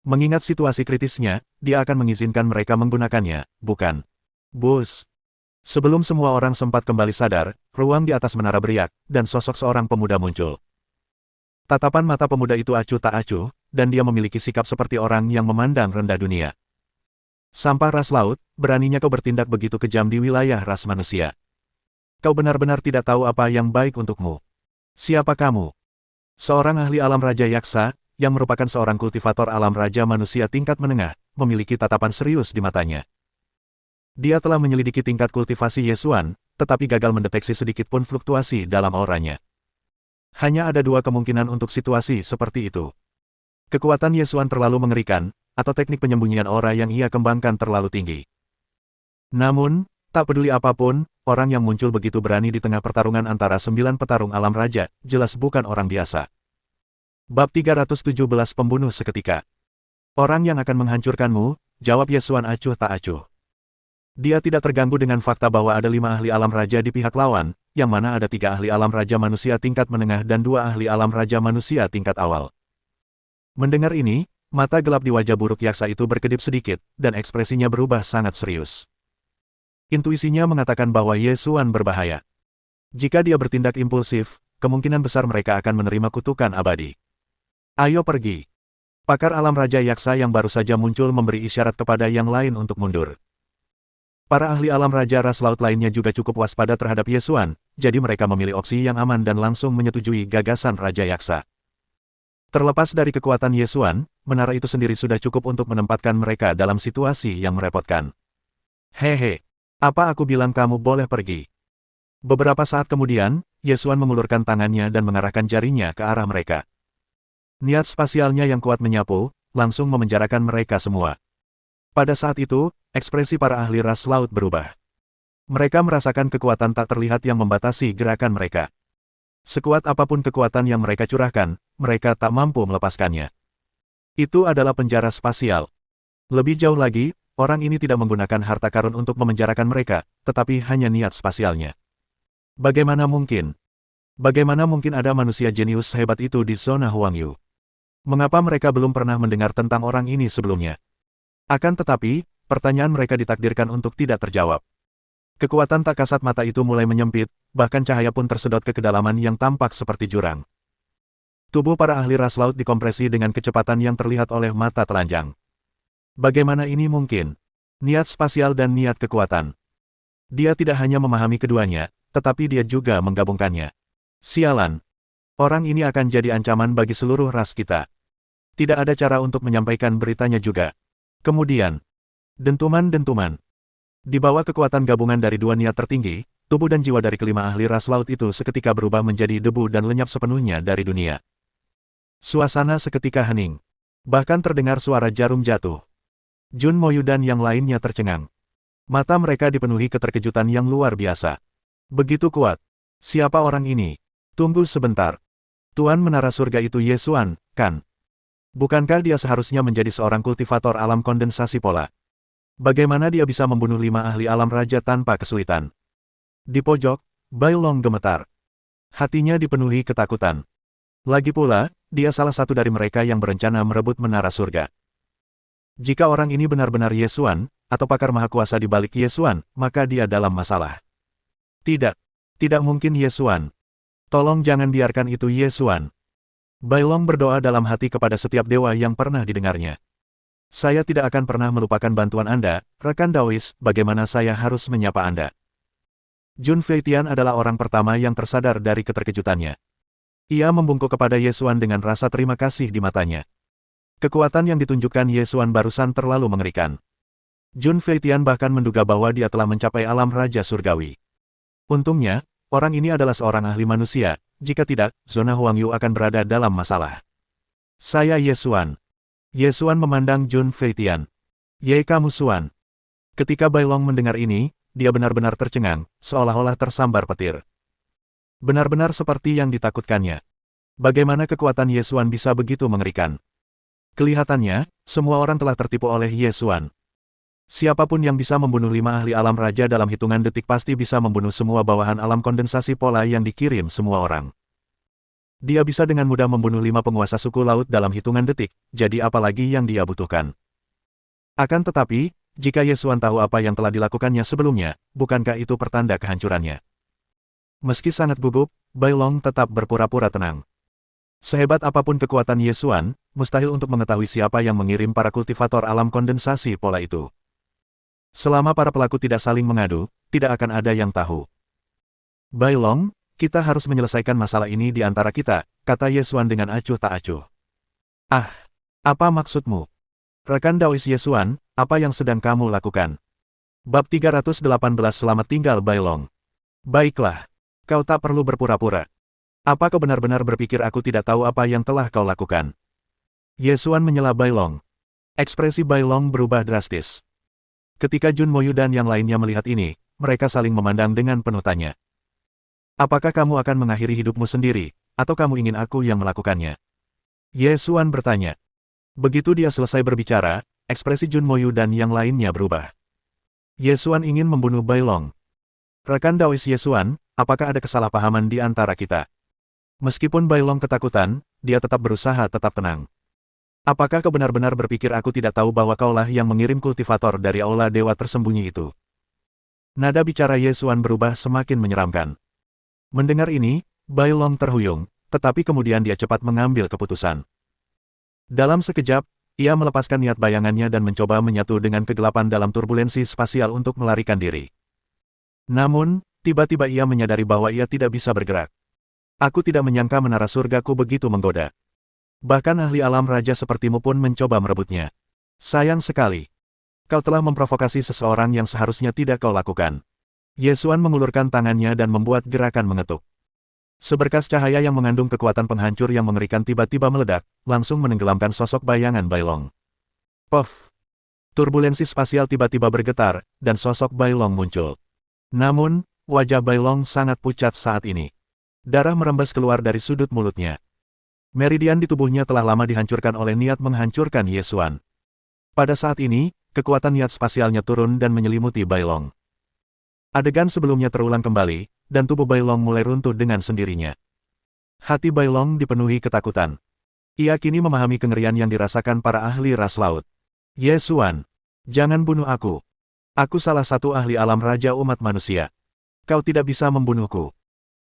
Mengingat situasi kritisnya, dia akan mengizinkan mereka menggunakannya, bukan? Bus. Sebelum semua orang sempat kembali sadar, ruang di atas menara beriak, dan sosok seorang pemuda muncul. Tatapan mata pemuda itu acuh tak acuh, dan dia memiliki sikap seperti orang yang memandang rendah dunia. Sampah ras laut, beraninya kau bertindak begitu kejam di wilayah ras manusia. Kau benar-benar tidak tahu apa yang baik untukmu. Siapa kamu? Seorang ahli alam Raja Yaksa, yang merupakan seorang kultivator alam Raja manusia tingkat menengah, memiliki tatapan serius di matanya. Dia telah menyelidiki tingkat kultivasi Yesuan, tetapi gagal mendeteksi sedikit pun fluktuasi dalam auranya. Hanya ada dua kemungkinan untuk situasi seperti itu. Kekuatan Yesuan terlalu mengerikan, atau teknik penyembunyian aura yang ia kembangkan terlalu tinggi. Namun, tak peduli apapun, orang yang muncul begitu berani di tengah pertarungan antara 9 petarung alam raja, jelas bukan orang biasa. Bab 317 Pembunuh Seketika. Orang yang akan menghancurkanmu, jawab Yesuan acuh tak acuh. Dia tidak terganggu dengan fakta bahwa ada 5 ahli alam raja di pihak lawan, yang mana ada 3 ahli alam raja manusia tingkat menengah dan 2 ahli alam raja manusia tingkat awal. Mendengar ini, mata gelap di wajah buruk yaksa itu berkedip sedikit, dan ekspresinya berubah sangat serius. Intuisinya mengatakan bahwa Yesuan berbahaya. Jika dia bertindak impulsif, kemungkinan besar mereka akan menerima kutukan abadi. Ayo pergi. Pakar alam Raja Yaksa yang baru saja muncul memberi isyarat kepada yang lain untuk mundur. Para ahli alam Raja Ras Laut lainnya juga cukup waspada terhadap Yesuan, jadi mereka memilih opsi yang aman dan langsung menyetujui gagasan Raja Yaksa. Terlepas dari kekuatan Yesuan, menara itu sendiri sudah cukup untuk menempatkan mereka dalam situasi yang merepotkan. Hehe, apa aku bilang kamu boleh pergi? Beberapa saat kemudian, Yesuan mengulurkan tangannya dan mengarahkan jarinya ke arah mereka. Niat spasialnya yang kuat menyapu, langsung memenjarakan mereka semua. Pada saat itu, ekspresi para ahli ras laut berubah. Mereka merasakan kekuatan tak terlihat yang membatasi gerakan mereka. Sekuat apapun kekuatan yang mereka curahkan, mereka tak mampu melepaskannya. Itu adalah penjara spasial. Lebih jauh lagi, orang ini tidak menggunakan harta karun untuk memenjarakan mereka, tetapi hanya niat spasialnya. Bagaimana mungkin? Bagaimana mungkin ada manusia jenius sehebat itu di zona Huangyu? Mengapa mereka belum pernah mendengar tentang orang ini sebelumnya? Akan tetapi, pertanyaan mereka ditakdirkan untuk tidak terjawab. Kekuatan tak kasat mata itu mulai menyempit, bahkan cahaya pun tersedot ke kedalaman yang tampak seperti jurang. Tubuh para ahli ras laut dikompresi dengan kecepatan yang terlihat oleh mata telanjang. Bagaimana ini mungkin? Niat spasial dan niat kekuatan. Dia tidak hanya memahami keduanya, tetapi dia juga menggabungkannya. Sialan. Orang ini akan jadi ancaman bagi seluruh ras kita. Tidak ada cara untuk menyampaikan beritanya juga. Kemudian, dentuman-dentuman. Di bawah kekuatan gabungan dari dua niat tertinggi, tubuh dan jiwa dari kelima ahli ras laut itu seketika berubah menjadi debu dan lenyap sepenuhnya dari dunia. Suasana seketika hening. Bahkan terdengar suara jarum jatuh. Jun Moyu dan yang lainnya tercengang. Mata mereka dipenuhi keterkejutan yang luar biasa. Begitu kuat. Siapa orang ini? Tunggu sebentar. Tuan Menara Surga itu Yesuan, kan? Bukankah dia seharusnya menjadi seorang kultivator alam kondensasi pola? Bagaimana dia bisa membunuh 5 ahli alam raja tanpa kesulitan? Di pojok, Bailong gemetar. Hatinya dipenuhi ketakutan. Lagi pula, dia salah satu dari mereka yang berencana merebut Menara Surga. Jika orang ini benar-benar Yesuan, atau pakar maha kuasa di balik Yesuan, maka dia dalam masalah. Tidak. Tidak mungkin Ye Xuan. Tolong jangan biarkan itu Ye Xuan. Bai Long berdoa dalam hati kepada setiap dewa yang pernah didengarnya. Saya tidak akan pernah melupakan bantuan Anda, rekan Daois, bagaimana saya harus menyapa Anda. Jun Feitian adalah orang pertama yang tersadar dari keterkejutannya. Ia membungkuk kepada Ye Xuan dengan rasa terima kasih di matanya. Kekuatan yang ditunjukkan Ye Xuan barusan terlalu mengerikan. Jun Feitian bahkan menduga bahwa dia telah mencapai alam Raja Surgawi. Untungnya, orang ini adalah seorang ahli manusia, jika tidak, zona Huangyu akan berada dalam masalah. Saya Ye Xuan. Ye Xuan memandang Jun Feitian. Ye kamu Xuan. Ketika Bai Long mendengar ini, dia benar-benar tercengang, seolah-olah tersambar petir. Benar-benar seperti yang ditakutkannya. Bagaimana kekuatan Ye Xuan bisa begitu mengerikan? Kelihatannya, semua orang telah tertipu oleh Ye Xuan. Siapapun yang bisa membunuh 5 ahli alam raja dalam hitungan detik pasti bisa membunuh semua bawahan alam kondensasi pola yang dikirim semua orang. Dia bisa dengan mudah membunuh 5 penguasa suku laut dalam hitungan detik, jadi apalagi yang dia butuhkan. Akan tetapi, jika Ye Xuan tahu apa yang telah dilakukannya sebelumnya, bukankah itu pertanda kehancurannya? Meski sangat gugup, Bai Long tetap berpura-pura tenang. Sehebat apapun kekuatan Ye Xuan, mustahil untuk mengetahui siapa yang mengirim para kultivator alam kondensasi pola itu. Selama para pelaku tidak saling mengadu, tidak akan ada yang tahu. Bai Long, kita harus menyelesaikan masalah ini di antara kita, kata Ye Xuan dengan acuh tak acuh. Ah, apa maksudmu? Rekan Daois Ye Xuan, apa yang sedang kamu lakukan? Bab 318 Selamat tinggal Bai Long. Baiklah, kau tak perlu berpura-pura. Apa kau benar-benar berpikir aku tidak tahu apa yang telah kau lakukan? Ye Xuan menyela Bai Long. Ekspresi Bai Long berubah drastis. Ketika Jun Moyu dan yang lainnya melihat ini, mereka saling memandang dengan penuh tanya. Apakah kamu akan mengakhiri hidupmu sendiri, atau kamu ingin aku yang melakukannya? Ye Xuan bertanya. Begitu dia selesai berbicara, ekspresi Jun Moyu dan yang lainnya berubah. Ye Xuan ingin membunuh Bai Long. Rekan Daois Ye Xuan, apakah ada kesalahpahaman di antara kita? Meskipun Bai Long ketakutan, dia tetap berusaha tetap tenang. Apakah kau benar-benar berpikir aku tidak tahu bahwa kaulah yang mengirim kultivator dari aula dewa tersembunyi itu? Nada bicara Ye Xuan berubah semakin menyeramkan. Mendengar ini, Bai Long terhuyung, tetapi kemudian dia cepat mengambil keputusan. Dalam sekejap, ia melepaskan niat bayangannya dan mencoba menyatu dengan kegelapan dalam turbulensi spasial untuk melarikan diri. Namun, tiba-tiba ia menyadari bahwa ia tidak bisa bergerak. Aku tidak menyangka menara surgaku begitu menggoda. Bahkan ahli alam raja sepertimu pun mencoba merebutnya. Sayang sekali. Kau telah memprovokasi seseorang yang seharusnya tidak kau lakukan. Ye Xuan mengulurkan tangannya dan membuat gerakan mengetuk. Seberkas cahaya yang mengandung kekuatan penghancur yang mengerikan tiba-tiba meledak, langsung menenggelamkan sosok bayangan Bai Long. Puff! Turbulensi spasial tiba-tiba bergetar, dan sosok Bai Long muncul. Namun, wajah Bai Long sangat pucat saat ini. Darah merembes keluar dari sudut mulutnya. Meridian di tubuhnya telah lama dihancurkan oleh niat menghancurkan Ye Xuan. Pada saat ini, kekuatan niat spasialnya turun dan menyelimuti Bai Long. Adegan sebelumnya terulang kembali, dan tubuh Bai Long mulai runtuh dengan sendirinya. Hati Bai Long dipenuhi ketakutan. Ia kini memahami kengerian yang dirasakan para ahli ras laut. Ye Xuan, jangan bunuh aku. Aku salah satu ahli alam raja umat manusia. Kau tidak bisa membunuhku.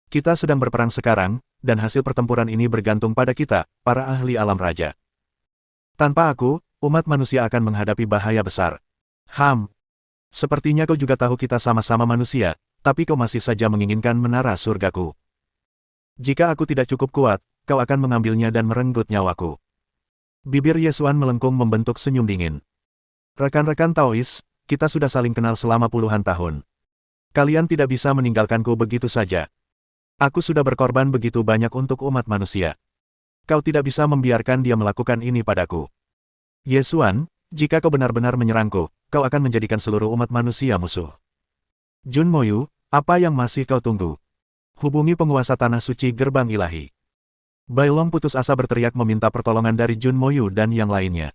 Kita sedang berperang sekarang, dan hasil pertempuran ini bergantung pada kita, para ahli alam raja. Tanpa aku, umat manusia akan menghadapi bahaya besar. Sepertinya kau juga tahu kita sama-sama manusia, tapi kau masih saja menginginkan menara surgaku. Jika aku tidak cukup kuat, kau akan mengambilnya dan merenggut nyawaku. Bibir Ye Xuan melengkung membentuk senyum dingin. Rekan-rekan Taois, kita sudah saling kenal selama puluhan tahun. Kalian tidak bisa meninggalkanku begitu saja. Aku sudah berkorban begitu banyak untuk umat manusia. Kau tidak bisa membiarkan dia melakukan ini padaku. Ye Xuan, jika kau benar-benar menyerangku, kau akan menjadikan seluruh umat manusia musuh. Jun Moyu, apa yang masih kau tunggu? Hubungi penguasa Tanah Suci Gerbang Ilahi. Bai Long putus asa berteriak meminta pertolongan dari Jun Moyu dan yang lainnya.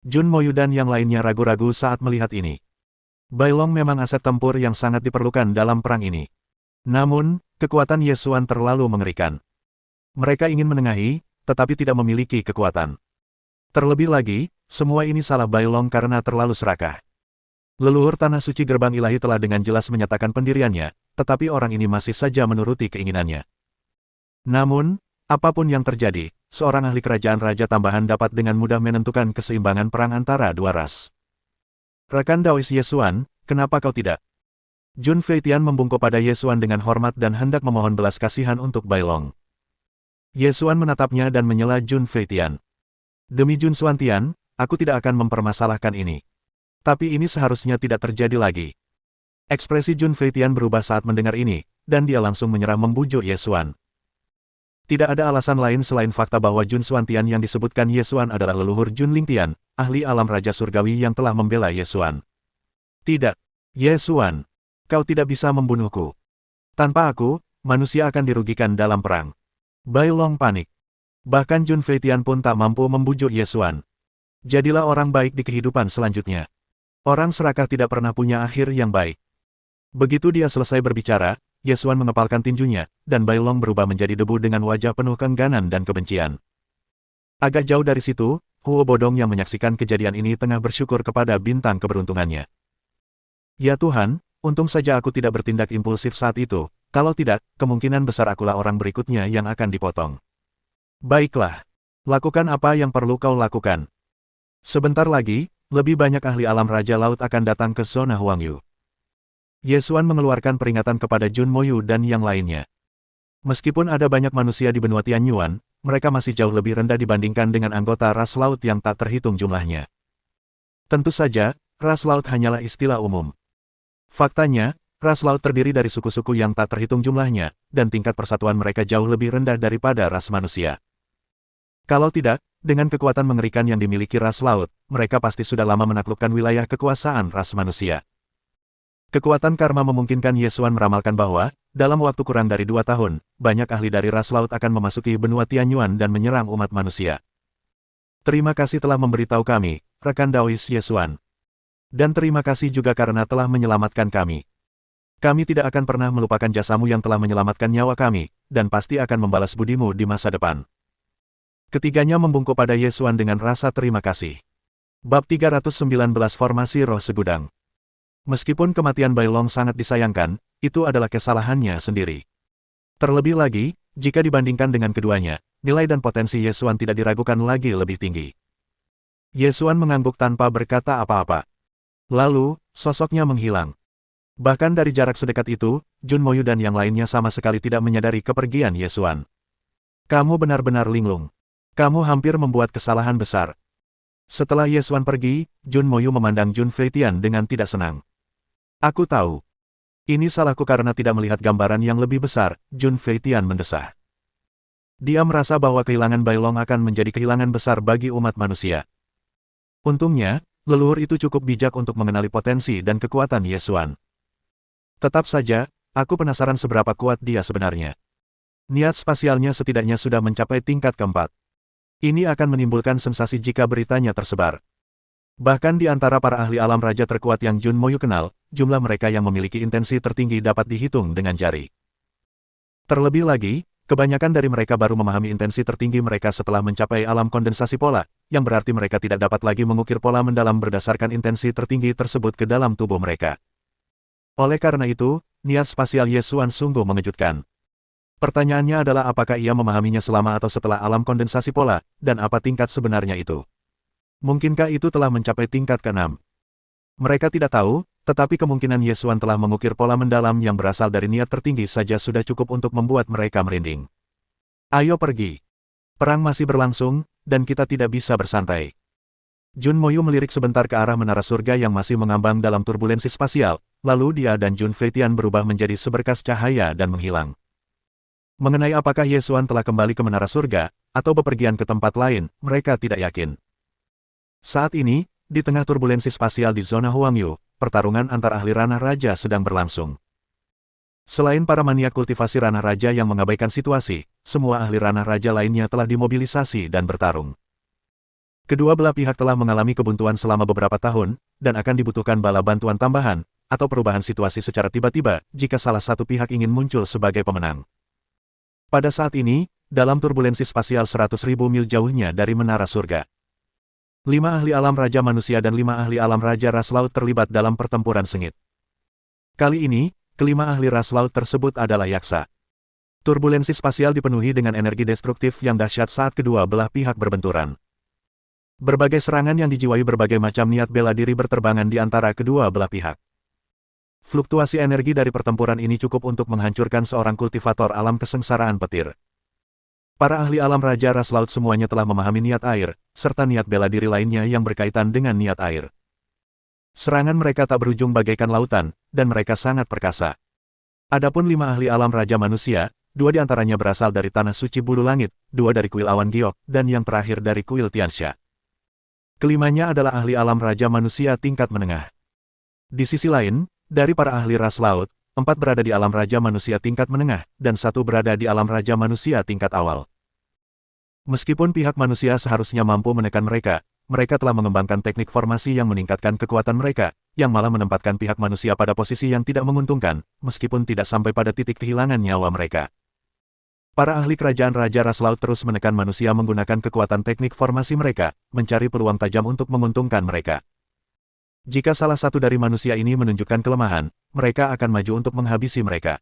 Jun Moyu dan yang lainnya ragu-ragu saat melihat ini. Bai Long memang aset tempur yang sangat diperlukan dalam perang ini. Namun, kekuatan Ye Xuan terlalu mengerikan. Mereka ingin menengahi, tetapi tidak memiliki kekuatan. Terlebih lagi, semua ini salah Bai Long karena terlalu serakah. Leluhur Tanah Suci Gerbang Ilahi telah dengan jelas menyatakan pendiriannya, tetapi orang ini masih saja menuruti keinginannya. Namun, apapun yang terjadi, seorang ahli kerajaan raja tambahan dapat dengan mudah menentukan keseimbangan perang antara dua ras. Rekan Daois Yesuan, kenapa kau tidak? Jun Feitian membungkuk pada Yesuan dengan hormat dan hendak memohon belas kasihan untuk Bailong. Yesuan menatapnya dan menyela Jun Feitian. Demi Jun Xuantian, aku tidak akan mempermasalahkan ini. Tapi ini seharusnya tidak terjadi lagi. Ekspresi Jun Feitian berubah saat mendengar ini, dan dia langsung menyerah membujuk Yesuan. Tidak ada alasan lain selain fakta bahwa Jun Xuantian yang disebutkan Yesuan adalah leluhur Jun Lingtian, ahli alam raja surgawi yang telah membela Yesuan. Tidak, Yesuan, kau tidak bisa membunuhku. Tanpa aku, manusia akan dirugikan dalam perang. Bailong panik. Bahkan Jun Feitian pun tak mampu membujuk Yesuan. Jadilah orang baik di kehidupan selanjutnya. Orang serakah tidak pernah punya akhir yang baik. Begitu dia selesai berbicara, Yesuan mengepalkan tinjunya, dan Bailong berubah menjadi debu dengan wajah penuh keengganan dan kebencian. Agak jauh dari situ, Huo Bodong yang menyaksikan kejadian ini tengah bersyukur kepada bintang keberuntungannya. Ya Tuhan, untung saja aku tidak bertindak impulsif saat itu, kalau tidak, kemungkinan besar akulah orang berikutnya yang akan dipotong. Baiklah, lakukan apa yang perlu kau lakukan. Sebentar lagi, lebih banyak ahli alam Raja Laut akan datang ke zona Huangyu. Yesuan mengeluarkan peringatan kepada Jun Moyu dan yang lainnya. Meskipun ada banyak manusia di benua Tianyuan, mereka masih jauh lebih rendah dibandingkan dengan anggota ras laut yang tak terhitung jumlahnya. Tentu saja, ras laut hanyalah istilah umum. Faktanya, ras laut terdiri dari suku-suku yang tak terhitung jumlahnya, dan tingkat persatuan mereka jauh lebih rendah daripada ras manusia. Kalau tidak, dengan kekuatan mengerikan yang dimiliki ras laut, mereka pasti sudah lama menaklukkan wilayah kekuasaan ras manusia. Kekuatan karma memungkinkan Yesuan meramalkan bahwa, dalam waktu kurang dari 2 tahun, banyak ahli dari ras laut akan memasuki benua Tianyuan dan menyerang umat manusia. Terima kasih telah memberitahu kami, rekan Daois Yesuan. Dan terima kasih juga karena telah menyelamatkan kami. Kami tidak akan pernah melupakan jasamu yang telah menyelamatkan nyawa kami, dan pasti akan membalas budimu di masa depan. Ketiganya membungkuk pada Yesuan dengan rasa terima kasih. Bab 319 Formasi Roh Segudang. Meskipun kematian Bailong sangat disayangkan, itu adalah kesalahannya sendiri. Terlebih lagi, jika dibandingkan dengan keduanya, nilai dan potensi Yesuan tidak diragukan lagi lebih tinggi. Yesuan mengangguk tanpa berkata apa-apa. Lalu, sosoknya menghilang. Bahkan dari jarak sedekat itu, Jun Moyu dan yang lainnya sama sekali tidak menyadari kepergian Yesuan. Kamu benar-benar linglung. Kamu hampir membuat kesalahan besar. Setelah Yesuan pergi, Jun Moyu memandang Jun Feitian dengan tidak senang. Aku tahu. Ini salahku karena tidak melihat gambaran yang lebih besar, Jun Feitian mendesah. Dia merasa bahwa kehilangan Bailong akan menjadi kehilangan besar bagi umat manusia. Untungnya, leluhur itu cukup bijak untuk mengenali potensi dan kekuatan Yesuan. Tetap saja, aku penasaran seberapa kuat dia sebenarnya. Niat spasialnya setidaknya sudah mencapai tingkat keempat. Ini akan menimbulkan sensasi jika beritanya tersebar. Bahkan di antara para ahli alam raja terkuat yang Jun Moyu kenal, jumlah mereka yang memiliki intensi tertinggi dapat dihitung dengan jari. Terlebih lagi, kebanyakan dari mereka baru memahami intensi tertinggi mereka setelah mencapai alam kondensasi pola, yang berarti mereka tidak dapat lagi mengukir pola mendalam berdasarkan intensi tertinggi tersebut ke dalam tubuh mereka. Oleh karena itu, niat spasial Yesuan sungguh mengejutkan. Pertanyaannya adalah apakah ia memahaminya selama atau setelah alam kondensasi pola, dan apa tingkat sebenarnya itu. Mungkinkah itu telah mencapai tingkat ke-6? Mereka tidak tahu, tetapi kemungkinan Yesuan telah mengukir pola mendalam yang berasal dari niat tertinggi saja sudah cukup untuk membuat mereka merinding. Ayo pergi. Perang masih berlangsung, dan kita tidak bisa bersantai. Jun Moyu melirik sebentar ke arah menara surga yang masih mengambang dalam turbulensi spasial, lalu dia dan Jun Feitian berubah menjadi seberkas cahaya dan menghilang. Mengenai apakah Yesuan telah kembali ke menara surga, atau bepergian ke tempat lain, mereka tidak yakin. Saat ini, di tengah turbulensi spasial di zona Huangyu, pertarungan antar ahli ranah raja sedang berlangsung. Selain para maniak kultivasi ranah raja yang mengabaikan situasi, semua ahli ranah raja lainnya telah dimobilisasi dan bertarung. Kedua belah pihak telah mengalami kebuntuan selama beberapa tahun, dan akan dibutuhkan bala bantuan tambahan, atau perubahan situasi secara tiba-tiba, jika salah satu pihak ingin muncul sebagai pemenang. Pada saat ini, dalam turbulensi spasial 100.000 mil jauhnya dari menara surga. 5 ahli alam raja manusia dan 5 ahli alam raja ras laut terlibat dalam pertempuran sengit. Kali ini, kelima ahli ras laut tersebut adalah yaksa. Turbulensi spasial dipenuhi dengan energi destruktif yang dahsyat saat kedua belah pihak berbenturan. Berbagai serangan yang dijiwai berbagai macam niat bela diri berterbangan di antara kedua belah pihak. Fluktuasi energi dari pertempuran ini cukup untuk menghancurkan seorang kultivator alam kesengsaraan petir. Para ahli alam raja ras laut semuanya telah memahami niat air, serta niat bela diri lainnya yang berkaitan dengan niat air. Serangan mereka tak berujung bagaikan lautan, dan mereka sangat perkasa. Adapun 5 ahli alam raja manusia, 2 diantaranya berasal dari tanah suci bulu langit, 2 dari kuil awan giok, dan yang terakhir dari kuil Tiansha. Kelimanya adalah ahli alam raja manusia tingkat menengah. Di sisi lain, dari para ahli ras laut, 4 berada di alam raja manusia tingkat menengah, dan 1 berada di alam raja manusia tingkat awal. Meskipun pihak manusia seharusnya mampu menekan mereka, mereka telah mengembangkan teknik formasi yang meningkatkan kekuatan mereka, yang malah menempatkan pihak manusia pada posisi yang tidak menguntungkan, meskipun tidak sampai pada titik kehilangan nyawa mereka. Para ahli kerajaan Raja Ras Laut terus menekan manusia menggunakan kekuatan teknik formasi mereka, mencari peluang tajam untuk menguntungkan mereka. Jika salah satu dari manusia ini menunjukkan kelemahan, mereka akan maju untuk menghabisi mereka.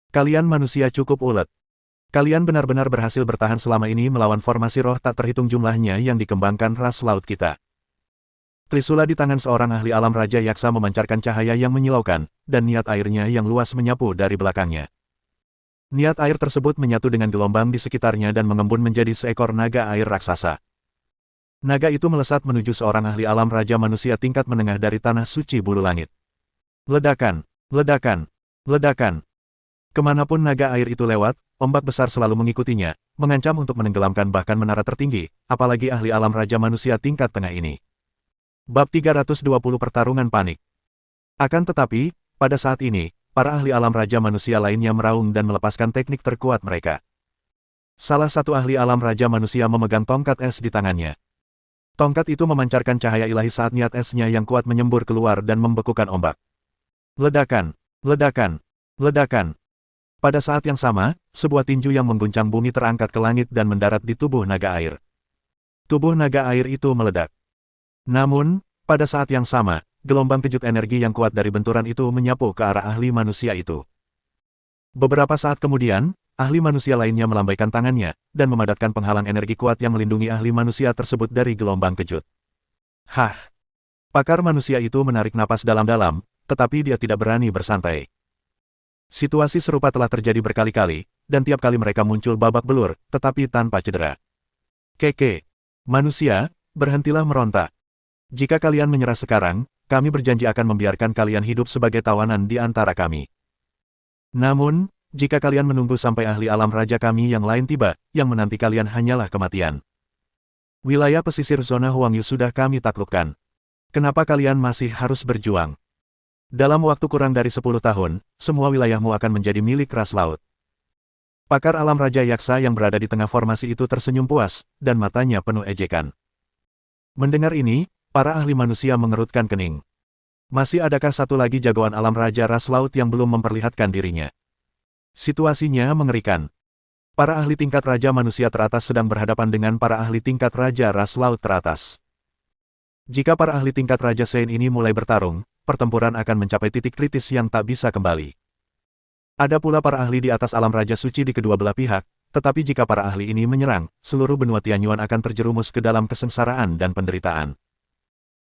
Kalian manusia cukup ulet. Kalian benar-benar berhasil bertahan selama ini melawan formasi roh tak terhitung jumlahnya yang dikembangkan ras laut kita. Trisula di tangan seorang ahli alam Raja Yaksa memancarkan cahaya yang menyilaukan, dan niat airnya yang luas menyapu dari belakangnya. Niat air tersebut menyatu dengan gelombang di sekitarnya dan mengembun menjadi seekor naga air raksasa. Naga itu melesat menuju seorang ahli alam raja manusia tingkat menengah dari tanah suci bulu langit. Ledakan, ledakan, ledakan. Kemanapun naga air itu lewat, ombak besar selalu mengikutinya, mengancam untuk menenggelamkan bahkan menara tertinggi, apalagi ahli alam raja manusia tingkat tengah ini. Bab 320 Pertarungan Panik. Akan tetapi, pada saat ini, para ahli alam raja manusia lainnya meraung dan melepaskan teknik terkuat mereka. Salah satu ahli alam raja manusia memegang tongkat es di tangannya. Tongkat itu memancarkan cahaya ilahi saat niat esnya yang kuat menyembur keluar dan membekukan ombak. Ledakan, ledakan, ledakan. Pada saat yang sama, sebuah tinju yang mengguncang bumi terangkat ke langit dan mendarat di tubuh naga air. Tubuh naga air itu meledak. Namun, pada saat yang sama, gelombang kejut energi yang kuat dari benturan itu menyapu ke arah ahli manusia itu. Beberapa saat kemudian, ahli manusia lainnya melambaikan tangannya, dan memadatkan penghalang energi kuat yang melindungi ahli manusia tersebut dari gelombang kejut. Hah! Pakar manusia itu menarik napas dalam-dalam, tetapi dia tidak berani bersantai. Situasi serupa telah terjadi berkali-kali, dan tiap kali mereka muncul babak belur, tetapi tanpa cedera. Keke! Manusia, berhentilah meronta. Jika kalian menyerah sekarang, kami berjanji akan membiarkan kalian hidup sebagai tawanan di antara kami. Namun, jika kalian menunggu sampai ahli alam raja kami yang lain tiba, yang menanti kalian hanyalah kematian. Wilayah pesisir zona Huangyu sudah kami taklukkan. Kenapa kalian masih harus berjuang? Dalam waktu kurang dari 10 tahun, semua wilayahmu akan menjadi milik ras laut. Pakar alam Raja Yaksa yang berada di tengah formasi itu tersenyum puas, dan matanya penuh ejekan. Mendengar ini, para ahli manusia mengerutkan kening. Masih adakah satu lagi jagoan alam Raja Ras Laut yang belum memperlihatkan dirinya? Situasinya mengerikan. Para ahli tingkat Raja Manusia teratas sedang berhadapan dengan para ahli tingkat Raja Ras Laut teratas. Jika para ahli tingkat Raja Sein ini mulai bertarung, pertempuran akan mencapai titik kritis yang tak bisa kembali. Ada pula para ahli di atas alam Raja Suci di kedua belah pihak, tetapi jika para ahli ini menyerang, seluruh benua Tianyuan akan terjerumus ke dalam kesengsaraan dan penderitaan.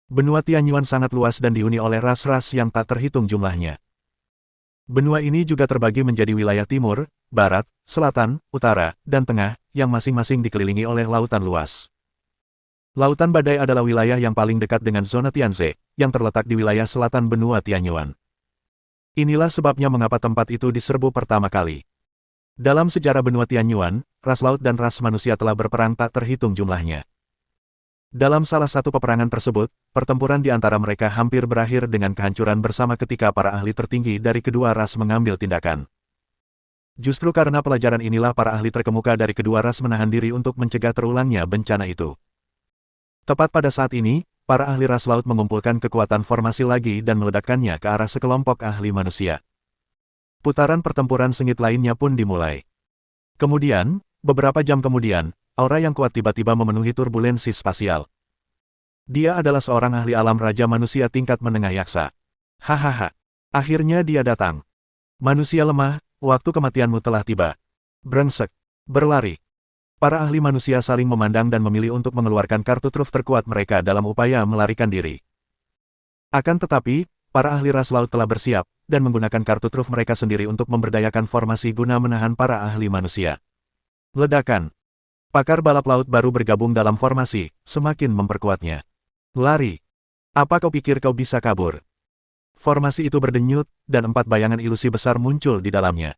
Benua Tianyuan sangat luas dan dihuni oleh ras-ras yang tak terhitung jumlahnya. Benua ini juga terbagi menjadi wilayah timur, barat, selatan, utara, dan tengah, yang masing-masing dikelilingi oleh lautan luas. Lautan Badai adalah wilayah yang paling dekat dengan zona Tianze, yang terletak di wilayah selatan benua Tianyuan. Inilah sebabnya mengapa tempat itu diserbu pertama kali. Dalam sejarah benua Tianyuan, ras laut dan ras manusia telah berperang tak terhitung jumlahnya. Dalam salah satu peperangan tersebut, pertempuran di antara mereka hampir berakhir dengan kehancuran bersama ketika para ahli tertinggi dari kedua ras mengambil tindakan. Justru karena pelajaran inilah para ahli terkemuka dari kedua ras menahan diri untuk mencegah terulangnya bencana itu. Tepat pada saat ini, para ahli ras laut mengumpulkan kekuatan formasi lagi dan meledakkannya ke arah sekelompok ahli manusia. Putaran pertempuran sengit lainnya pun dimulai. Kemudian, beberapa jam kemudian, aura yang kuat tiba-tiba memenuhi turbulensi spasial. Dia adalah seorang ahli alam raja manusia tingkat menengah yaksa. Hahaha. Akhirnya dia datang. Manusia lemah, waktu kematianmu telah tiba. Brengsek. Berlari. Para ahli manusia saling memandang dan memilih untuk mengeluarkan kartu truf terkuat mereka dalam upaya melarikan diri. Akan tetapi, para ahli ras laut telah bersiap, dan menggunakan kartu truf mereka sendiri untuk memberdayakan formasi guna menahan para ahli manusia. Ledakan. Pakar balap laut baru bergabung dalam formasi, semakin memperkuatnya. Lari. Apa kau pikir kau bisa kabur? Formasi itu berdenyut, dan 4 bayangan ilusi besar muncul di dalamnya.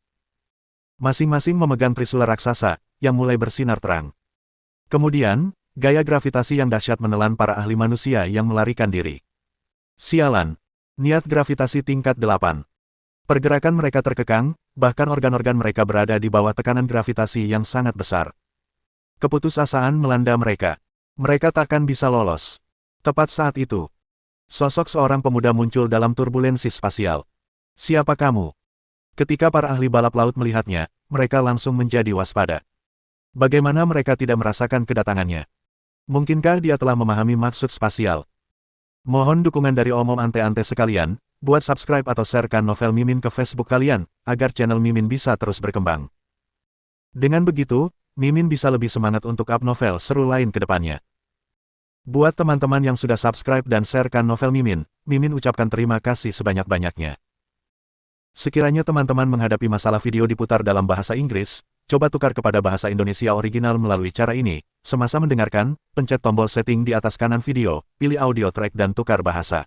Masing-masing memegang trisula raksasa, yang mulai bersinar terang. Kemudian, gaya gravitasi yang dahsyat menelan para ahli manusia yang melarikan diri. Sialan. Niat gravitasi tingkat 8. Pergerakan mereka terkekang, bahkan organ-organ mereka berada di bawah tekanan gravitasi yang sangat besar. Keputusasaan melanda mereka. Mereka takkan bisa lolos. Tepat saat itu, sosok seorang pemuda muncul dalam turbulensi spasial. Siapa kamu? Ketika para ahli balap laut melihatnya, mereka langsung menjadi waspada. Bagaimana mereka tidak merasakan kedatangannya? Mungkinkah dia telah memahami maksud spasial? Mohon dukungan dari omom ante-ante sekalian, buat subscribe atau sharekan novel Mimin ke Facebook kalian, agar channel Mimin bisa terus berkembang. Dengan begitu, Mimin bisa lebih semangat untuk up novel seru lain ke depannya. Buat teman-teman yang sudah subscribe dan sharekan novel Mimin, Mimin ucapkan terima kasih sebanyak-banyaknya. Sekiranya teman-teman menghadapi masalah video diputar dalam bahasa Inggris, coba tukar kepada bahasa Indonesia original melalui cara ini. Semasa mendengarkan, pencet tombol setting di atas kanan video, pilih audio track dan tukar bahasa.